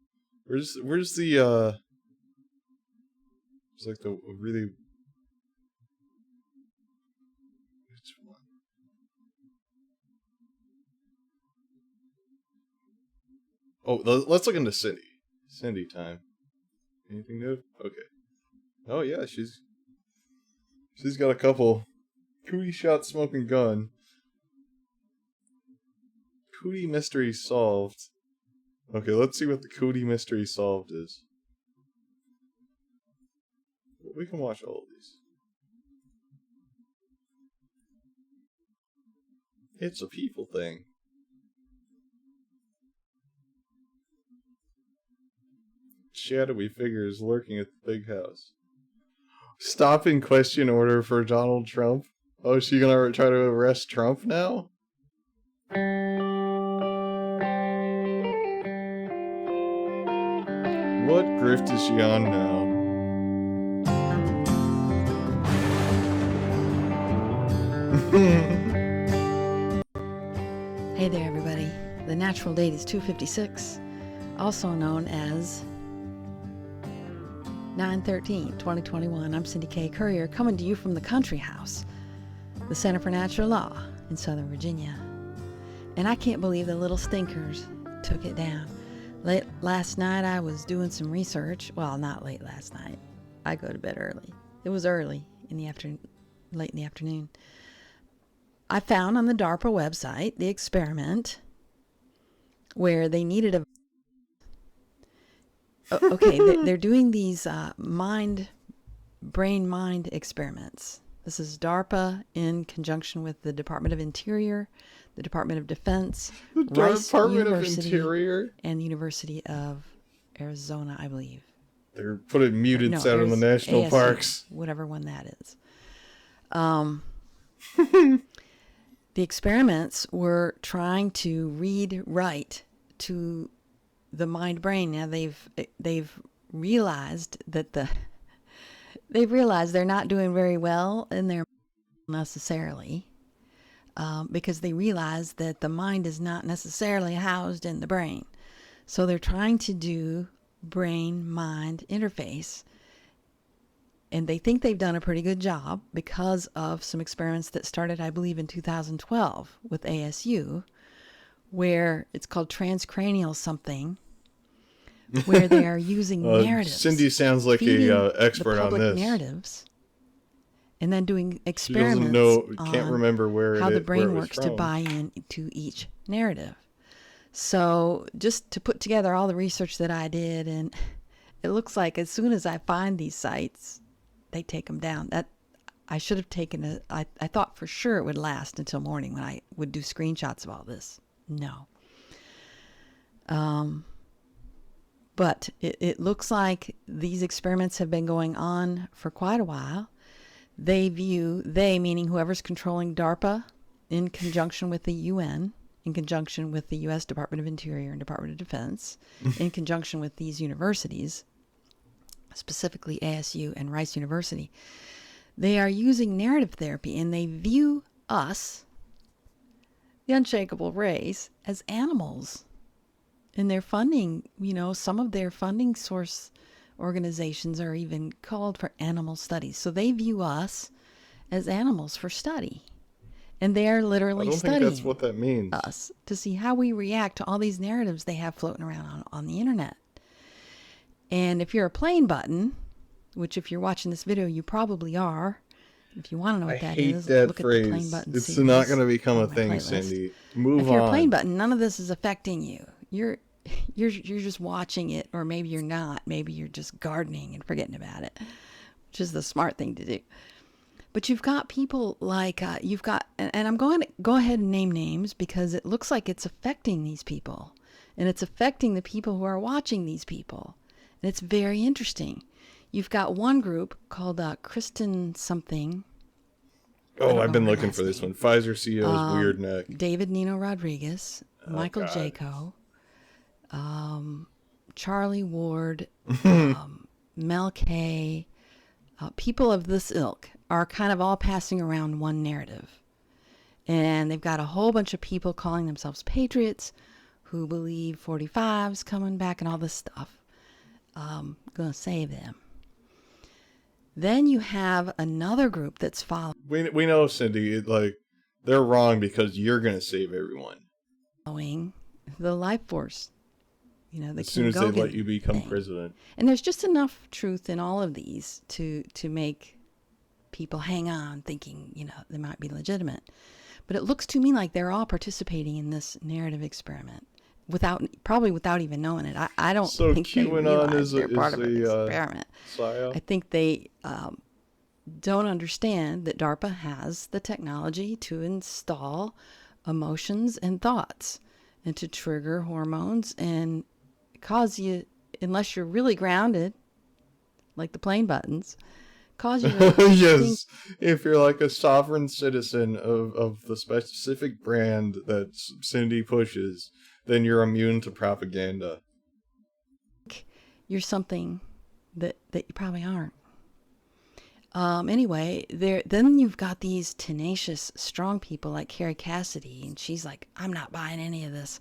Where's the it's like the really, which one? Oh, let's look into Cindy. Cindy time. Anything new? Okay. Oh yeah, she's got a couple cootie shot smoking gun. Cootie mystery solved. Okay, let's see what the cootie mystery solved is. We can watch all of these. It's a people thing. Shadowy figures lurking at the big house. Stop in question order for Donald Trump. Oh, is she gonna try to arrest Trump now? What grift is she on now? Hey there, everybody. The natural date is 256, also known as 9/13/2021. I'm Cindy K. Courier, coming to you from the Country House, the Center for Natural Law in Southern Virginia. And I can't believe the little stinkers took it down. Late last night, I was doing some research. Well, not late last night. I go to bed early. It was early in the afternoon, late in the afternoon. I found on the DARPA website the experiment where they needed a... Okay, they're doing these brain-mind experiments. This is DARPA in conjunction with the Department of Interior, the Department of Defense, the Rice Department University, of Interior, and the University of Arizona, I believe. They're putting mutants out in the national ASU, parks. Whatever one that is. The experiments were trying to write to the mind brain. Now they've realized that they're not doing very well in their necessarily, because they realize that the mind is not necessarily housed in the brain. So they're trying to do brain-mind interface. And they think they've done a pretty good job because of some experiments that started, I believe, in 2012 with ASU, where it's called transcranial something, where they are using narratives. Cindy sounds like a expert on this. Narratives, and then doing She experiments doesn't know, can't on remember how the brain where it was works to from. buy into each narrative. So just to put together all the research that I did, and it looks like as soon as I find these sites, they take them down. That I should have taken I thought for sure it would last until morning when I would do screenshots of all this. No. But it looks like these experiments have been going on for quite a while. They meaning whoever's controlling DARPA in conjunction with the UN, in conjunction with the U.S. Department of Interior and Department of Defense, in conjunction with these universities, specifically ASU and Rice University, they are using narrative therapy, and they view us, the unshakable race, as animals. And their funding, some of their funding source organizations are even called for animal studies. So they view us as animals for study. And they are literally studying think that's what that means. us to see how we react to all these narratives they have floating around on the internet. And if you're a plane button, which if you're watching this video, you probably are. If you want to know what that is, look at the plane button. It's not going to become a thing, Cindy. Move on. If you're a plane button, none of this is affecting you. You're just watching it, or maybe you're not. Maybe you're just gardening and forgetting about it, which is the smart thing to do. But you've got people like, and I'm going to go ahead and name names because it looks like it's affecting these people. And it's affecting the people who are watching these people. And it's very interesting. You've got one group called Kristen something. Oh, I've been looking for this one. Pfizer CEO's weird neck. David Nino Rodriguez, Michael Jaco, Charlie Ward, Mel K, people of this ilk are kind of all passing around one narrative. And they've got a whole bunch of people calling themselves patriots who believe 45's coming back and all this stuff. Gonna save them. Then you have another group that's following. We know, Cindy, they're wrong because you're going to save everyone. The life force. As soon as they let you become president. And there's just enough truth in all of these to make people hang on thinking, they might be legitimate. But it looks to me like they're all participating in this narrative experiment probably without even knowing it. I don't think they realize they're part of an experiment. I think they don't understand that DARPA has the technology to install emotions and thoughts and to trigger hormones and cause you, unless you're really grounded, like the plane buttons, cause you to yes, if you're like a sovereign citizen of the specific brand that Cindy pushes, then you're immune to propaganda. You're something that you probably aren't. Anyway, then you've got these tenacious, strong people like Carrie Cassidy, and she's like, I'm not buying any of this.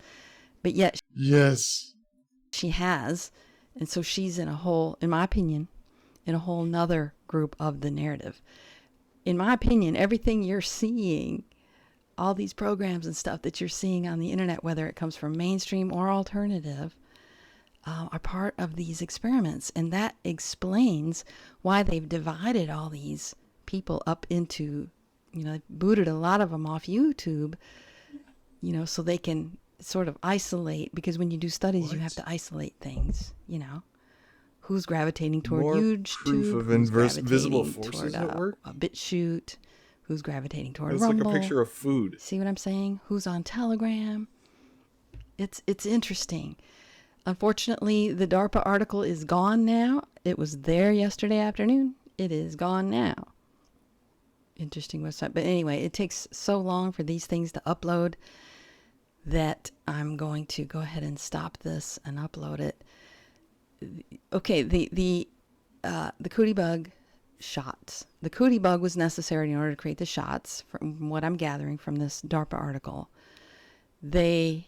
But yet, yes, she has. And so she's in my opinion, in a whole nother group of the narrative. In my opinion, everything you're seeing, all these programs and stuff that you're seeing on the internet, whether it comes from mainstream or alternative, are part of these experiments. And that explains why they've divided all these people up into, booted a lot of them off YouTube, so they can sort of isolate, because when you do studies, you have to isolate things, who's gravitating toward YouTube, proof of invisible forces at work? A BitChute, who's gravitating toward It's Rumble. like a picture of food. See what I'm saying? Who's on Telegram? It's interesting. Unfortunately, the DARPA article is gone now. It was there yesterday afternoon. It is gone now. Interesting website. But anyway, it takes so long for these things to upload that I'm going to go ahead and stop this and upload it. Okay, the cootie bug shots. The cootie bug was necessary in order to create the shots, from what I'm gathering from this DARPA article. Okay.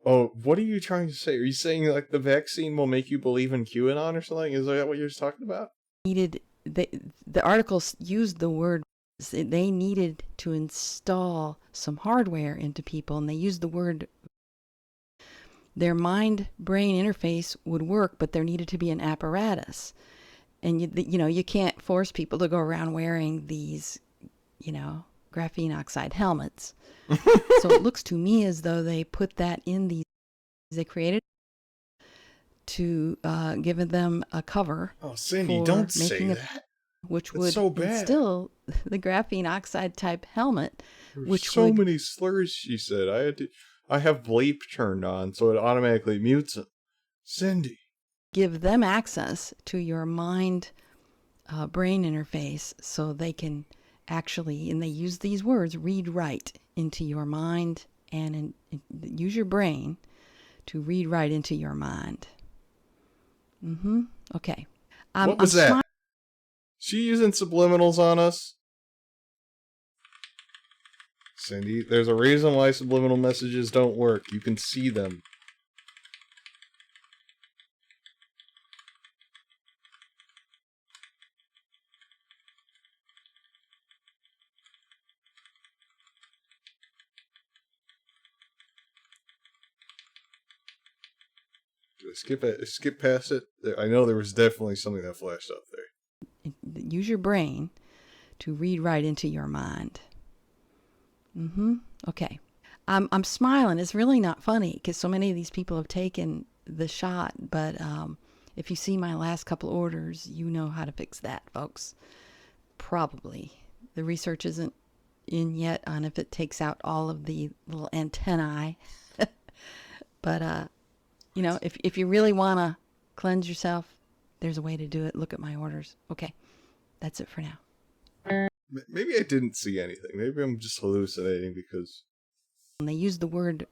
Oh, what are you trying to say? Are you saying like the vaccine will make you believe in QAnon or something? Is that what you're talking about? The articles used the word, they needed to install some hardware into people, and they used the word, their mind-brain interface would work, but there needed to be an apparatus. And you can't force people to go around wearing these, graphene oxide helmets. So it looks to me as though they put that in these. They created to give them a cover. Oh, Cindy, for don't making say that. That's Which would so bad. instill the graphene oxide type helmet, There's which so would many slurs, she said. I have bleep turned on, so it automatically mutes them. Cindy. give them access to your mind brain interface so they can actually, and they use these words, read write into your mind and use your brain to read right into your mind. Okay. What was that? She using subliminals on us? Cindy, there's a reason why subliminal messages don't work. You can see them. Skip past it. I know there was definitely something that flashed up there. Use your brain to read right into your mind. Okay. I'm smiling. It's really not funny because so many of these people have taken the shot, but if you see my last couple orders, you know how to fix that, folks. Probably. The research isn't in yet on if it takes out all of the little antennae. But, if you really want to cleanse yourself, there's a way to do it. Look at my orders. Okay. That's it for now. Maybe I didn't see anything. Maybe I'm just hallucinating because... When they use the word,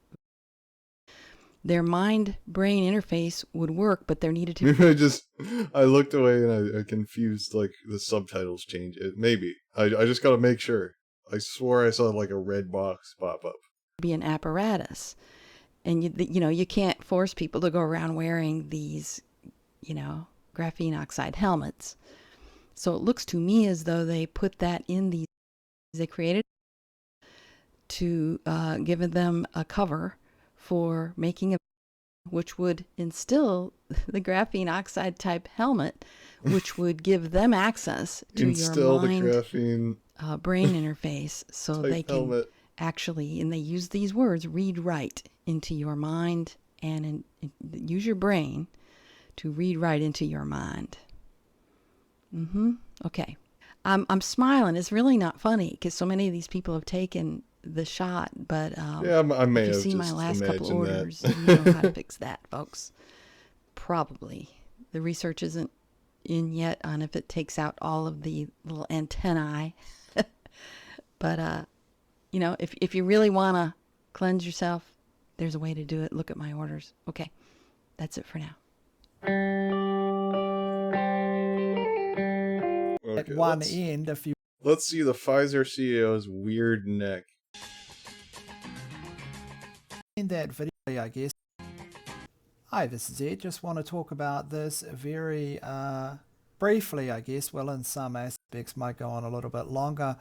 their mind-brain interface would work, but there needed to be... I looked away and I confused, like, the subtitles change. Maybe. I just gotta make sure. I swore I saw, like, a red box pop up. Be an apparatus. And, you can't force people to go around wearing these, graphene oxide helmets. So it looks to me as though they put that in these. They created to give them a cover for making a, which would instill the graphene oxide type helmet, which would give them access to your mind the graphene brain interface so they can helmet. Actually, and they use these words, read write into your mind and use your brain to read right into your mind. Okay. I'm smiling. It's really not funny because so many of these people have taken the shot, but I may if you have see my just last couple imagined orders, that. you know how to fix that, folks. Probably. The research isn't in yet on if it takes out all of the little antennae. But, if you really want to cleanse yourself, there's a way to do it. Look at my orders. Okay. That's it for now. Okay, at one end, if you... Let's see the Pfizer CEO's weird neck. In that video, I guess. Hi, this is Ed. Just want to talk about this very briefly, I guess. Well, in some aspects, might go on a little bit longer.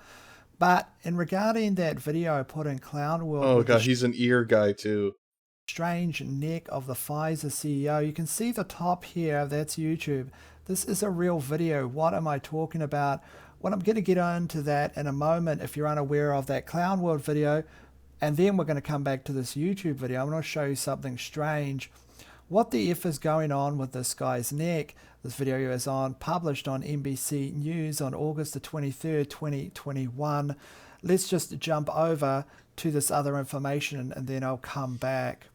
But in regarding that video I put in Clown World... Oh, God, he's an ear guy, too. Strange neck of the Pfizer CEO. You can see the top here. That's YouTube. This is a real video. What am I talking about? Well, I'm going to get into that in a moment if you're unaware of that Clown World video. And then we're going to come back to this YouTube video. I'm going to show you something strange. What the F is going on with this guy's neck? This video is published on NBC News on August the 23rd, 2021. Let's just jump over to this other information and then I'll come back.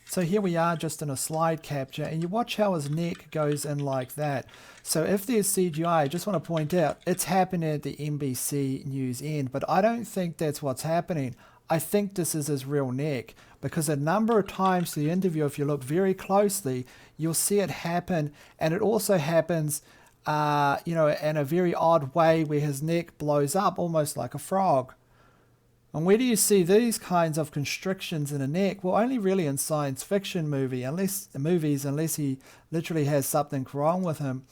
So here we are just in a slide capture and you watch how his neck goes in like that. So if there's CGI, I just want to point out it's happening at the NBC News end, but I don't think that's what's happening. I think this is his real neck because a number of times through the interview, if you look very closely, you'll see it happen. And it also happens, in a very odd way where his neck blows up almost like a frog. And where do you see these kinds of constrictions in a neck? Well, only really in science fiction movies, unless he literally has something wrong with him.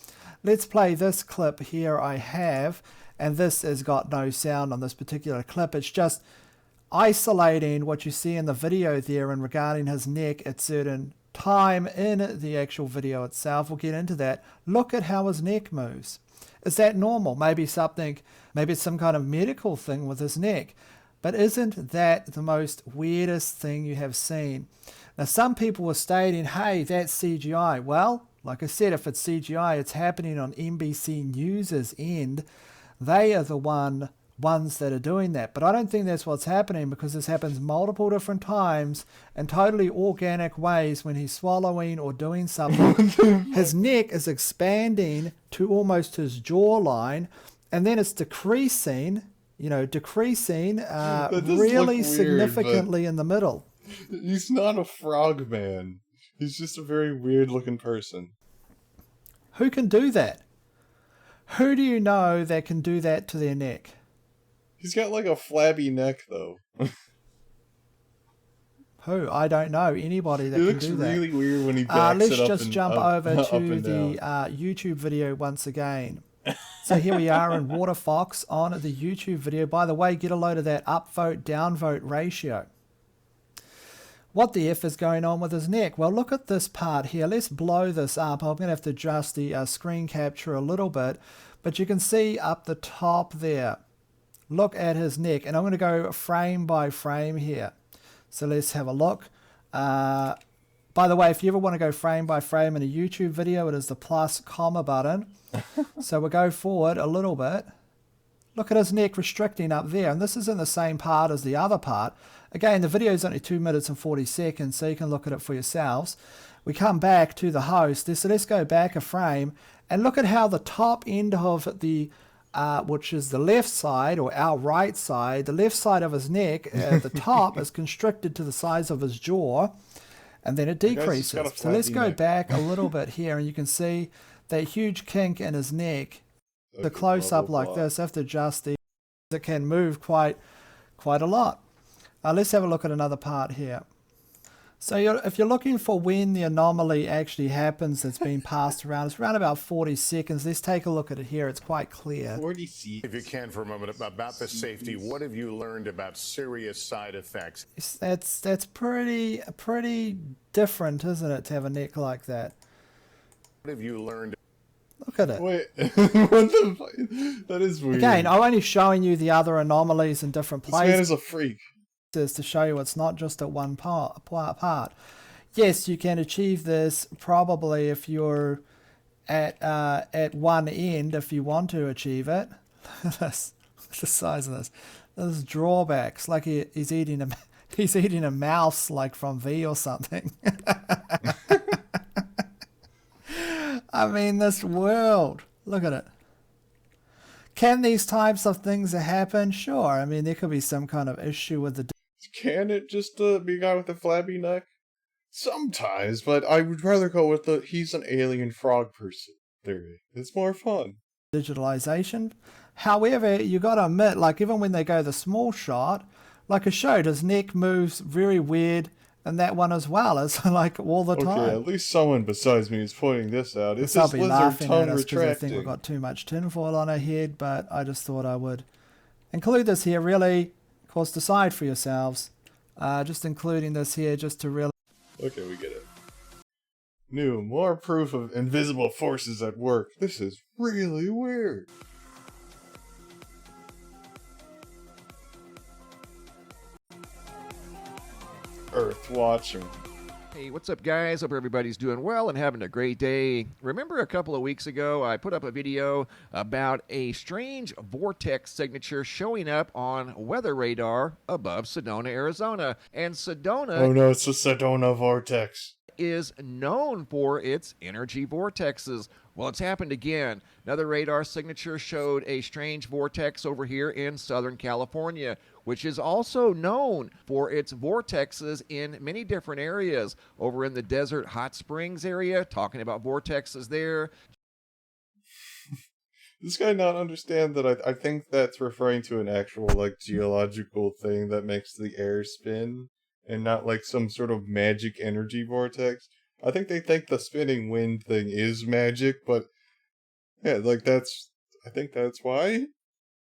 Let's play this clip here I have, and this has got no sound on this particular clip. It's just isolating what you see in the video there and regarding his neck at certain time in the actual video itself. We'll get into that. Look at how his neck moves. Is that normal? Maybe it's some kind of medical thing with his neck. But isn't that the most weirdest thing you have seen? Now, some people were stating, hey, that's CGI. Well, like I said, if it's CGI, it's happening on NBC News' end. They are the ones that are doing that. But I don't think that's what's happening, because this happens multiple different times in totally organic ways when he's swallowing or doing something. His neck is expanding to almost his jawline, and then it's decreasing really weird, significantly in the middle. He's not a frog man. He's just a very weird looking person. Who can do that? Who do you know that can do that to their neck? He's got like a flabby neck, though. Who? I don't know anybody that can do that. It looks really weird when he backs let's it up just and, jump over up to and the YouTube video once again. So here we are in Water Fox on the YouTube video. By the way, get a load of that upvote, downvote ratio. What the F is going on with his neck? Well, look at this part here. Let's blow this up. I'm going to have to adjust the screen capture a little bit. But you can see up the top there. Look at his neck. And I'm going to go frame by frame here. So let's have a look. By the way, if you ever want to go frame by frame in a YouTube video, it is the plus comma button. So we'll go forward a little bit. Look at his neck restricting up there. And this is in the same part as the other part. Again, the video is only 2 minutes and 40 seconds, so you can look at it for yourselves. We come back to the host. So let's go back a frame and look at how the top end of the, which is the left side or our right side, the left side of his neck at the top is constricted to the size of his jaw, and then it decreases. So let's go back a little bit here, and you can see that huge kink in his neck. The close up like this, I have to adjust the, it can move quite a lot. Let's have a look at another part here. So if you're looking for when the anomaly actually happens that's being passed around, it's around about 40 seconds. Let's take a look at it here. It's quite clear. 40 seconds. If you can for a moment, about the safety, what have you learned about serious side effects? That's pretty different, isn't it, to have a neck like that? What have you learned? Look at it. Wait, what the fuck? That is weird. Again, I'm only showing you the other anomalies in different places. This man is a freak. To show you it's not just at one part. Yes, you can achieve this probably if you're at one end, if you want to achieve it. That's the size of this. There's drawbacks, like he's eating a mouse, like from V or something. I mean, this world. Look at it. Can these types of things happen? Sure. I mean, there could be some kind of issue with the... Can it just be a guy with a flabby neck? Sometimes, but I would rather go with the he's an alien frog person theory. It's more fun. Digitalization. However, you got to admit, like even when they go the small shot, like I showed, his neck moves very weird, and that one as well. It's like all the time. Okay, at least someone besides me is pointing this out. It's this this lizard tongue retracting. I think we've got too much tinfoil on our head, but I just thought I would include this here. Really, of course, decide for yourselves. Just including this here just to really... Okay, we get it. New, more proof of invisible forces at work. This is really weird. Earth Watcher. Hey, what's up, guys? Hope everybody's doing well and having a great day. Remember a couple of weeks ago, I put up a video about a strange vortex signature showing up on weather radar above Sedona, Arizona. And Sedona... Oh no, it's the Sedona vortex. ...is known for its energy vortexes. Well, it's happened again. Another radar signature showed a strange vortex over here in Southern California, which is also known for its vortexes in many different areas. Over in the desert hot springs area, talking about vortexes there. Does this guy not understand that I think that's referring to an actual, like, geological thing that makes the air spin, and not like some sort of magic energy vortex? I think they think the spinning wind thing is magic, but yeah, like I think that's why.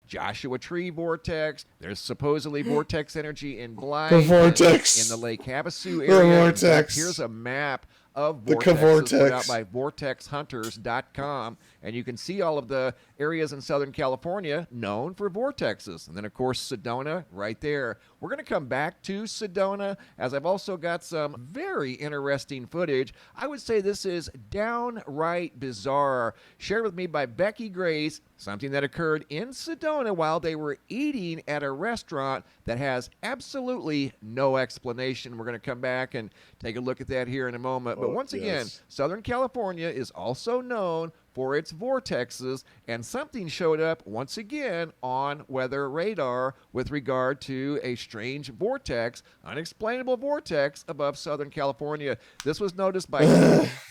Joshua Tree vortex. There's supposedly vortex energy in Blythe, The vortex. in the Lake Havasu The area. In vortex. fact, here's a map of The vortexes put cavortex. out by vortexhunters.com, and you can see all of the areas in Southern California known for vortexes. And then, of course, Sedona right there. We're going to come back to Sedona, as I've also got some very interesting footage. I would say this is downright bizarre, shared with me by Becky Grace, something that occurred in Sedona while they were eating at a restaurant that has absolutely no explanation. We're going to come back and take a look at that here in a moment. But once again, Southern California is also known for its vortexes, and something showed up once again on weather radar with regard to a strange vortex, unexplainable vortex above Southern California. This was noticed by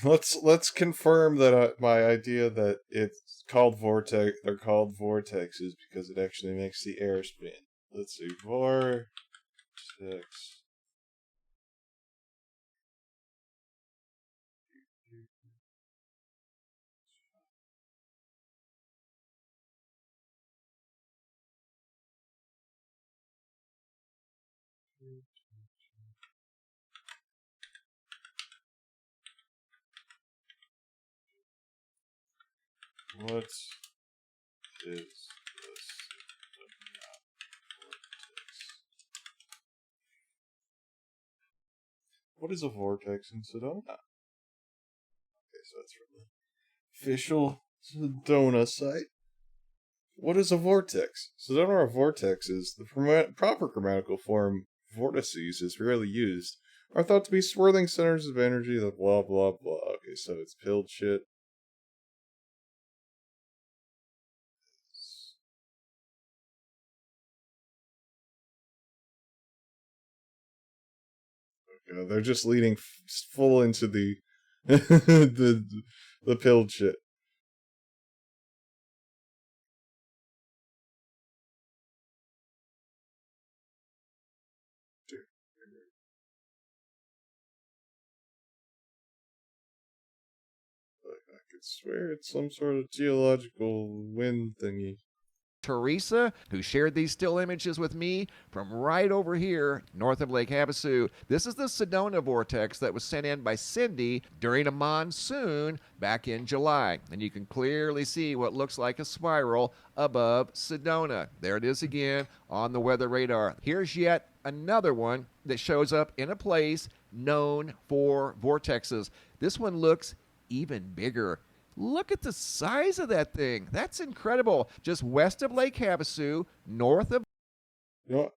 let's confirm that my idea that it's called vortex, they're called vortexes because it actually makes the air spin. Let's see, vortex. What is this? What is a vortex in Sedona? Okay, so that's from the official Sedona site. What is a vortex? Sedona or vortex is the proper grammatical form. Vortices is rarely used. Are thought to be swirling centers of energy. The blah blah blah. Okay, so it's pilled shit. They're just leading full into the the pilled shit. I could swear it's some sort of geological wind thingy. Teresa, who shared these still images with me from right over here north of Lake Havasu. This is the Sedona vortex that was sent in by Cindy during a monsoon back in July. And you can clearly see what looks like a spiral above Sedona. There it is again on the weather radar. Here's yet another one that shows up in a place known for vortexes. This one looks even bigger. Look at the size of that thing. That's incredible. Just west of Lake Havasu, north of... You know what?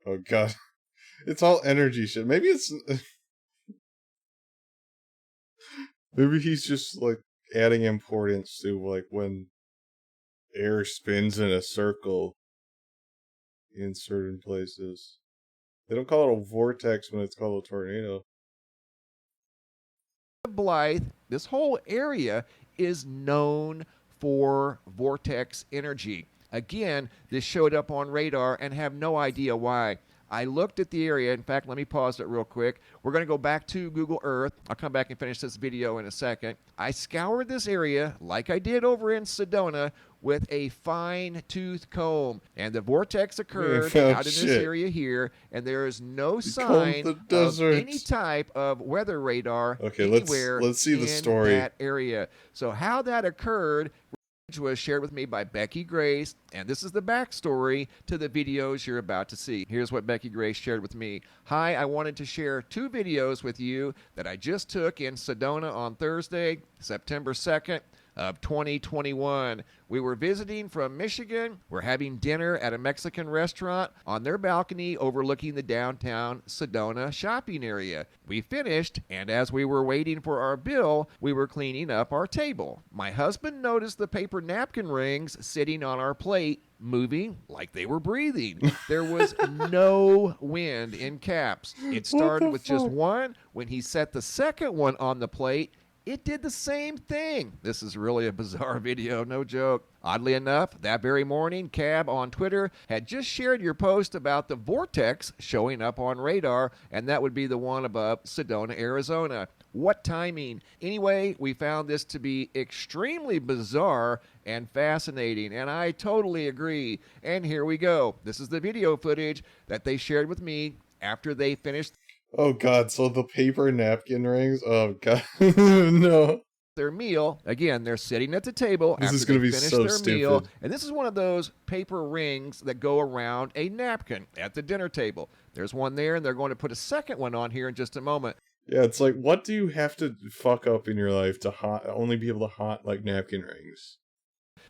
Oh god. It's all energy shit. Maybe it's... Maybe he's just, like, adding importance to, like, when air spins in a circle in certain places. They don't call it a vortex when it's called a tornado. Blythe, this whole area is known for vortex energy. Again, this showed up on radar and have no idea why. I looked at the area. In fact, let me pause it real quick. We're going to go back to Google Earth. I'll come back and finish this video in a second. I scoured this area like I did over in Sedona with a fine-tooth comb. And the vortex occurred out in this area here, and there is no sign of any type of weather radar anywhere let's see the story. In that area. So how that occurred was shared with me by Becky Grace, and this is the backstory to the videos you're about to see. Here's what Becky Grace shared with me. Hi, I wanted to share 2 videos with you that I just took in Sedona on Thursday, September 2nd. of 2021. We were visiting from Michigan. We're having dinner at a Mexican restaurant on their balcony overlooking the downtown Sedona shopping area. We finished, and as we were waiting for our bill, we were cleaning up our table. My husband noticed the paper napkin rings sitting on our plate moving like they were breathing. There was no wind in caps. It started with just one. When he set the second one on the plate, it did the same thing. This is really a bizarre video, no joke. Oddly enough, that very morning, Cab on Twitter had just shared your post about the vortex showing up on radar, and that would be the one above Sedona, Arizona. What timing? Anyway, we found this to be extremely bizarre and fascinating, and I totally agree. And here we go. This is the video footage that they shared with me after they finished. Oh god, so the paper napkin rings? Oh god. No. Their meal. Again, they're sitting at the table This after is gonna they be finish so their meal. stupid. And this is one of those paper rings that go around a napkin at the dinner table. There's one there, and they're going to put a second one on here in just a moment. Yeah, it's like, what do you have to fuck up in your life to only be able to haunt, like, napkin rings?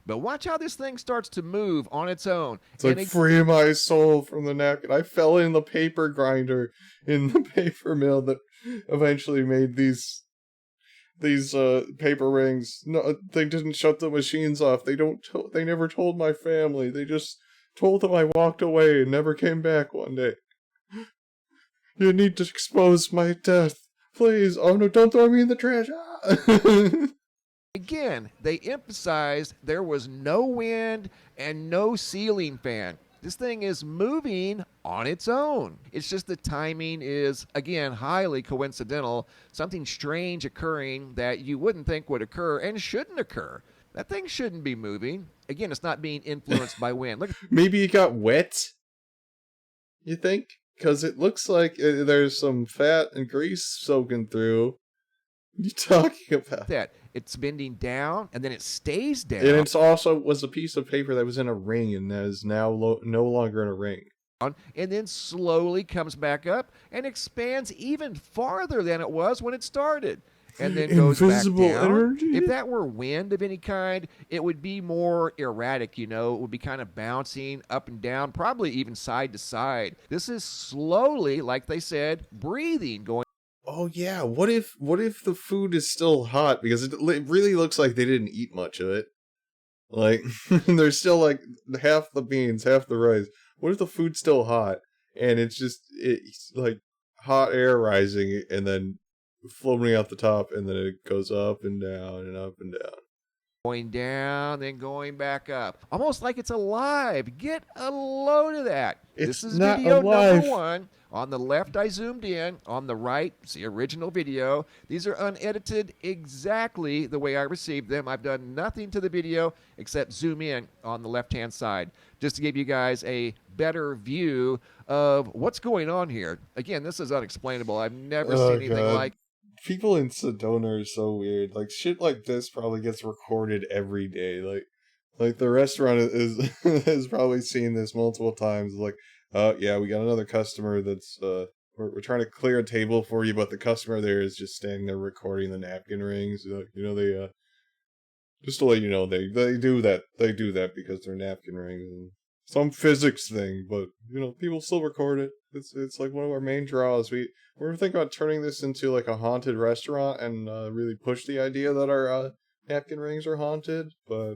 But watch how this thing starts to move on its own. It's like, free my soul from the napkin. I fell in the paper grinder in the paper mill that eventually made these paper rings. No, they didn't shut the machines off. They never told my family. They just told them I walked away and never came back one day. You need to expose my death. Please. Oh no, don't throw me in the trash. Again, they emphasized there was no wind and no ceiling fan. This thing is moving on its own. It's just the timing is, again, highly coincidental. Something strange occurring that you wouldn't think would occur and shouldn't occur. That thing shouldn't be moving. Again, it's not being influenced by wind. Look. Maybe it got wet? You think? Because it looks like there's some fat and grease soaking through. What are you talking about? That it's bending down and then it stays down. And it's also was a piece of paper that was in a ring and that is now no longer in a ring. And then slowly comes back up and expands even farther than it was when it started. And then goes Invisible back down. energy? If that were wind of any kind, it would be more erratic, you know. It would be kind of bouncing up and down, probably even side to side. This is slowly, like they said, breathing, going. Oh yeah, what if the food is still hot? Because it really looks like they didn't eat much of it. Like, there's still like half the beans, half the rice. What if the food's still hot and it's like hot air rising and then floating out the top and then it goes up and down and up and down. Going down, then going back up. Almost like it's alive. Get a load of that. It's this is not video alive. number 1. On the left, I zoomed in. On the right, see original video. These are unedited exactly the way I received them. I've done nothing to the video except zoom in on the left-hand side, just to give you guys a better view of what's going on here. Again, this is unexplainable. I've never seen anything like. People in Sedona are so weird. Like, shit like this probably gets recorded every day. Like the restaurant is has probably seen this multiple times. Like, yeah, we got another customer that's we're trying to clear a table for you, but the customer there is just standing there recording the napkin rings. Like, you know, they just to let you know, they do that. They do that because they're napkin rings and some physics thing. But you know, people still record it. It's like one of our main draws. We're thinking about turning this into like a haunted restaurant and really push the idea that our napkin rings are haunted. But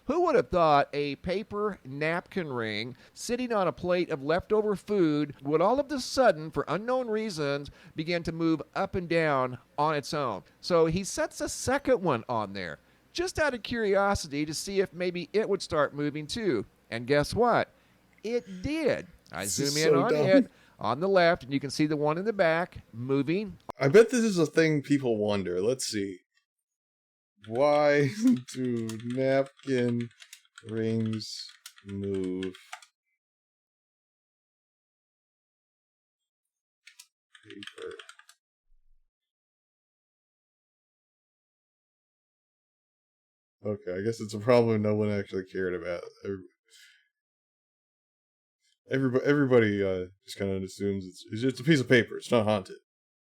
who would have thought a paper napkin ring sitting on a plate of leftover food would all of a sudden, for unknown reasons, begin to move up and down on its own? So he sets a second one on there, just out of curiosity to see if maybe it would start moving too. And guess what? It did. I zoom in on it on the left, and you can see the one in the back moving. I bet this is a thing people wonder. Let's see. Why do napkin rings move? Paper. Okay, I guess it's a problem no one actually cared about. Everybody just kind of assumes it's just a piece of paper. It's not haunted.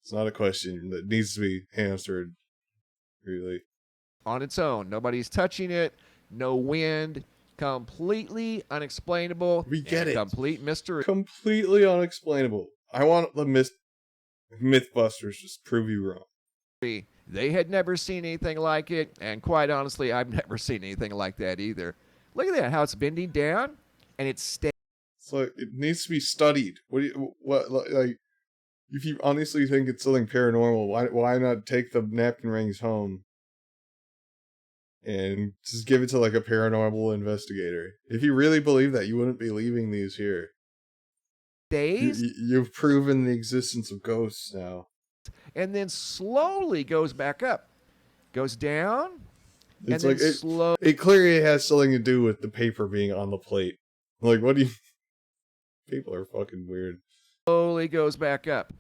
It's not a question that needs to be answered, really. on its own. Nobody's touching it. No wind. Completely unexplainable. We get it. Complete mystery. Completely unexplainable. I want the Mythbusters just prove you wrong. They had never seen anything like it, and quite honestly, I've never seen anything like that either. Look at that, how it's bending down, and it's staying. It's like, it needs to be studied. Like, if you honestly think it's something paranormal, why not take the napkin rings home and just give it to like a paranormal investigator? If you really believe that, you wouldn't be leaving these here. Days? You've proven the existence of ghosts now. And then slowly goes back up. Goes down, It's and like then it clearly has something to do with the paper being on the plate. Like, what do you... People are fucking weird. Slowly goes back up.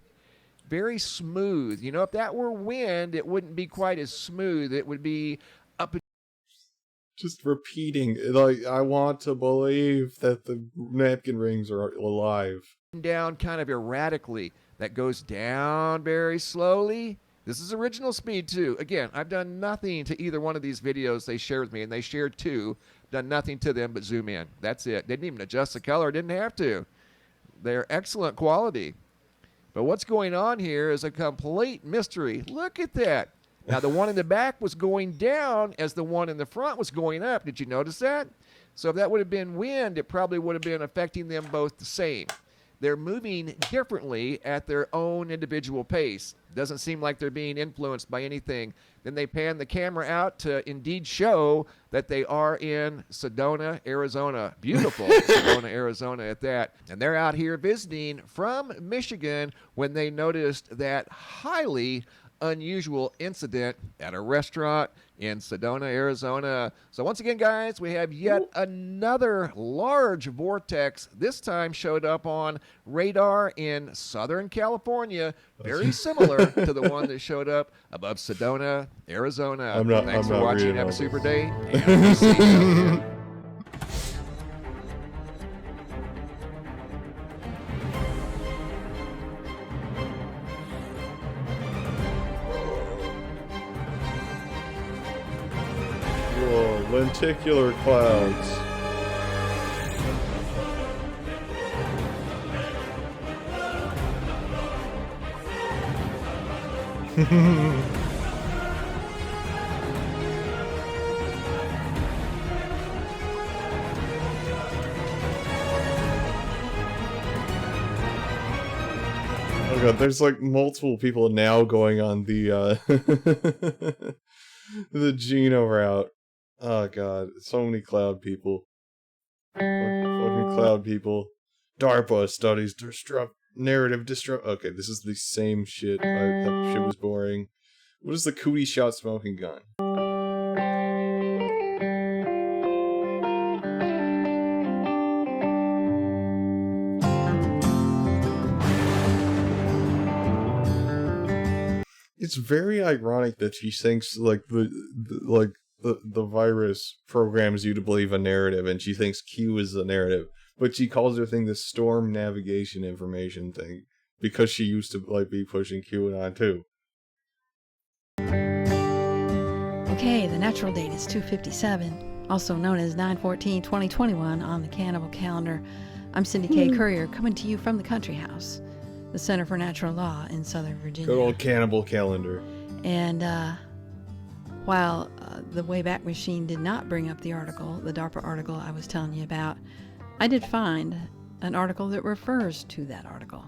Very smooth. You know, if that were wind, it wouldn't be quite as smooth. It would be up. Just repeating. Like, I want to believe that the napkin rings are alive. Down kind of erratically. That goes down very slowly. This is original speed too. Again, I've done nothing to either one of these videos they shared with me, and they shared two. Done nothing to them but zoom in. That's it. Didn't even adjust the color. Didn't have to. They're excellent quality. But what's going on here is a complete mystery. Look at that. Now, the one in the back was going down as the one in the front was going up. Did you notice that? So if that would have been wind, it probably would have been affecting them both the same. They're moving differently at their own individual pace. Doesn't seem like they're being influenced by anything. Then they pan the camera out to indeed show that they are in Sedona, Arizona. Beautiful Sedona, Arizona at that. And they're out here visiting from Michigan when they noticed that highly unusual incident at a restaurant in Sedona, Arizona. So once again, guys, we have yet another large vortex. This time showed up on radar in Southern California, very similar to the one that showed up above Sedona, Arizona. Thanks for watching. Have a super day. And be safe out there. Whoa, lenticular clouds. Oh god, there's like multiple people now going on the the Geno route. Oh god, so many cloud people. Fucking cloud people. DARPA studies narrative disrupt. Okay, this is the same shit. That shit was boring. What is the cootie shot smoking gun? It's very ironic that she thinks like the virus programs you to believe a narrative, and she thinks Q is the narrative, but she calls her thing the storm navigation information thing because she used to like be pushing QAnon too. Okay, the natural date is 2/57, also known as 9/14/2021 on the cannibal calendar. I'm Cindy K. Courier, coming to you from the Country House, the Center for Natural Law in Southern Virginia. Good old cannibal calendar. And while the Wayback Machine did not bring up the article, the DARPA article I was telling you about, I did find an article that refers to that article.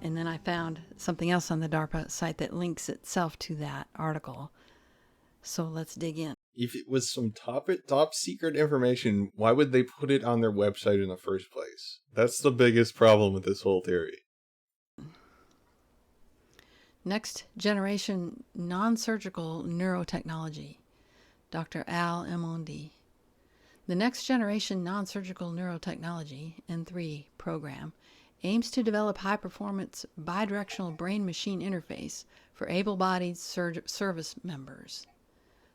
And then I found something else on the DARPA site that links itself to that article. So let's dig in. If it was some top secret information, why would they put it on their website in the first place? That's the biggest problem with this whole theory. Next generation non-surgical neurotechnology, Dr. Al Emondi. The Next Generation Non-Surgical Neurotechnology, N3 program, aims to develop high-performance bidirectional brain-machine interface for able-bodied service members.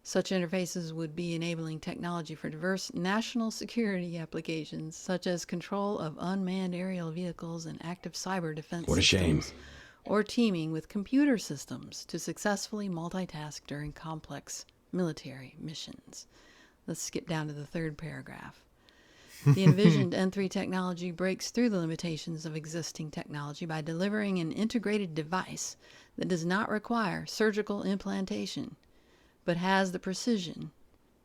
Such interfaces would be enabling technology for diverse national security applications, such as control of unmanned aerial vehicles and active cyber defense What a shame. systems, or teaming with computer systems to successfully multitask during complex military missions. Let's skip down to the third paragraph. The envisioned N3 technology breaks through the limitations of existing technology by delivering an integrated device that does not require surgical implantation, but has the precision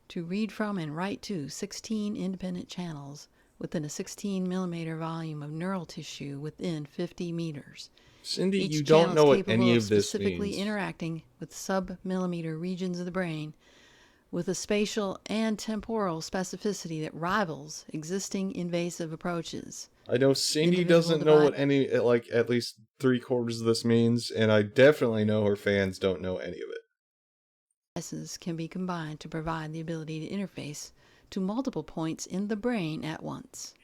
to read from and write to 16 independent channels within a 16 millimeter volume of neural tissue within 50 meters. Cindy, Each you don't know what any of this specifically means. interacting with sub-millimeter regions of the brain with a spatial and temporal specificity that rivals existing invasive approaches. I know Cindy Individual doesn't know what device- any, like, at least 3/4 of this means, and I definitely know her fans don't know any of it. Devices can be combined to provide the ability to interface to multiple points in the brain at once.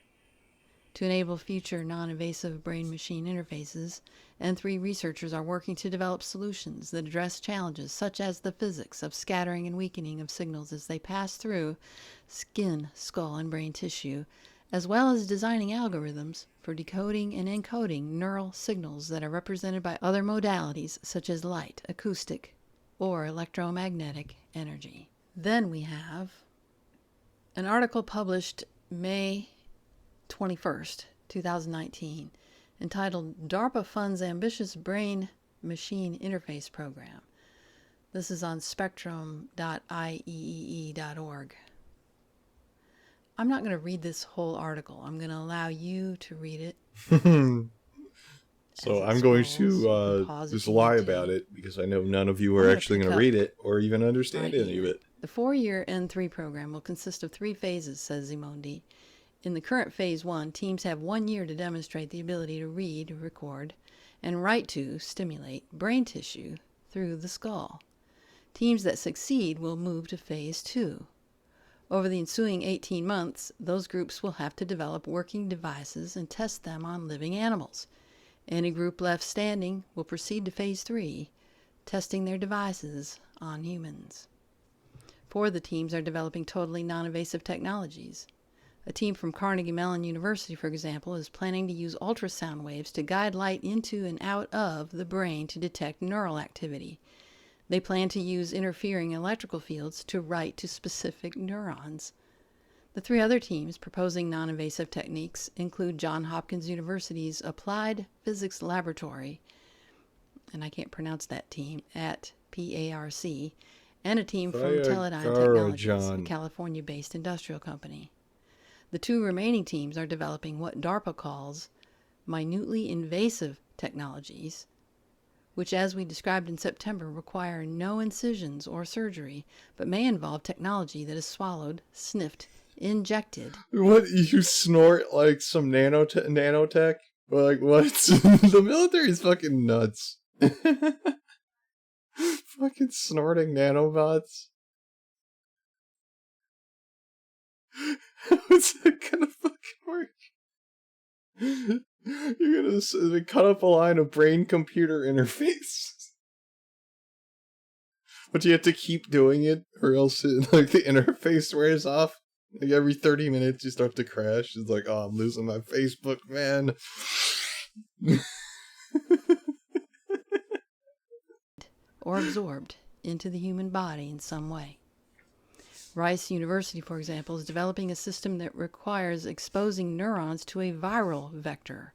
To enable future non-invasive brain-machine interfaces, N3 researchers are working to develop solutions that address challenges such as the physics of scattering and weakening of signals as they pass through skin, skull, and brain tissue, as well as designing algorithms for decoding and encoding neural signals that are represented by other modalities such as light, acoustic, or electromagnetic energy. Then we have an article published May 21st, 2019, entitled DARPA Funds Ambitious Brain-Machine Interface Program. This is on spectrum.ieee.org. I'm not going to read this whole article. I'm going to allow you to read it. So I'm going to just lie about it because I know none of you are actually going to read it or even understand any of it. The 4-year N3 program will consist of 3 phases, says Zimondi. In the current Phase 1, teams have 1 year to demonstrate the ability to read, record, and write to stimulate brain tissue through the skull. Teams that succeed will move to Phase 2. Over the ensuing 18 months, those groups will have to develop working devices and test them on living animals. Any group left standing will proceed to Phase 3, testing their devices on humans. 4 of the teams are developing totally non-invasive technologies. A team from Carnegie Mellon University, for example, is planning to use ultrasound waves to guide light into and out of the brain to detect neural activity. They plan to use interfering electrical fields to write to specific neurons. The 3 other teams proposing non-invasive techniques include Johns Hopkins University's Applied Physics Laboratory, and I can't pronounce that team, at PARC, and a team from Teledyne Technologies, a California-based industrial company. The 2 remaining teams are developing what DARPA calls minutely invasive technologies, which, as we described in September, require no incisions or surgery, but may involve technology that is swallowed, sniffed, injected. What, you snort like some nanotech? Like, what? The military is fucking nuts. Fucking snorting nanobots. How's that gonna fucking work? You're gonna cut up a line of brain-computer interface. But you have to keep doing it, or else like the interface wears off. Like every 30 minutes you start to crash. It's like, oh, I'm losing my Facebook, man. Or absorbed into the human body in some way. Rice University, for example, is developing a system that requires exposing neurons to a viral vector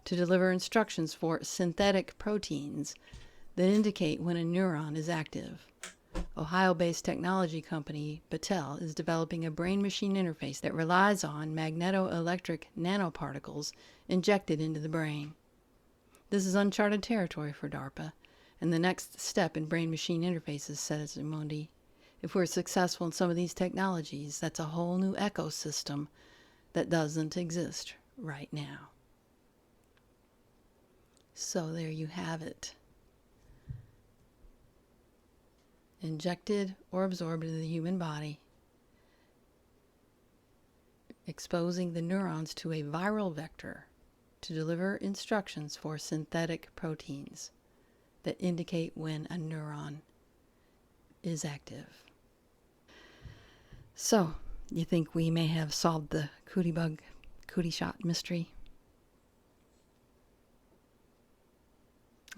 to deliver instructions for synthetic proteins that indicate when a neuron is active. Ohio-based technology company Battelle is developing a brain-machine interface that relies on magnetoelectric nanoparticles injected into the brain. This is uncharted territory for DARPA, and the next step in brain-machine interfaces, says Zimondi. If we're successful in some of these technologies, that's a whole new ecosystem that doesn't exist right now. So there you have it. Injected or absorbed into the human body, exposing the neurons to a viral vector to deliver instructions for synthetic proteins that indicate when a neuron is active. So, you think we may have solved the cootie bug, cootie shot mystery?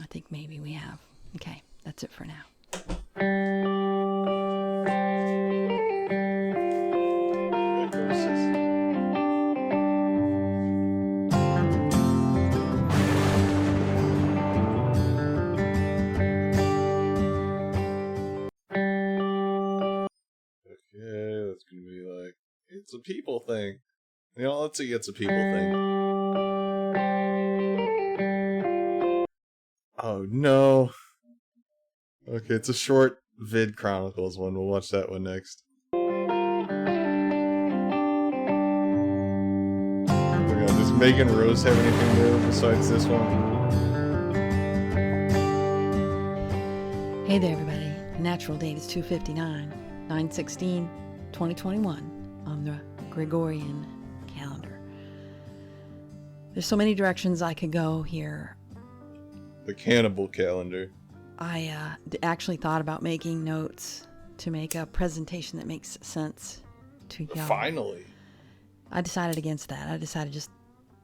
I think maybe we have. Okay, that's it for now. It's a people thing. You know, let's see, it's a people thing. Oh, no. Okay, it's a short Vid Chronicles one. We'll watch that one next. Okay, does Megan Rose have anything new besides this one? Hey there, everybody. Natural date is 2/59, 9/16/2021 on the Gregorian calendar. There's so many directions I could go here. The cannibal calendar. I actually thought about making notes to make a presentation that makes sense to y'all. Finally. I decided against that. I decided just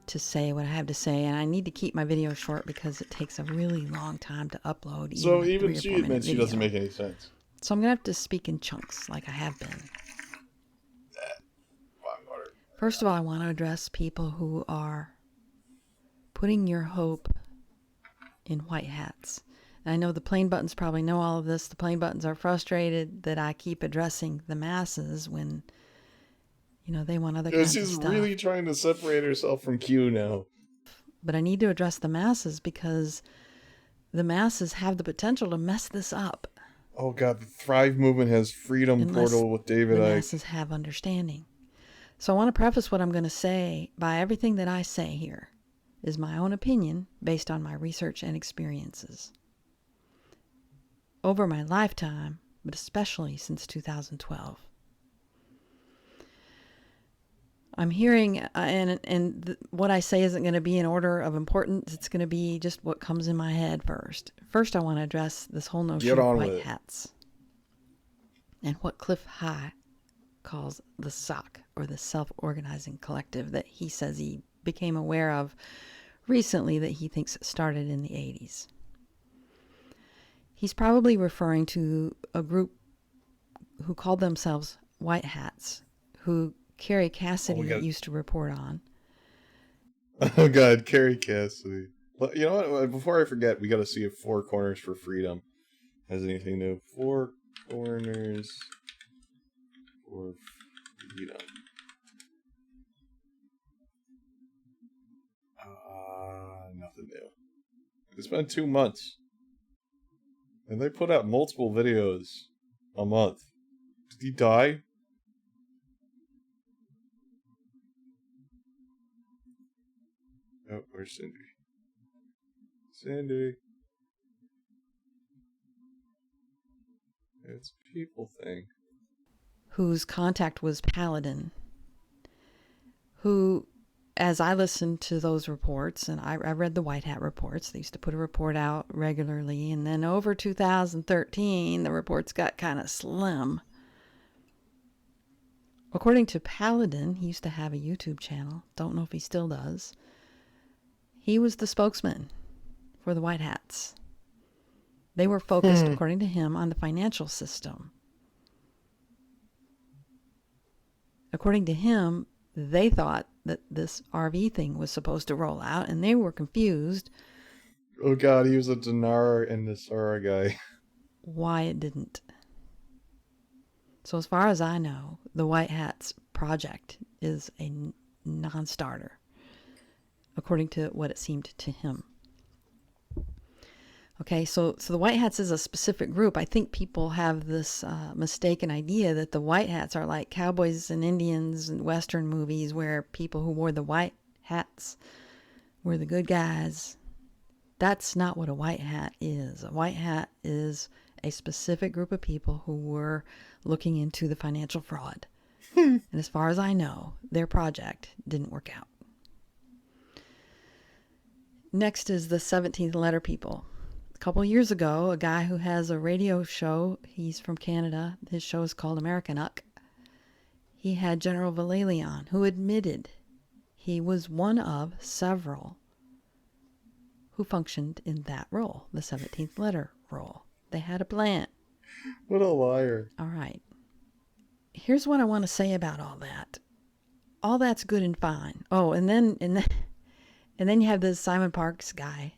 to say what I have to say, and I need to keep my video short because it takes a really long time to upload. So even she admits she doesn't make any sense. So I'm going to have to speak in chunks like I have been. First of all, I want to address people who are putting your hope in white hats. And I know the plain buttons probably know all of this. The plain buttons are frustrated that I keep addressing the masses when, you know, they want other kinds of She's stuff. really trying to separate herself from Q now. But I need to address the masses because the masses have the potential to mess this up. Oh god, the Thrive movement has freedom Unless portal with David the Icke. masses have understanding. So I want to preface what I'm going to say by everything that I say here is my own opinion based on my research and experiences. Over my lifetime, but especially since 2012. I'm hearing, what I say isn't going to be in order of importance. It's going to be just what comes in my head first. First, I want to address this whole notion of white hats and what Cliff High calls the SOC, or the Self-Organizing Collective, that he says he became aware of recently that he thinks started in the 80s. He's probably referring to a group who called themselves White Hats, who Carrie Cassidy used to report on. Oh god, Carrie Cassidy. You know what? Before I forget, we got to see if Four Corners for Freedom has anything new. Four Corners for Freedom. Nothing new. It's been 2 months. And they put out multiple videos a month. Did he die? Oh, where's Cindy? Cindy. It's a people thing. Whose contact was Paladin. Who, as I listened to those reports, and I read the White Hat reports, they used to put a report out regularly, and then over 2013, the reports got kind of slim. According to Paladin, he used to have a YouTube channel. Don't know if he still does. He was the spokesman for the White Hats. They were focused, according to him, on the financial system. According to him, they thought that this RV thing was supposed to roll out, and they were confused. Oh god, he was a Dinar and Nasara guy. Why it didn't. So as far as I know, the White Hats project is a non-starter, according to what it seemed to him. Okay, so the White Hats is a specific group. I think people have this mistaken idea that the White Hats are like cowboys and Indians and Western movies where people who wore the white hats were the good guys. That's not what a white hat is. A white hat is a specific group of people who were looking into the financial fraud. And as far as I know, their project didn't work out. Next is the 17th letter people. A couple years ago, a guy who has a radio show, he's from Canada, his show is called Americanuck. He had General Vallely on, who admitted he was one of several who functioned in that role, the 17th letter role. They had a plan. What a liar. All right. Here's what I want to say about all that. All that's good and fine. Oh, and then you have this Simon Parks guy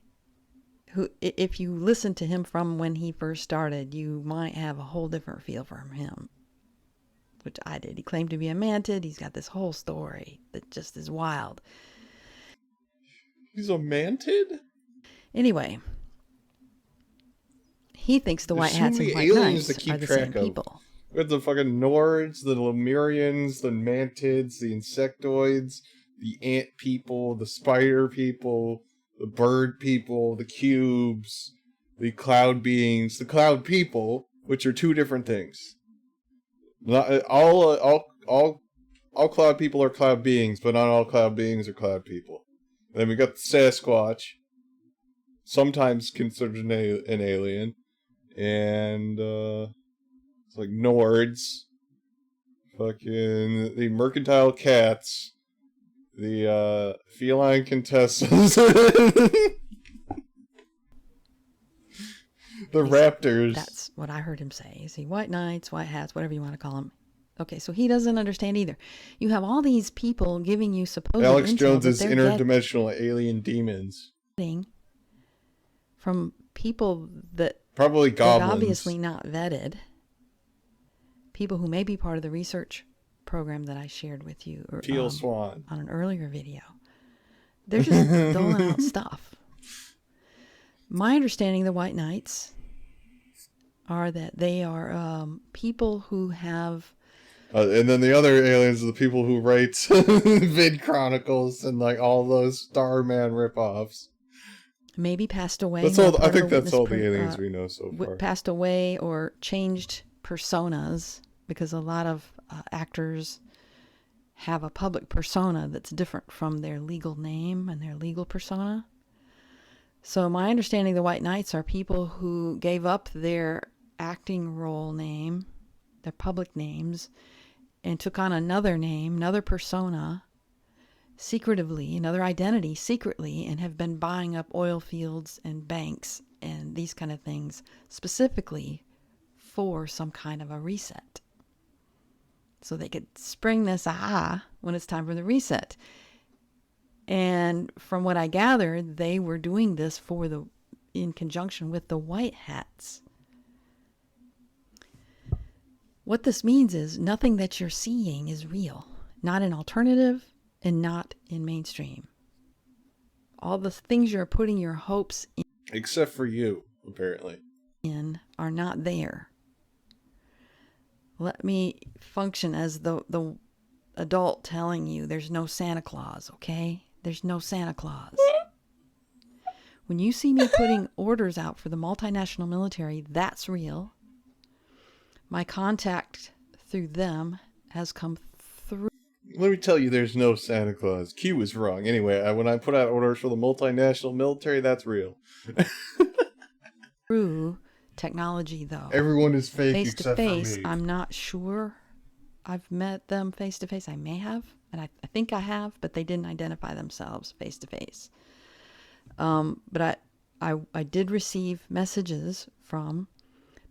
who, if you listen to him from when he first started, you might have a whole different feel for him. which I did. He claimed to be a mantid. He's got this whole story that just is wild. He's a mantid? Anyway, he thinks the white There's hats so and many white aliens knights to keep are the track same of. people. We have the fucking Nords, the Lemurians, the Mantids, the Insectoids, the Ant people, the Spider people, the Bird people, the Cubes, the Cloud Beings, the Cloud People, which are two different things. Not all Cloud People are Cloud Beings, but not all Cloud Beings are Cloud People. Then we got the Sasquatch, sometimes considered an alien, and it's like Nords, fucking the mercantile cats, the feline contestants, the raptors. That's what I heard him say. See, white knights, white hats, whatever you want to call them. Okay, so he doesn't understand either. You have all these people giving you supposed Alex intel Jones that is they're interdimensional alien demons. getting from people that Probably they've goblins. obviously not vetted. People who may be part of the research program that I shared with you Teal Swan. on an earlier video. They're just doling out stuff. My understanding of the White Knights are that they are people who have... and then the other aliens are the people who write Vid Chronicles and like all those Starman ripoffs. maybe passed away. That's all. I think that's all the aliens we know so far. Passed away or changed personas, because a lot of actors have a public persona that's different from their legal name and their legal persona. So my understanding, the White Knights are people who gave up their acting role name, their public names, and took on another name, another persona, secretively, another identity secretly, and have been buying up oil fields and banks and these kind of things specifically for some kind of a reset. So they could spring this aha when it's time for the reset. And from what I gathered, they were doing this in conjunction with the white hats. What this means is nothing that you're seeing is real, not in alternative and not in mainstream. All the things you're putting your hopes in, except for you, apparently, are not there. Let me function as the adult telling you there's no Santa Claus, okay? There's no Santa Claus. When you see me putting orders out for the multinational military, that's real. My contact through them has come through. Let me tell you, there's no Santa Claus. Q was wrong. Anyway, when I put out orders for the multinational military, that's real. Through technology, though. Everyone is fake face except to face, for me. I'm not sure I've met them face to face. I may have, and I think I have, but they didn't identify themselves face to face. But I did receive messages from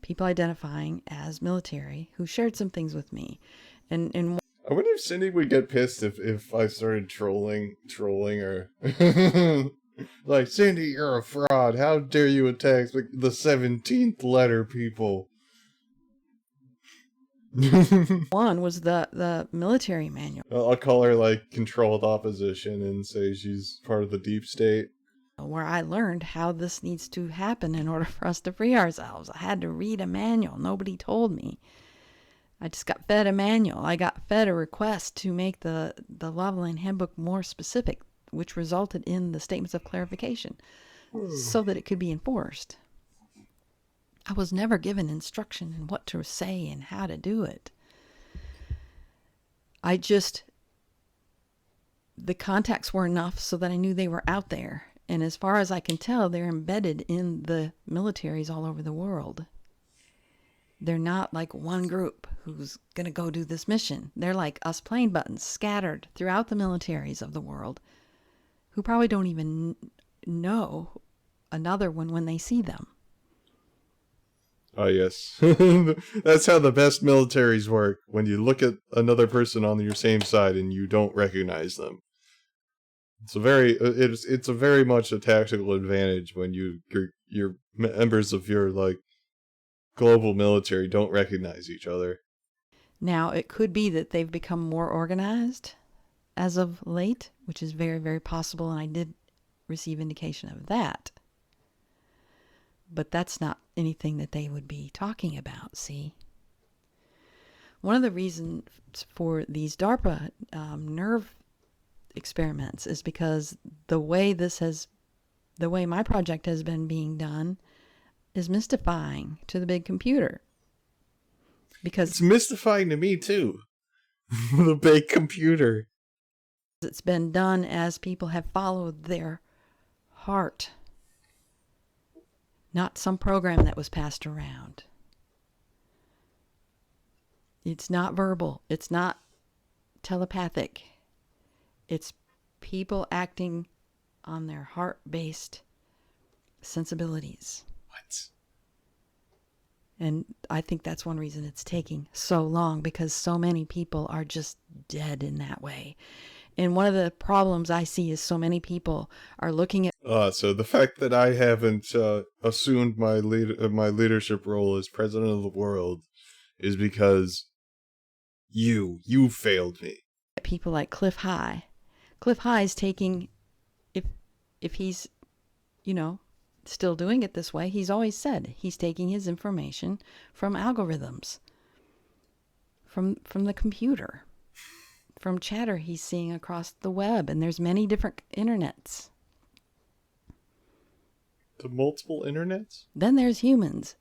people identifying as military who shared some things with me. And I wonder if Cindy would get pissed if I started trolling her. Like, Cindy, you're a fraud. How dare you attack the 17th letter people? one was the military manual. I'll call her, like, controlled opposition and say she's part of the deep state. Where I learned how this needs to happen in order for us to free ourselves. I had to read a manual. Nobody told me. I just got fed a manual. I got fed a request to make the Loveland Handbook more specific, which resulted in the statements of clarification so that it could be enforced. I was never given instruction in what to say and how to do it. The contacts were enough so that I knew they were out there. And as far as I can tell, they're embedded in the militaries all over the world. They're not like one group who's going to go do this mission. They're like us plain buttons scattered throughout the militaries of the world who probably don't even know another one when they see them. Oh, yes. That's how the best militaries work. When you look at another person on your same side and you don't recognize them. It's a very much a tactical advantage when your members of your like global military don't recognize each other. Now, it could be that they've become more organized as of late, which is very, very possible, and I did receive indication of that. But that's not anything that they would be talking about, see? One of the reasons for these DARPA nerve experiments is because the way my project has been being done is mystifying to the big computer. Because it's mystifying to me too. The big computer. It's been done as people have followed their heart, not some program that was passed around. It's not verbal. It's not telepathic. It's people acting on their heart-based sensibilities. What? And I think that's one reason it's taking so long, because so many people are just dead in that way. And one of the problems I see is so many people are looking at... So the fact that I haven't assumed my leadership role as president of the world is because you failed me. People like Cliff High. Cliff High is taking, if he's, still doing it this way, he's always said he's taking his information from algorithms, from the computer, from chatter he's seeing across the web, and there's many different internets. The multiple internets? Then there's humans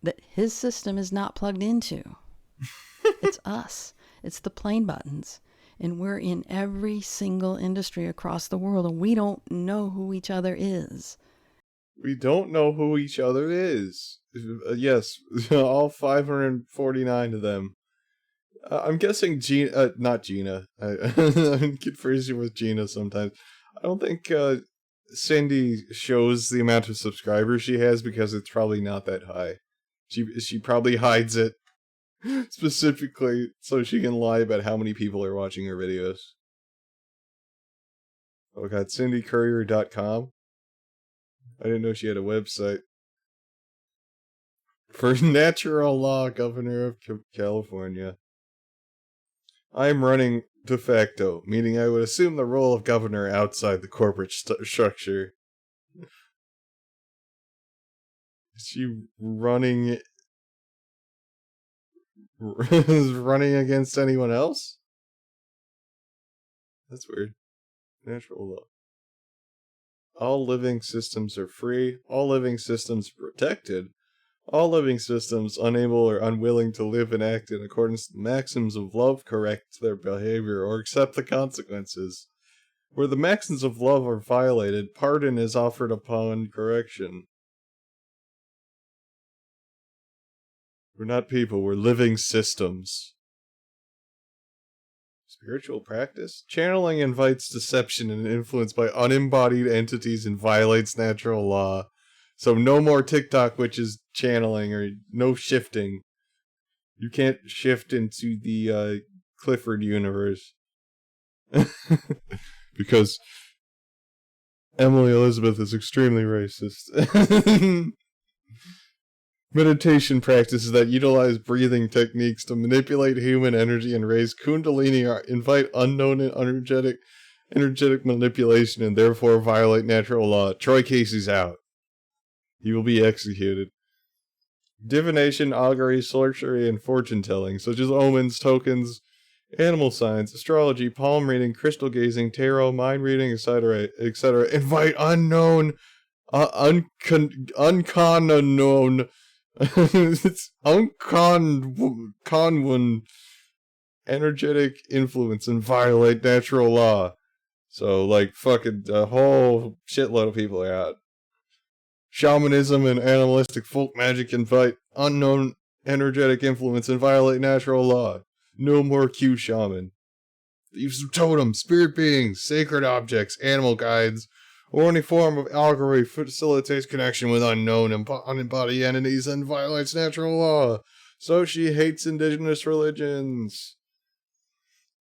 that his system is not plugged into. It's us. It's the plane buttons. And we're in every single industry across the world, and we don't know who each other is. We don't know who each other is. Yes, all 549 of them. I'm guessing Gina, not Gina. I'm confusing with Gina sometimes. I don't think Cindy shows the amount of subscribers she has because it's probably not that high. She probably hides it specifically so she can lie about how many people are watching her videos. Oh god, CindyCourier.com. I didn't know she had a website. For natural law, Governor of California. I'm running de facto, meaning I would assume the role of governor outside the corporate structure. Is she running... running against anyone else? That's weird. Natural law. All living systems are free. All living systems are protected. All living systems unable or unwilling to live and act in accordance to the maxims of love correct their behavior or accept the consequences. Where the maxims of love are violated, pardon is offered upon correction. We're not people, we're living systems. Spiritual practice? Channeling invites deception and influence by unembodied entities and violates natural law. So no more TikTok, which is channeling, or no shifting. You can't shift into the Clifford universe. Because Emily Elizabeth is extremely racist. Meditation practices that utilize breathing techniques to manipulate human energy and raise kundalini or invite unknown and energetic manipulation and therefore violate natural law. Troy Casey's out. He will be executed. Divination, augury, sorcery, and fortune-telling, such as omens, tokens, animal signs, astrology, palm reading, crystal gazing, tarot, mind reading, etc., etc., invite unknown, unknown, it's uncommon energetic influence and violate natural law. So, like, fucking a whole shitload of people are out. Shamanism and animalistic folk magic invite unknown energetic influence and violate natural law. No more Q shaman. The use of totems, spirit beings, sacred objects, animal guides, or any form of allegory facilitates connection with unknown unembodied entities and violates natural law. So she hates indigenous religions.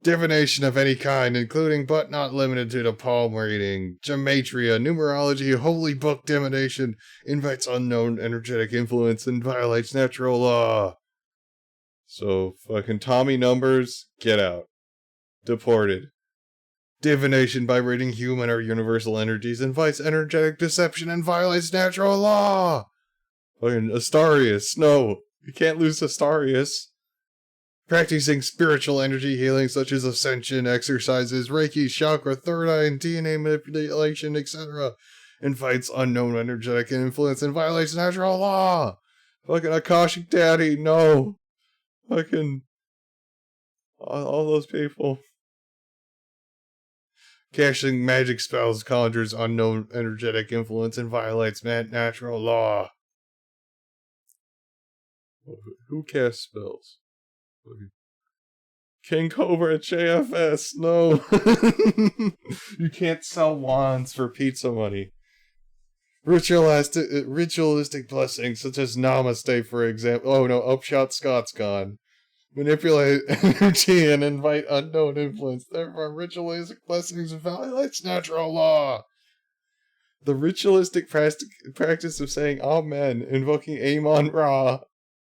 Divination of any kind, including but not limited to the palm reading, gematria, numerology, holy book divination, invites unknown energetic influence and violates natural law. So, fucking Tommy Numbers, get out. Deported. Divination by reading human or universal energies invites energetic deception and violates natural law. Fucking Astarius, no. You can't lose Astarius. Practicing spiritual energy healing such as ascension exercises, Reiki, chakra, third eye, and DNA manipulation, etc. invites unknown energetic influence and violates natural law. Fucking Akashic Daddy, no. Fucking all those people. Casting magic spells conjures unknown energetic influence and violates natural law. Who casts spells? King Cobra at JFS, no. You can't sell wands for pizza money. Ritualistic blessings such as Namaste, for example. Oh no, Upshot Scott's gone. Manipulate energy and invite unknown influence. Therefore, ritualistic blessings violates natural law. The ritualistic practice of saying Amen, invoking Amon Ra.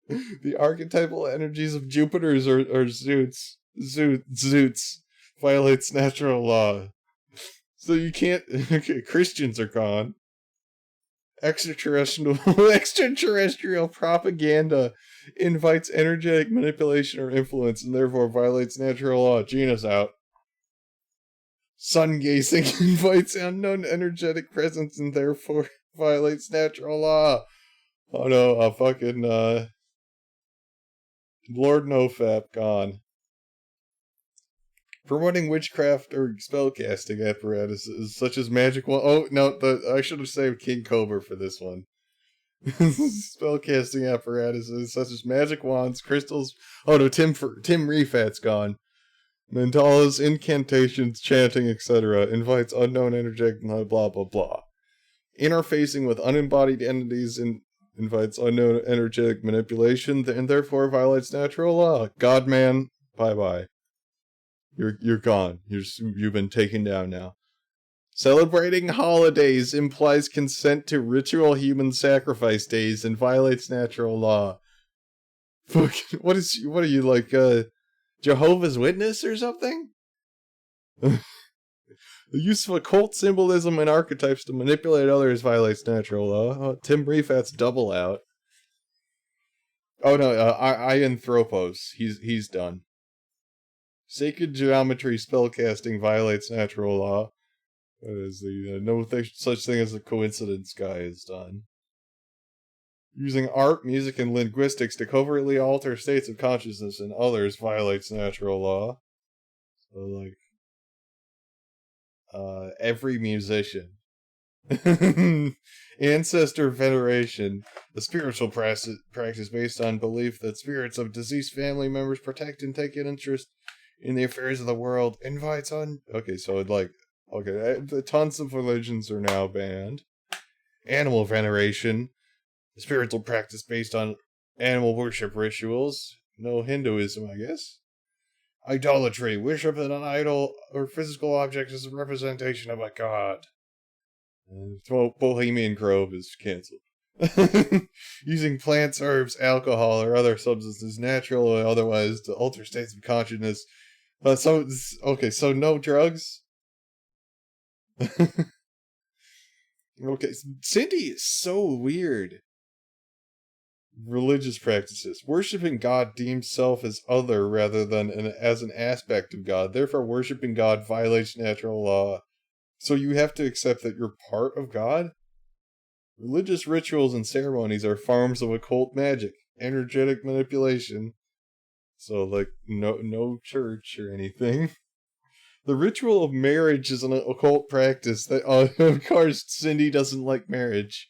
The archetypal energies of Jupiter's or Zoots violates natural law. So you can't. Okay, Christians are gone. Extraterrestrial propaganda invites energetic manipulation or influence and therefore violates natural law. Gina's out. Sun gazing invites unknown energetic presence and therefore violates natural law. Oh no, fucking Lord NoFap gone. Promoting witchcraft or spellcasting apparatuses such as magic wand. Oh no, I should have saved King Cobra for this one. Spellcasting apparatuses such as magic wands, crystals. Oh no, Tim Refat's gone. Mandalas, incantations, chanting, etc. Invites unknown energetic blah blah blah. Interfacing with unembodied entities invites unknown energetic manipulation and therefore violates natural law. Godman, bye bye. You're gone. You've been taken down now. Celebrating holidays implies consent to ritual human sacrifice days and violates natural law. What are you like, Jehovah's Witness or something? The use of occult symbolism and archetypes to manipulate others violates natural law. Oh, Tim Refat's double out. Oh no, Ianthropos. He's done. Sacred geometry spellcasting violates natural law. What is the no such thing as a coincidence guy is done. Using art, music, and linguistics to covertly alter states of consciousness in others violates natural law. So like every musician. Ancestor veneration, a spiritual practice based on belief that spirits of deceased family members protect and take an interest in the affairs of the world, invites on. Okay, so tons of religions are now banned. Animal veneration, a spiritual practice based on animal worship rituals. No Hinduism, I guess. Idolatry, worship an idol or physical object as a representation of a god. Bohemian Grove is cancelled. Using plants, herbs, alcohol, or other substances, natural or otherwise, to alter states of consciousness. So no drugs? Okay, Cindy is so weird. Religious practices. Worshipping God deems self as other rather than as an aspect of God. Therefore, worshipping God violates natural law. So you have to accept that you're part of God? Religious rituals and ceremonies are forms of occult magic, energetic manipulation. So, like, no church or anything. The ritual of marriage is an occult practice that, of course, Cindy doesn't like marriage.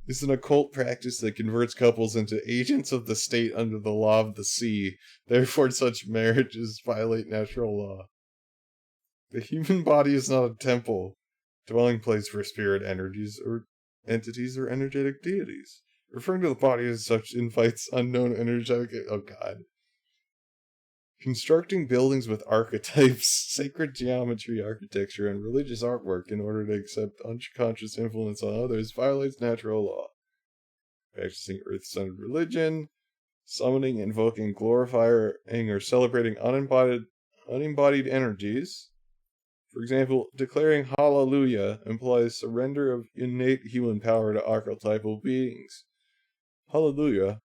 It's an occult practice that converts couples into agents of the state under the law of the sea. Therefore, such marriages violate natural law. The human body is not a temple, dwelling place for spirit energies or entities or energetic deities. Referring to the body as such invites unknown energetic. Oh God. Constructing buildings with archetypes, sacred geometry, architecture, and religious artwork in order to accept unconscious influence on others violates natural law. Practicing earth-centered religion, summoning, invoking, glorifying, or celebrating unembodied energies. For example, declaring Hallelujah implies surrender of innate human power to archetypal beings. Hallelujah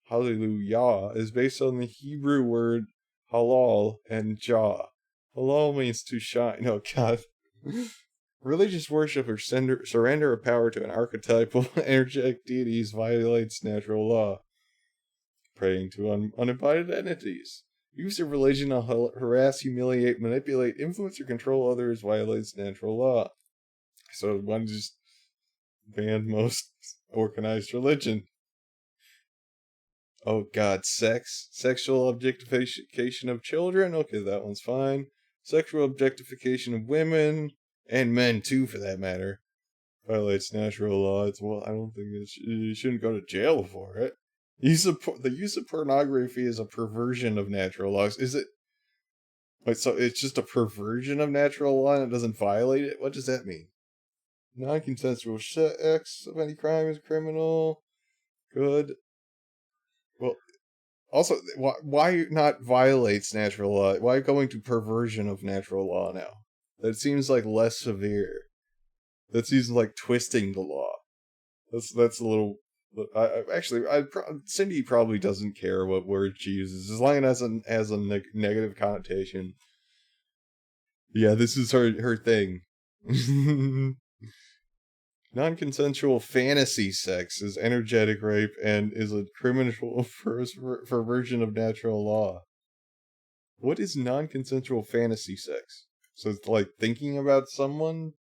is based on the Hebrew word halal and jah. Halal means to shine. Oh god. Religious worship or surrender of power to an archetypal energetic deities violates natural law. Praying to unembodied entities. Use of religion to harass, humiliate, manipulate, influence, or control others violates natural law. So one just banned most organized religion. Oh god, sex. Sexual objectification of children. Okay, that one's fine. Sexual objectification of women, and men too for that matter, violates natural law. Well, I don't think you shouldn't go to jail for it. The use of pornography is a perversion of natural laws. Is it? Wait, so it's just a perversion of natural law and it doesn't violate it? What does that mean? Non-consensual sex of any crime is criminal. Good. Well, also, why not violates natural law? Why going to perversion of natural law now? That seems like less severe. That seems like twisting the law. That's a little. Cindy probably doesn't care what word she uses as long as it has a negative connotation. Yeah, this is her thing. Non-consensual fantasy sex is energetic rape and is a criminal perversion of natural law. What is non-consensual fantasy sex? So it's like thinking about someone?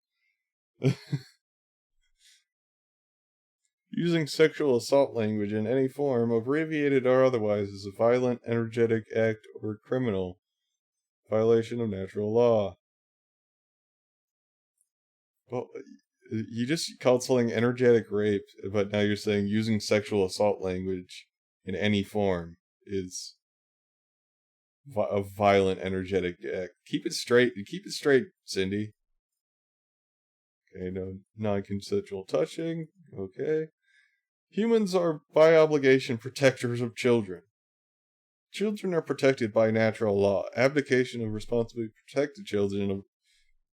Using sexual assault language in any form, abbreviated or otherwise, is a violent, energetic act or criminal violation of natural law. Well, you just called something energetic rape, but now you're saying using sexual assault language in any form is a violent, energetic act. Keep it straight, Cindy. Okay, no non-consensual touching. Okay. Humans are, by obligation, protectors of children. Children are protected by natural law. Abdication of responsibility to protect the children of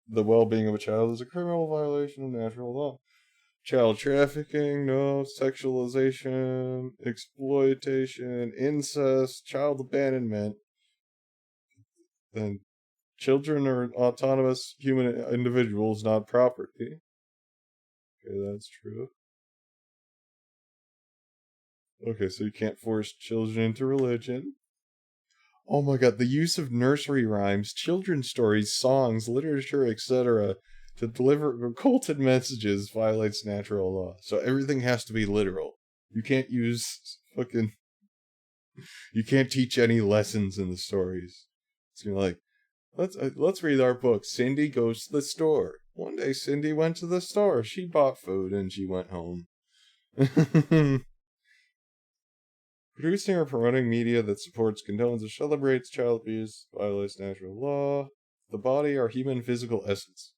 the well-being of a child is a criminal violation of natural law. Child trafficking, no. Sexualization, exploitation, incest, child abandonment. Then children are autonomous human individuals, not property. Okay, that's true. Okay, so you can't force children into religion. Oh my god, the use of nursery rhymes, children's stories, songs, literature, etc. to deliver occulted messages violates natural law. So everything has to be literal. You can't use fucking... You can't teach any lessons in the stories. It's gonna be like, let's read our book. Cindy goes to the store. One day Cindy went to the store. She bought food and she went home. Producing or promoting media that supports, condones, or celebrates child abuse violates natural law. The body, our human physical essence.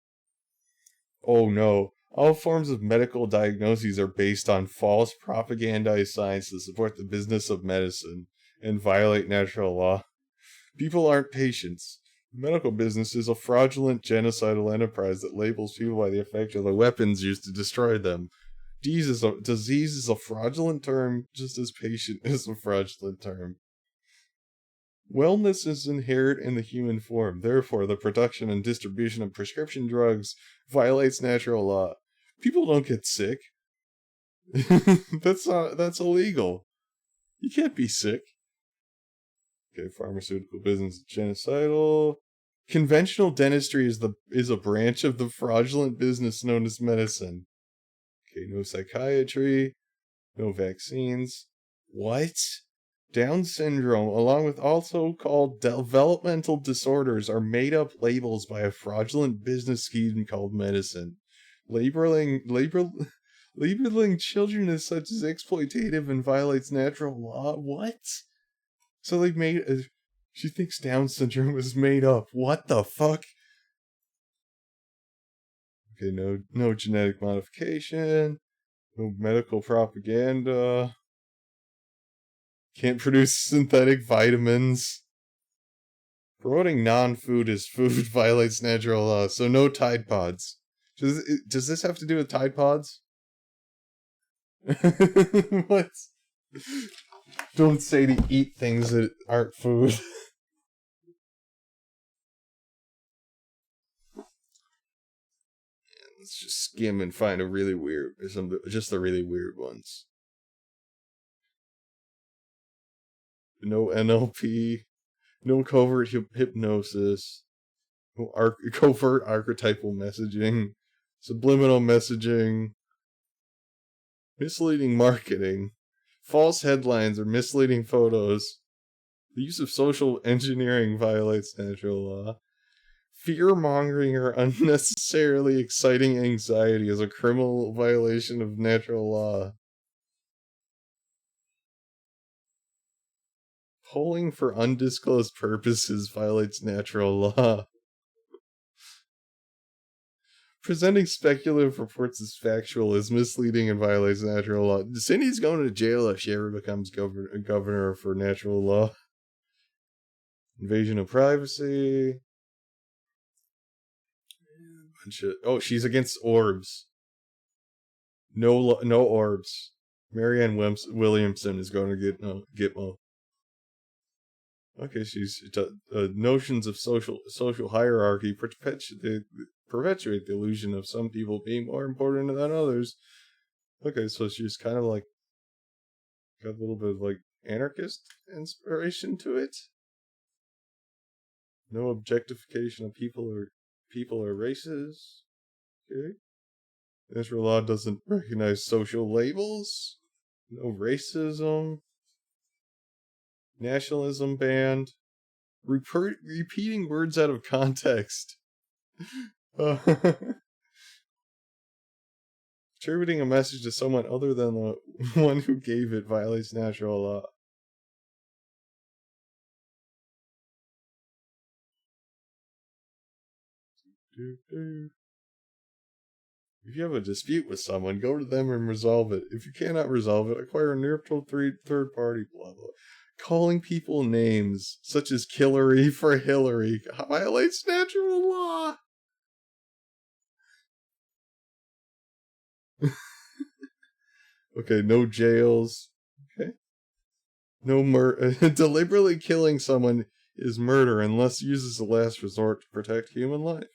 Oh no. All forms of medical diagnoses are based on false propagandized science to support the business of medicine and violate natural law. People aren't patients. The medical business is a fraudulent genocidal enterprise that labels people by the effect of the weapons used to destroy them. Disease is a fraudulent term, just as patient is a fraudulent term. Wellness is inherent in the human form. Therefore, the production and distribution of prescription drugs violates natural law. People don't get sick. That's illegal. You can't be sick. Okay, pharmaceutical business is genocidal. Conventional dentistry is a branch of the fraudulent business known as medicine. Okay, no psychiatry, no vaccines. What? Down syndrome, along with also called developmental disorders, are made up labels by a fraudulent business scheme called medicine. Labeling children as such as exploitative and violates natural law. What? So they've made... she thinks Down syndrome is made up. What the fuck? Okay, no genetic modification. No medical propaganda. Can't produce synthetic vitamins. Promoting non-food as food violates natural law, so no Tide Pods. Does this have to do with Tide Pods? What? Don't say to eat things that aren't food. Let's just skim and find a really weird, just the really weird ones. No NLP, no covert hypnosis, no covert archetypal messaging, subliminal messaging, misleading marketing, false headlines or misleading photos. The use of social engineering violates natural law. Fear-mongering or unnecessarily exciting anxiety is a criminal violation of natural law. Polling for undisclosed purposes violates natural law. Presenting speculative reports as factual is misleading and violates natural law. Cindy's going to jail if she ever becomes governor for natural law. Invasion of privacy. Oh, she's against orbs. No orbs. Marianne Williamson is going to get more. Okay, she's notions of social hierarchy perpetuate the illusion of some people being more important than others. Okay, so she's kind of like got a little bit of like anarchist inspiration to it. No objectification of people or races. Okay. Natural law doesn't recognize social labels. No racism. Nationalism banned. Repeating words out of context. Attributing a message to someone other than the one who gave it violates natural law. If you have a dispute with someone, go to them and resolve it. If you cannot resolve it, acquire a neutral third party, blah blah. Calling people names, such as Killary for Hillary, violates natural law. Okay, no jails. Okay. No deliberately killing someone is murder unless used as a last resort to protect human life.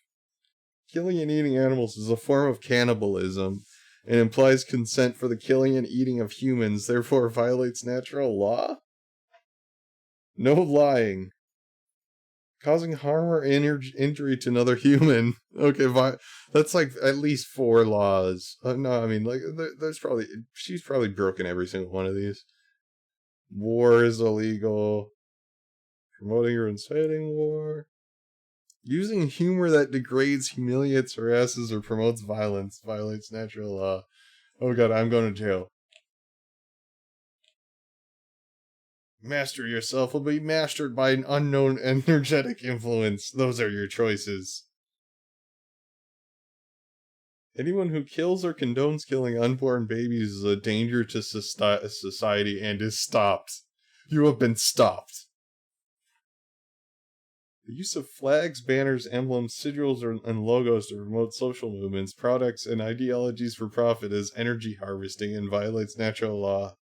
Killing and eating animals is a form of cannibalism and implies consent for the killing and eating of humans, therefore violates natural law? No lying. Causing harm or injury to another human. Okay, that's like at least 4 laws. No, I mean, like, she's probably broken every single one of these. War is illegal. Promoting or inciting war. Using humor that degrades, humiliates, harasses, or promotes violence violates natural law. Oh god, I'm going to jail. Master yourself will be mastered by an unknown energetic influence. Those are your choices. Anyone who kills or condones killing unborn babies is a danger to society and is stopped. You have been stopped. The use of flags, banners, emblems, sigils, and logos to promote social movements, products, and ideologies for profit is energy harvesting and violates natural law.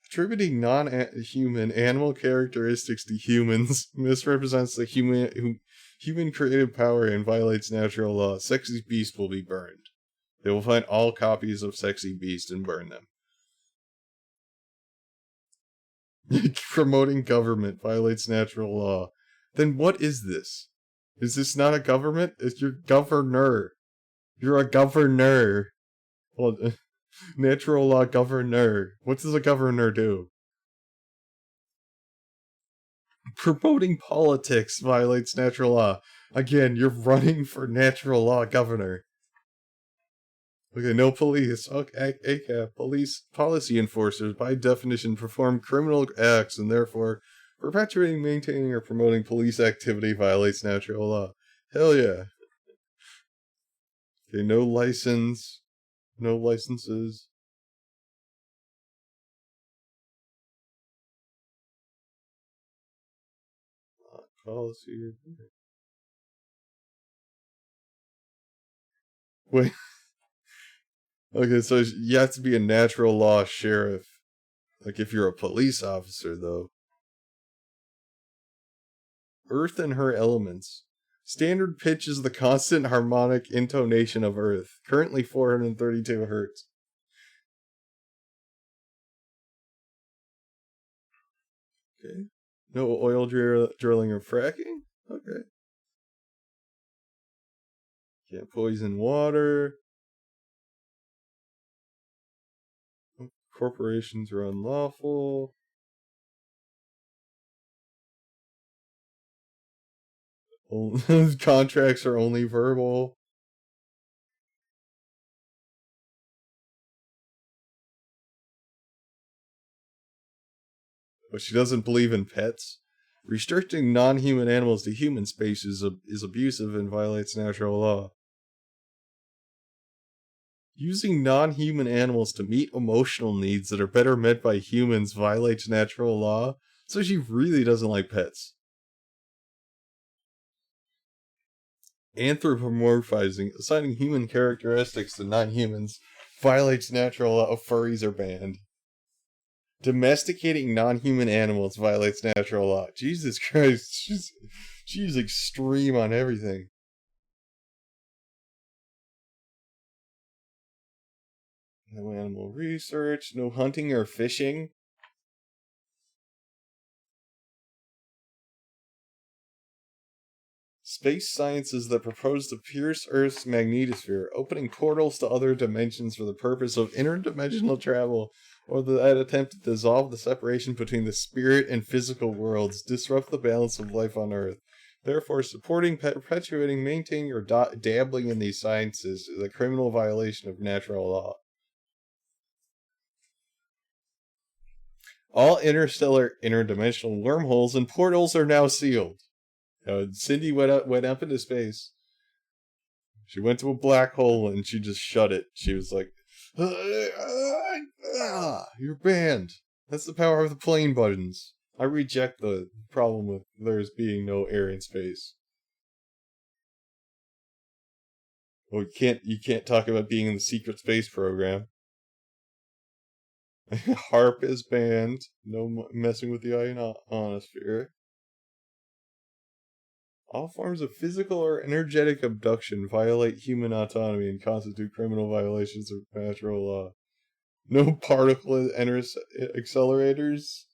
Attributing non-human animal characteristics to humans misrepresents the human creative power and violates natural law. Sexy Beast will be burned. They will find all copies of Sexy Beast and burn them. Promoting government violates natural law. Then what is this? Is this not a government? It's your governor. You're a governor. Well, natural law governor. What does a governor do? Promoting politics violates natural law. Again, you're running for natural law governor. Okay, no police. Okay, ACAP. Policy enforcers, by definition, perform criminal acts and therefore perpetuating, maintaining, or promoting police activity violates natural law. Hell yeah. Okay, no license. No licenses. Policy. Wait. Okay, so you have to be a natural law sheriff. Like if you're a police officer, though. Earth and her elements. Standard pitch is the constant harmonic intonation of Earth. Currently 432 hertz. Okay. No oil drilling or fracking? Okay. Can't poison water. Corporations are unlawful. Contracts are only verbal. But she doesn't believe in pets. Restricting non-human animals to human spaces is abusive and violates natural law. Using non-human animals to meet emotional needs that are better met by humans violates natural law, so she really doesn't like pets. Anthropomorphizing, assigning human characteristics to non-humans, violates natural law. Furries are banned. Domesticating non-human animals violates natural law. Jesus Christ, she's extreme on everything. No animal research, no hunting or fishing. Space sciences that propose to pierce Earth's magnetosphere, opening portals to other dimensions for the purpose of interdimensional travel, or that attempt to dissolve the separation between the spirit and physical worlds, disrupt the balance of life on Earth. Therefore, supporting, perpetuating, maintaining, or dabbling in these sciences is a criminal violation of natural law. All interstellar, interdimensional wormholes and portals are now sealed. Cindy went up into space. She went to a black hole and she just shut it. She was like, "You're banned." That's the power of the plane buttons. I reject the problem with there's being no air in space. Well, you can't talk about being in the secret space program. HARP is banned. No messing with the ionosphere. All forms of physical or energetic abduction violate human autonomy and constitute criminal violations of natural law. No particle accelerators.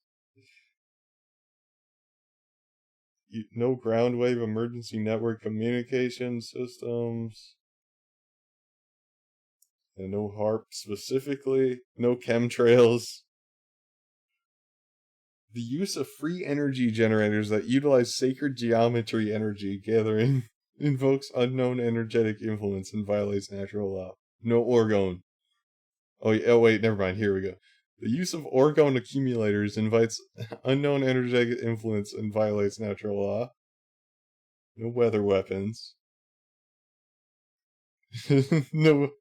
No ground wave emergency network communication systems. And no HARP specifically. No chemtrails. The use of free energy generators that utilize sacred geometry energy gathering invokes unknown energetic influence and violates natural law. No orgone. Oh wait, never mind. Here we go. The use of orgone accumulators invites unknown energetic influence and violates natural law. No weather weapons. No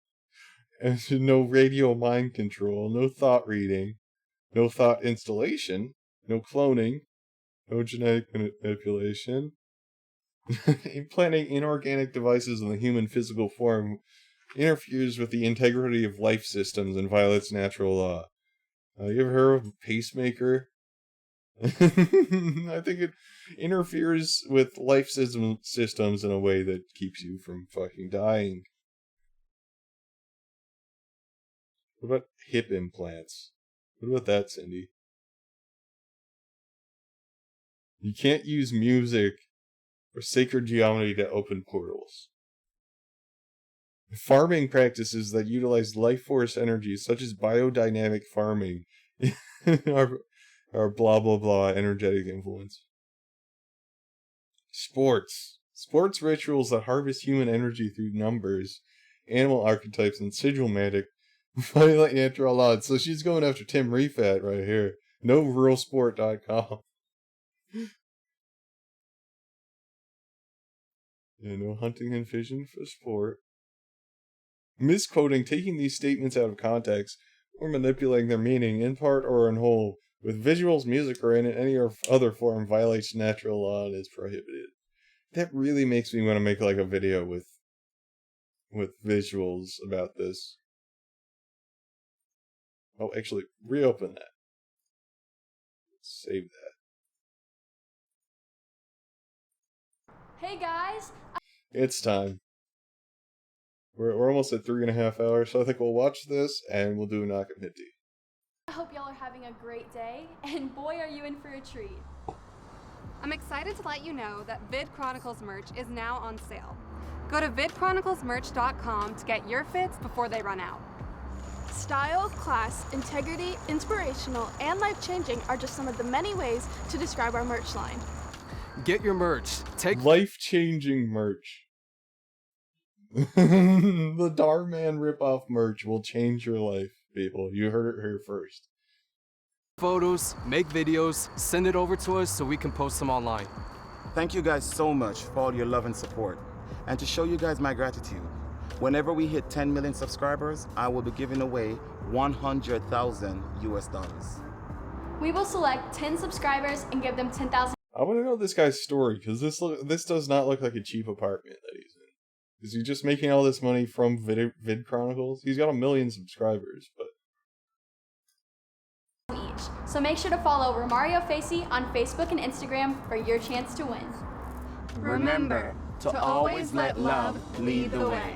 radio mind control. No thought reading. No thought installation. No cloning. No genetic manipulation. Implanting inorganic devices in the human physical form interferes with the integrity of life systems and violates natural law. You ever heard of a pacemaker? I think it interferes with life systems in a way that keeps you from fucking dying. What about hip implants? What about that, Cindy? You can't use music or sacred geometry to open portals. Farming practices that utilize life force energy, such as biodynamic farming, are blah blah blah energetic influence. Sports rituals that harvest human energy through numbers, animal archetypes, and sigil magic violate natural law. So she's going after Tim Refat right here. No realsport.com. Yeah, no hunting and fishing for sport. misquoting, taking these statements out of context, or manipulating their meaning, in part or in whole, with visuals, music, or in any other form violates natural law and is prohibited. That really makes me want to make like a video with visuals about this. Oh, actually, reopen that. Save that. Hey guys! It's time. We're almost at 3.5 hours, so I think we'll watch this and we'll do a knock and hit tea. I hope y'all are having a great day, and boy are you in for a treat. I'm excited to let you know that Vid Chronicles merch is now on sale. Go to vidchroniclesmerch.com to get your fits before they run out. Style, class, integrity, inspirational, and life-changing are just some of the many ways to describe our merch line. Get your merch. Take life-changing merch. The Darman ripoff merch will change your life, people. You heard it here first. photos, make videos, send it over to us so we can post them online. Thank you guys so much for all your love and support. And to show you guys my gratitude, whenever we hit 10 million subscribers, I will be giving away 100,000 US dollars. We will select 10 subscribers and give them 10,000. I want to know this guy's story, because this does not look like a cheap apartment that he's in. Is he just making all this money from Vid Chronicles? He's got 1 million subscribers, but... each. So make sure to follow Romario Facey on Facebook and Instagram for your chance to win. Remember to always let love lead the way.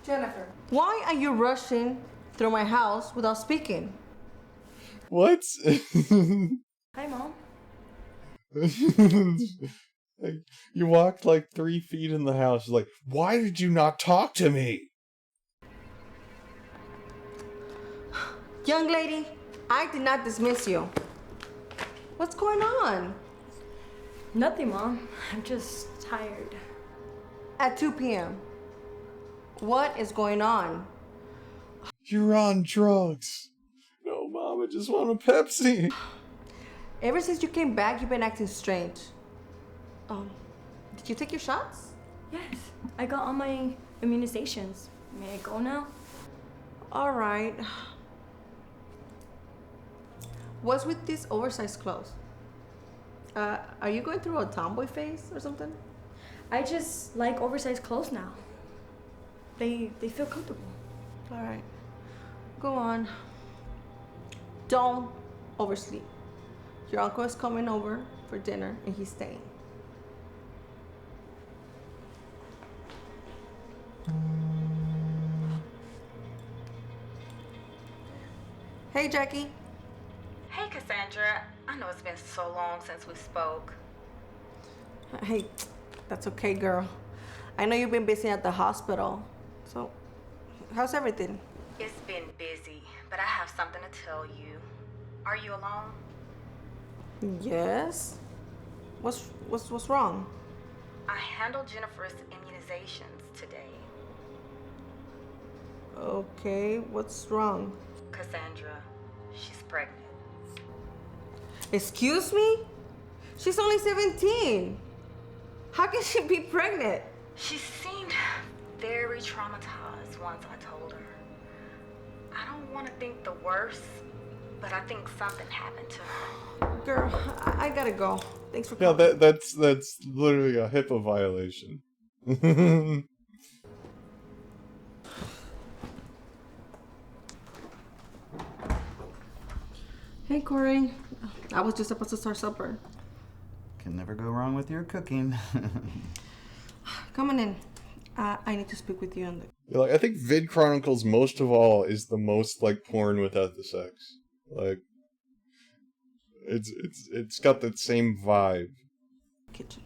Jennifer, why are you rushing through my house without speaking? What? Hi, Mom. Like, you walked like 3 feet in the house. Like, why did you not talk to me? Young lady, I did not dismiss you. What's going on? Nothing, Mom. I'm just tired. At 2 p.m. What is going on? You're on drugs. No, Mom, I just want a Pepsi. Ever since you came back, you've been acting strange. Did you take your shots? Yes, I got all my immunizations. May I go now? All right. What's with these oversized clothes? Are you going through a tomboy phase or something? I just like oversized clothes now. They feel comfortable. All right. Go on. Don't oversleep. Your uncle is coming over for dinner and he's staying. Hey, Jackie. Hey, Cassandra. I know it's been so long since we spoke. Hey, that's okay, girl. I know you've been busy at the hospital. So, how's everything? It's been busy, but I have something to tell you. Are you alone? Yes. What's wrong? I handled Jennifer's immunizations today. Okay, what's wrong? Cassandra, she's pregnant. Excuse me? She's only 17. How can she be pregnant? She seemed very traumatized once I told her. I don't want to think the worst, but I think something happened to her. Girl, I gotta go. Thanks for calling. Yeah, that's literally a HIPAA violation. Hey, Corey. I was just supposed to start supper. Can never go wrong with your cooking. Come on in. I need to speak with you on the... Yeah, like, I think Vid Chronicles, most of all, is the most like porn without the sex. Like, it's got that same vibe. Kitchen.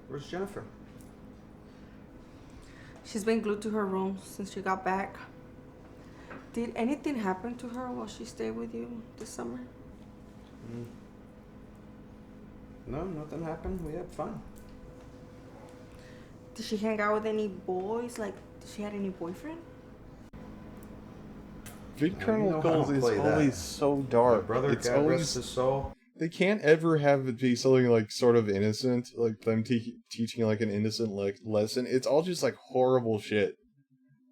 Where's Jennifer? She's been glued to her room since she got back. Did anything happen to her while she stayed with you this summer? No, nothing happened. We had fun. Did she hang out with any boys? Like, did she have any boyfriend? Vid You know how Chronicles to is play that. always so dark. My brother, It's God always rest his soul. They can't ever have it be something like sort of innocent, like them teaching like an innocent like lesson. It's all just like horrible shit,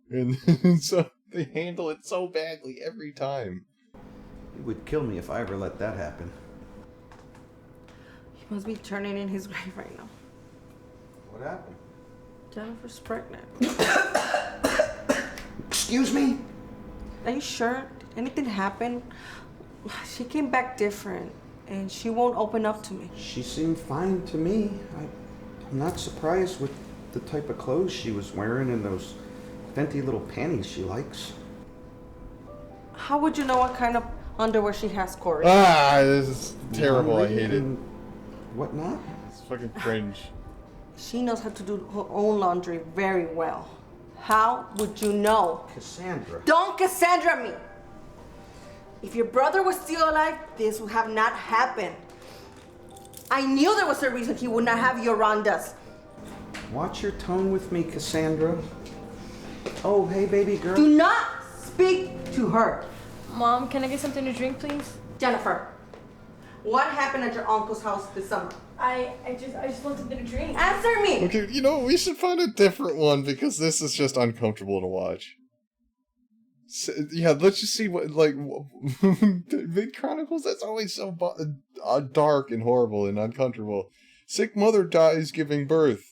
and so they handle it so badly every time. He would kill me if I ever let that happen. He must be turning in his grave right now. What happened? Jennifer's pregnant. Excuse me? Are you sure? Did anything happen? She came back different, and she won't open up to me. She seemed fine to me. I'm not surprised with the type of clothes she was wearing and those venti little panties she likes. How would you know what kind of underwear she has, Corey? This is terrible. I hate it. Whatnot? It's fucking cringe. She knows how to do her own laundry very well. How would you know? Cassandra. Don't Cassandra me! If your brother was still alive, this would have not happened. I knew there was a reason he would not have you around us. Watch your tone with me, Cassandra. Oh, hey, baby girl. Do not speak to her. Mom, can I get something to drink, please? Jennifer, what happened at your uncle's house this summer? I just want something to drink. Answer me! Okay, you know, we should find a different one because this is just uncomfortable to watch. Yeah, let's just see what, like, Vid Chronicles, that's always so dark and horrible and uncomfortable. Sick mother dies giving birth.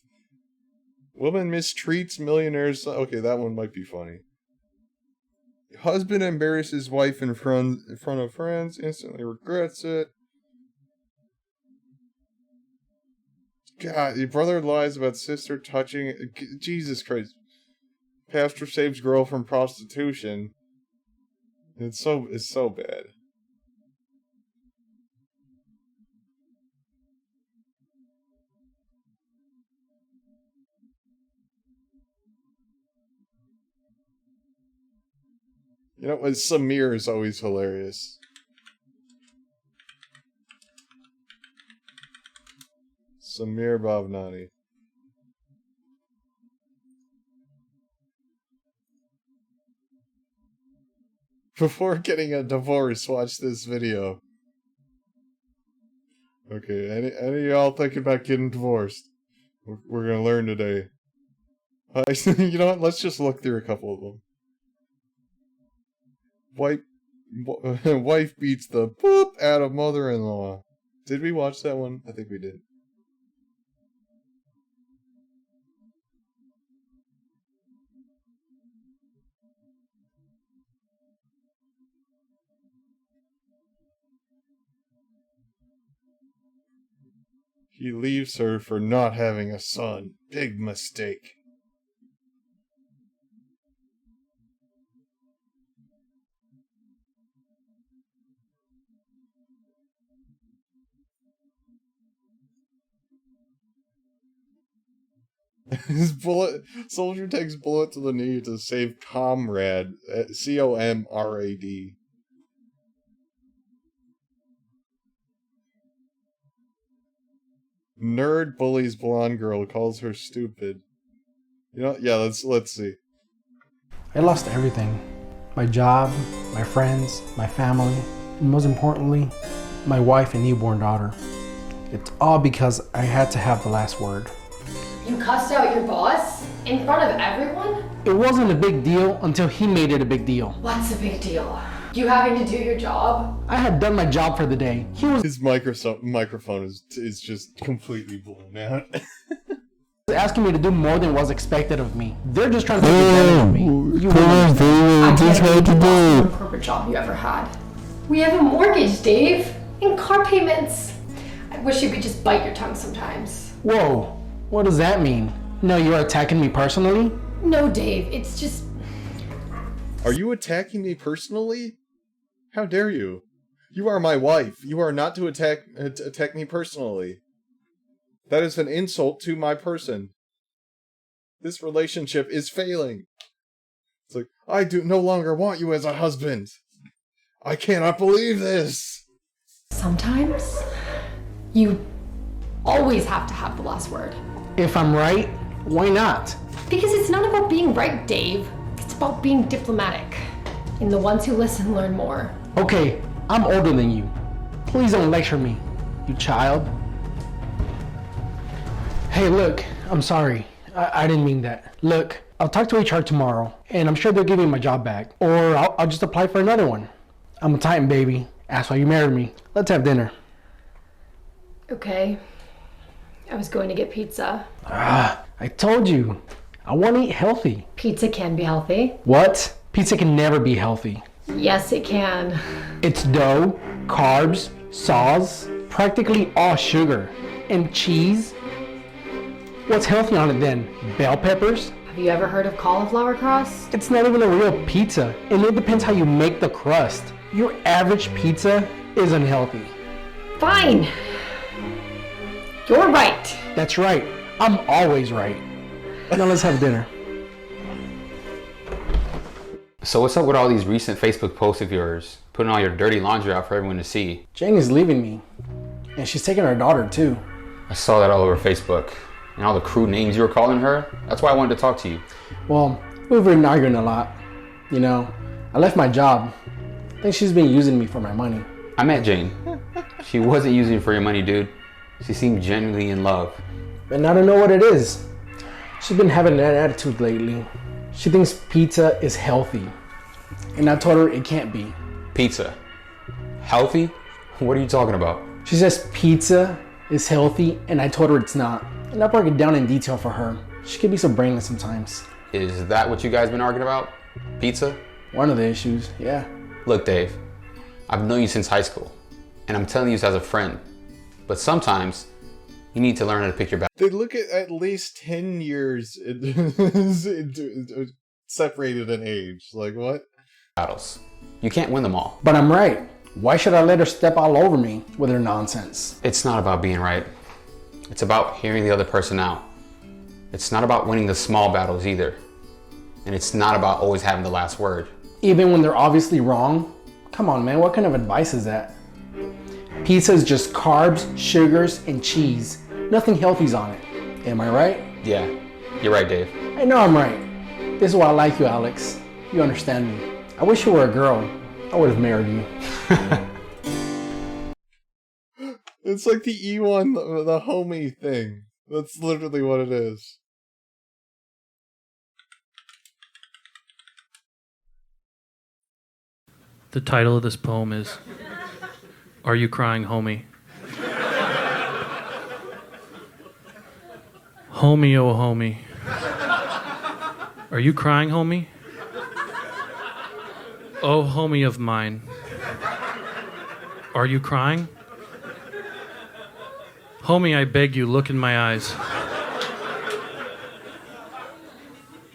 Woman mistreats millionaire's son. Okay, that one might be funny. Husband embarrasses wife in front of friends, instantly regrets it. God, your brother lies about sister touching. Jesus Christ. Pastor saves girl from prostitution. It's so bad. You know, Samir is always hilarious. Samir Bhavnani. Before getting a divorce, watch this video. Okay, any of y'all thinking about getting divorced? We're gonna learn today. You know what? Let's just look through a couple of them. Wife beats the poop out of mother-in-law. Did we watch that one? I think we did. He leaves her for not having a son. Big mistake. Soldier takes bullet to the knee to save comrade. C-O-M-R-A-D. Nerd bullies blonde girl, calls her stupid. You know, yeah, let's see. I lost everything. My job, my friends, my family, and most importantly, my wife and newborn daughter. It's all because I had to have the last word. You cussed out your boss? In front of everyone? It wasn't a big deal until he made it a big deal. What's a big deal? You having to do your job? I had done my job for the day. His microphone is just completely blown out. Asking me to do more than was expected of me. They're just trying to take advantage of me. You I can't believe you lost the corporate job you ever had. We have a mortgage, Dave, and car payments. I wish you could just bite your tongue sometimes. Whoa, what does that mean? No, you're attacking me personally? No, Dave, it's just... Are you attacking me personally? How dare you? You are my wife. You are not to attack me personally. That is an insult to my person. This relationship is failing. It's like, I do no longer want you as a husband. I cannot believe this. Sometimes you always have to have the last word. If I'm right, why not? Because it's not about being right, Dave. It's about being diplomatic. And the ones who listen learn more. Okay, I'm older than you. Please don't lecture me, you child. Hey, look, I'm sorry. I didn't mean that. Look, I'll talk to HR tomorrow, and I'm sure they'll give me my job back. Or I'll just apply for another one. I'm a Titan, baby. That's why you married me. Let's have dinner. Okay. I was going to get pizza. I told you. I want to eat healthy. Pizza can be healthy. What? Pizza can never be healthy. Yes, it can. It's dough, carbs, sauce, practically all sugar, and cheese. What's healthy on it then? Bell peppers? Have you ever heard of cauliflower crust? It's not even a real pizza, and it depends how you make the crust. Your average pizza is unhealthy. Fine. You're right. That's right. I'm always right. Now let's have dinner. So what's up with all these recent Facebook posts of yours, putting all your dirty laundry out for everyone to see? Jane is leaving me, and she's taking her daughter too. I saw that all over Facebook, and all the crude names you were calling her. That's why I wanted to talk to you. Well, we've been arguing a lot. You know, I left my job. I think she's been using me for my money. I met Jane. She wasn't using you for your money, dude. She seemed genuinely in love. And I don't know what it is. She's been having that attitude lately. She thinks pizza is healthy. And I told her it can't be. Pizza? Healthy? What are you talking about? She says pizza is healthy, and I told her it's not. And I broke it down in detail for her. She can be so brainless sometimes. Is that what you guys been arguing about? Pizza? One of the issues, yeah. Look, Dave, I've known you since high school, and I'm telling you this as a friend. But sometimes, you need to learn how to pick your battles. They look at least 10 years separated in age. Like, what? Battles. You can't win them all. But I'm right. Why should I let her step all over me with her nonsense? It's not about being right. It's about hearing the other person out. It's not about winning the small battles either. And it's not about always having the last word. Even when they're obviously wrong? Come on, man, what kind of advice is that? Pizza is just carbs, sugars, and cheese. Nothing healthy's on it. Am I right? Yeah, you're right, Dave. I know I'm right. This is why I like you, Alex. You understand me. I wish you were a girl. I would have married you. It's like the E1, the homie thing. That's literally what it is. The title of this poem is Are You Crying, Homie? Homie, oh homie. Are you crying, homie? Oh, homie of mine. Are you crying? Homie, I beg you, look in my eyes.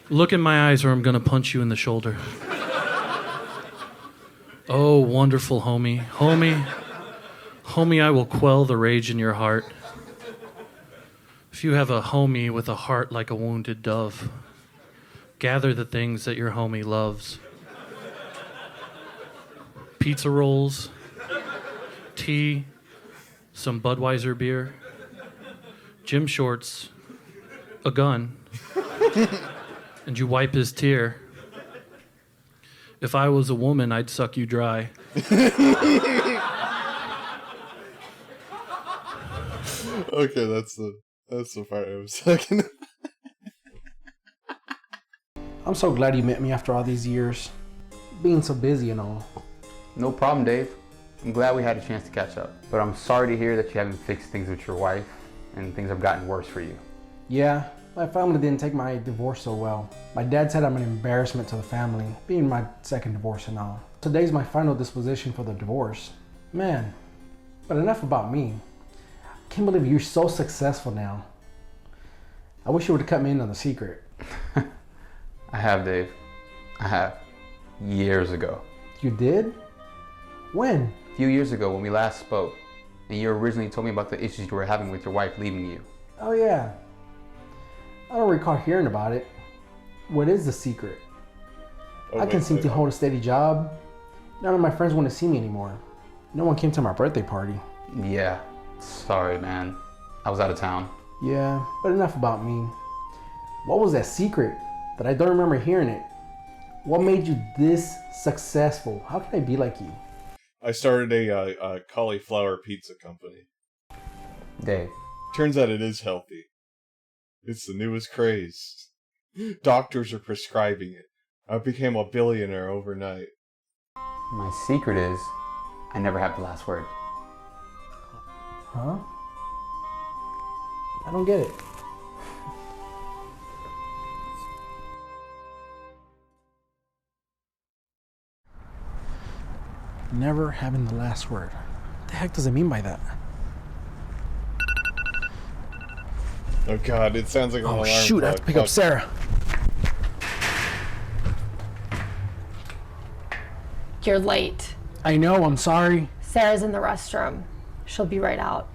Look in my eyes or I'm gonna punch you in the shoulder. Oh, wonderful homie. Homie, I will quell the rage in your heart. If you have a homie with a heart like a wounded dove, gather the things that your homie loves. Pizza rolls, tea, some Budweiser beer, gym shorts, a gun, and you wipe his tear. If I was a woman, I'd suck you dry. Okay, that's the part I was talking about. I'm so glad you met me after all these years. Being so busy and all. No problem, Dave. I'm glad we had a chance to catch up. But I'm sorry to hear that you haven't fixed things with your wife and things have gotten worse for you. Yeah, my family didn't take my divorce so well. My dad said I'm an embarrassment to the family, being my second divorce and all. Today's my final disposition for the divorce. Man, but enough about me. I can't believe you're so successful now. I wish you would have cut me in on the secret. I have, Dave. I have. Years ago. You did? When? A few years ago when we last spoke, and you originally told me about the issues you were having with your wife leaving you. Oh yeah. I don't recall hearing about it. What is the secret? Oh, I can seem to hold a steady job. None of my friends want to see me anymore. No one came to my birthday party. Yeah, sorry, man. I was out of town. Yeah, but enough about me. What was that secret that I don't remember hearing it? What made you this successful? How can I be like you? I started a cauliflower pizza company. Dave. Turns out it is healthy. It's the newest craze. Doctors are prescribing it. I became a billionaire overnight. My secret is I never have the last word. Huh? I don't get it. Never having the last word. What the heck does it mean by that? Oh god, it sounds like an alarm shoot, I have to clock. pick up Sarah. You're late. I know, I'm sorry. Sarah's in the restroom. She'll be right out.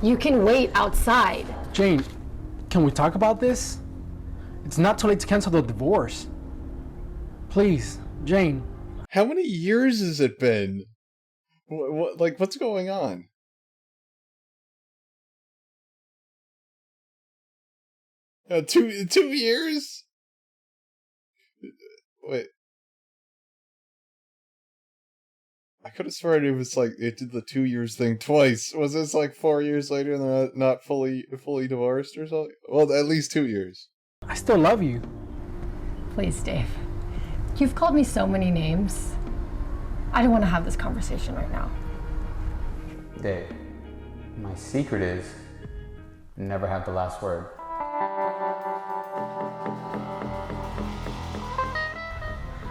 You can wait outside. Jane, can we talk about this? It's not too late to cancel the divorce. Please, Jane. How many years has it been? What's going on? Two years? Wait. I could have sworn it was like it did the 2 years thing twice. Was this like 4 years later and they're not fully divorced or something? Well, at least 2 years. I still love you. Please, Dave. You've called me so many names. I don't want to have this conversation right now. Dave, my secret is never have the last word.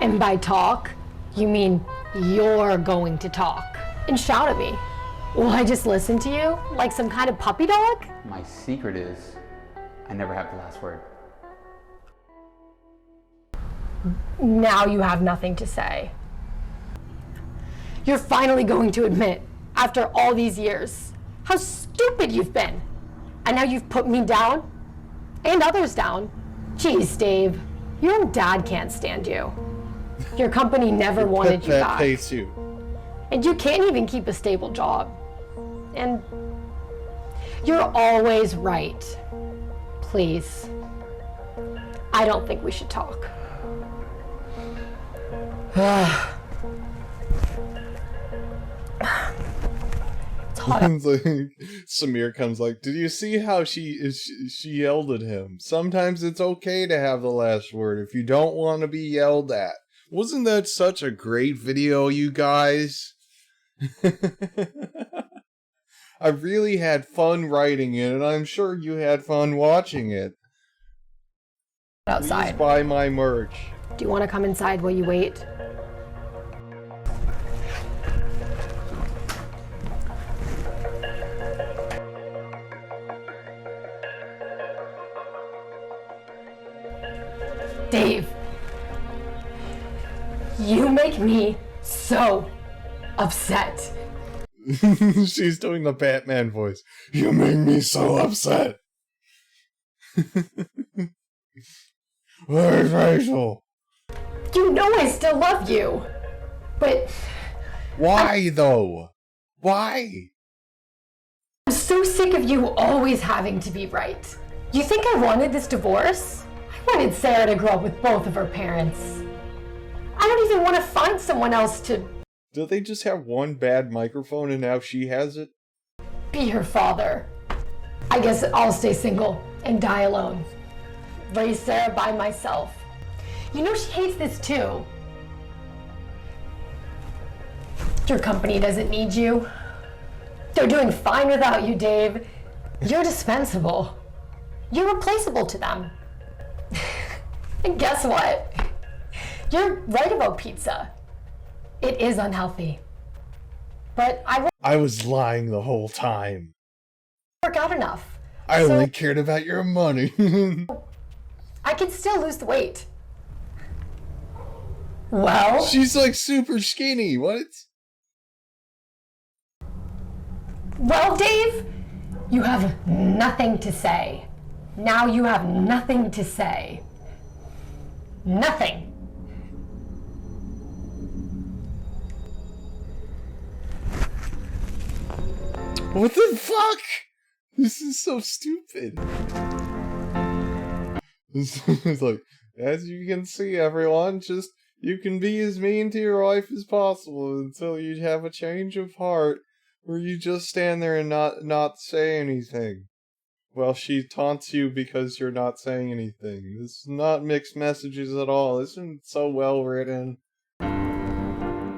And by talk, you mean you're going to talk and shout at me. Will I just listen to you like some kind of puppy dog? My secret is I never have the last word. Now you have nothing to say. You're finally going to admit, after all these years, how stupid you've been. And now you've put me down and others down. Jeez, Dave, your own dad can't stand you. Your company never wanted you back. Hates you. And you can't even keep a stable job. And you're always right. Please. I don't think we should talk. It's hot. Samir comes like, did you see how she yelled at him? Sometimes it's okay to have the last word if you don't want to be yelled at. Wasn't that such a great video, you guys? I really had fun writing it, and I'm sure you had fun watching it. Outside. Please buy my merch. Do you want to come inside while you wait? Dave, you make me so upset. She's doing the Batman voice. You make me so upset. Where's Rachel? You know I still love you, but... Why, though? Why? I'm so sick of you always having to be right. You think I wanted this divorce? I wanted Sarah to grow up with both of her parents. I don't even want to find someone else to... Do they just have one bad microphone and now she has it? be her father. I guess I'll stay single and die alone. Raise Sarah by myself. You know she hates this too. Your company doesn't need you. They're doing fine without you, Dave. You're dispensable. You're replaceable to them. And guess what? You're right about pizza. It is unhealthy. But I was lying the whole time. work out enough. I only cared about your money. I can still lose the weight. Well, she's like super skinny. What? Well, Dave, You have nothing to say. Now you have nothing to say. Nothing. What the fuck? This is so stupid. It's like, as you can see, everyone, just you can be as mean to your wife as possible until you have a change of heart where you just stand there and not say anything. Well, she taunts you because you're not saying anything. This is not mixed messages at all. This isn't so well written.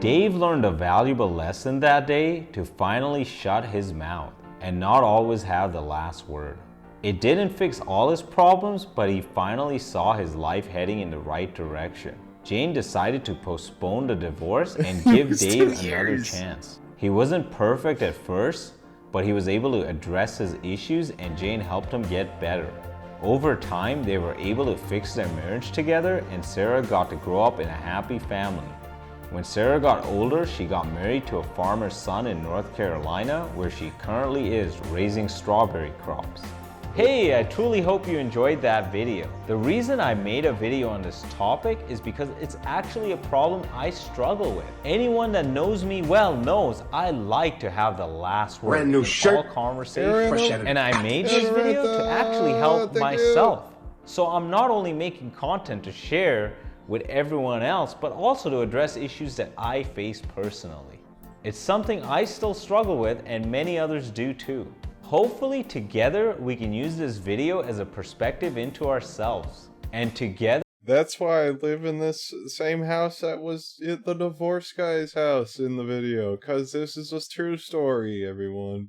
Dave learned a valuable lesson that day to finally shut his mouth and not always have the last word. It didn't fix all his problems, but he finally saw his life heading in the right direction. Jane decided to postpone the divorce and give Dave another chance. He wasn't perfect at first, but he was able to address his issues and Jane helped him get better. Over time, they were able to fix their marriage together and Sarah got to grow up in a happy family. When Sarah got older, she got married to a farmer's son in North Carolina, where she currently is raising strawberry crops. Hey, I truly hope you enjoyed that video. The reason I made a video on this topic is because it's actually a problem I struggle with. Anyone that knows me well knows I like to have the last word Brand new in shirt. all conversations, and I made this video to actually help myself. So I'm not only making content to share with everyone else, but also to address issues that I face personally. It's something I still struggle with and many others do too. Hopefully together we can use this video as a perspective into ourselves. And together... That's why I live in this same house that was the divorce guy's house in the video. Because this is a true story, everyone.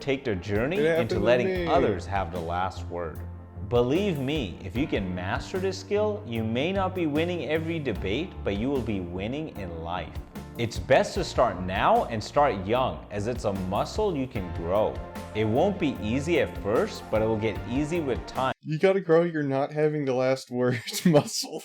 take their journey into letting others have the last word. Believe me, if you can master this skill, you may not be winning every debate, but you will be winning in life. It's best to start now and start young, as it's a muscle you can grow. It won't be easy at first, but it will get easy with time. You gotta grow your not having the last word muscle.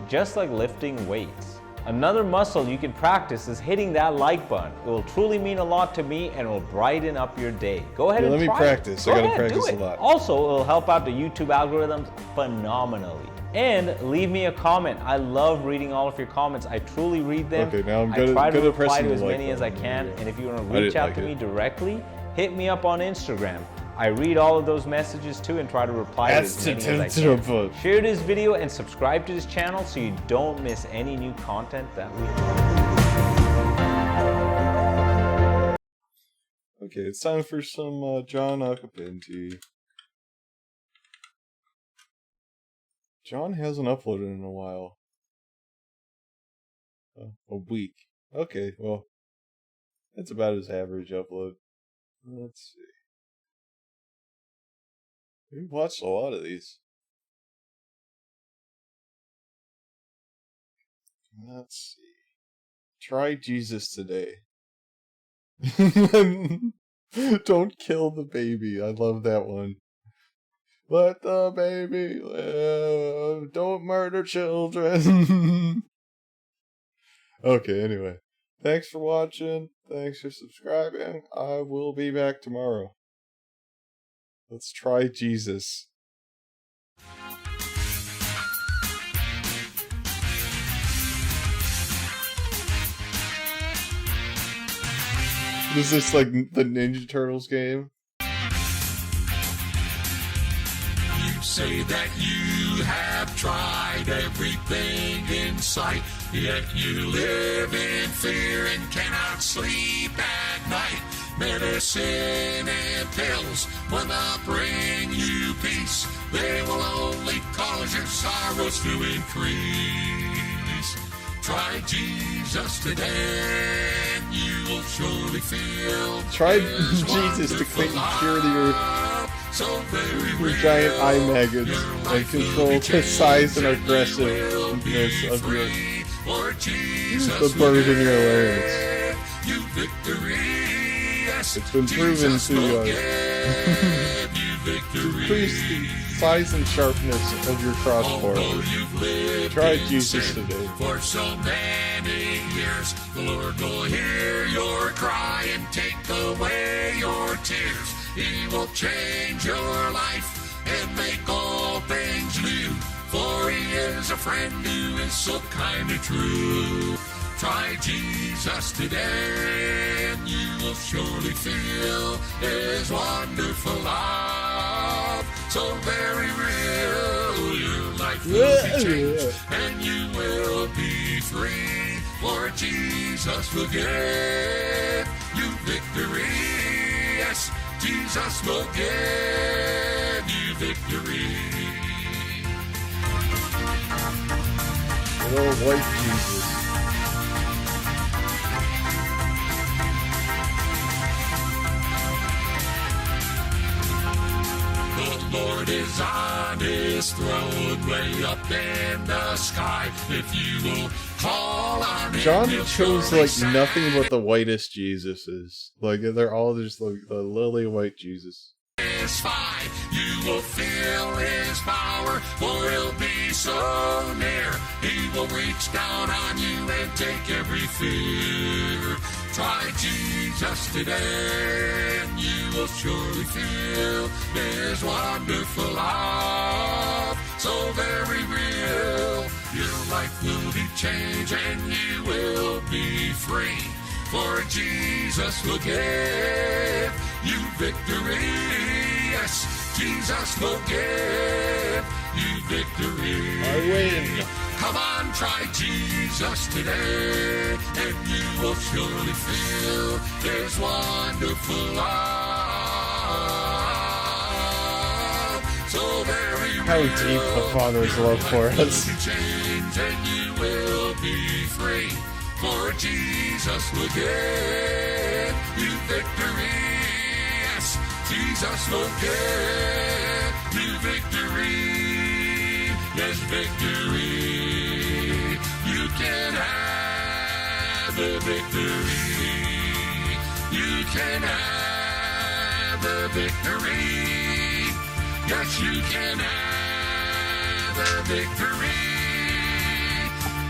Just like lifting weights. Another muscle you can practice is hitting that like button. It will truly mean a lot to me and it will brighten up your day. Go ahead and let me try practice. it. I gotta Go ahead, practice do a lot. Also, it will help out the YouTube algorithms phenomenally. And leave me a comment. I love reading all of your comments. I truly read them. Okay, now I'm I good try to at reply pressing to the as like many as I can. And if you want to I reach didn't out like to it. me directly, hit me up on Instagram. I read all of those messages too and try to reply to as many as I can. Share this video and subscribe to this channel so you don't miss any new content that we have. Okay, it's time for some John Acapinti. John hasn't uploaded in a while. A week. Okay, well, that's about his average upload. Let's see. We watched a lot of these. Let's see. Try Jesus today. Don't kill the baby. I love that one. Let the baby live. Don't murder children. Okay, anyway. Thanks for watching. Thanks for subscribing. I will be back tomorrow. Let's try Jesus. Is this like the Ninja Turtles game? You say that you have tried everything in sight, yet you live in fear and cannot sleep at night. Medicine and pills will not bring you peace. They will only cause your sorrows to increase. Try Jesus today and you will surely feel. Try Jesus to cure your giant eye maggots and control the size and aggressiveness of the bird in your larynx. It's been proven to increase the size and sharpness of your crossbow. Try Jesus today. For so many years, the Lord will hear your cry and take away your tears. He will change your life and make all things new. For he is a friend who is so kind and true. Try Jesus today and you will surely feel his wonderful love. So very real, your life will be changed and you will be free. For Jesus will give you victory. Yes, Jesus will give you victory. Little white Jesus. The Lord is on his throne way up in the sky. If you will call on him, John he'll chose surely like nothing but the whitest Jesuses. Like they're all just like the lily white Jesus. satisfied. You will feel his power, for he'll be so near. He will reach down on you and take every fear. Try Jesus today, and you will surely feel his wonderful love. So very real, your life will be changed and you will be free. For Jesus will give you victory. Yes, Jesus will give you victory. I win. Come on, try Jesus today, and you will surely feel his wonderful love. So very How deep the Father's love for us. Change and you will be free. For Jesus will give you victory. Yes, Jesus will give you victory. Yes, victory. You can have the victory. You can have the victory. Yes, you can have the victory.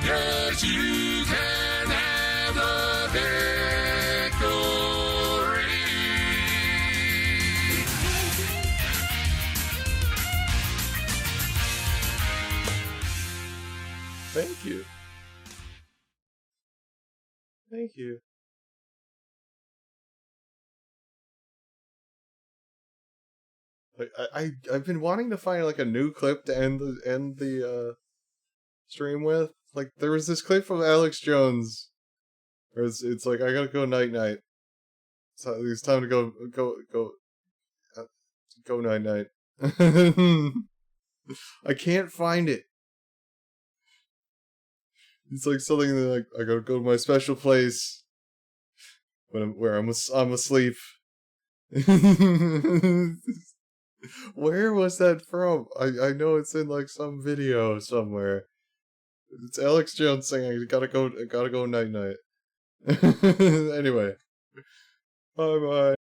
Yes, you can have the victory. Thank you. Thank you. Like, I've been wanting to find like a new clip to end the stream with. Like there was this clip from Alex Jones where it's like I gotta go night night. So it's time to go night night. I can't find it. It's like something like I gotta go to my special place where I'm asleep. Where was that from? I know it's in like some video somewhere. It's Alex Jones saying I gotta go night night. Anyway. Bye bye.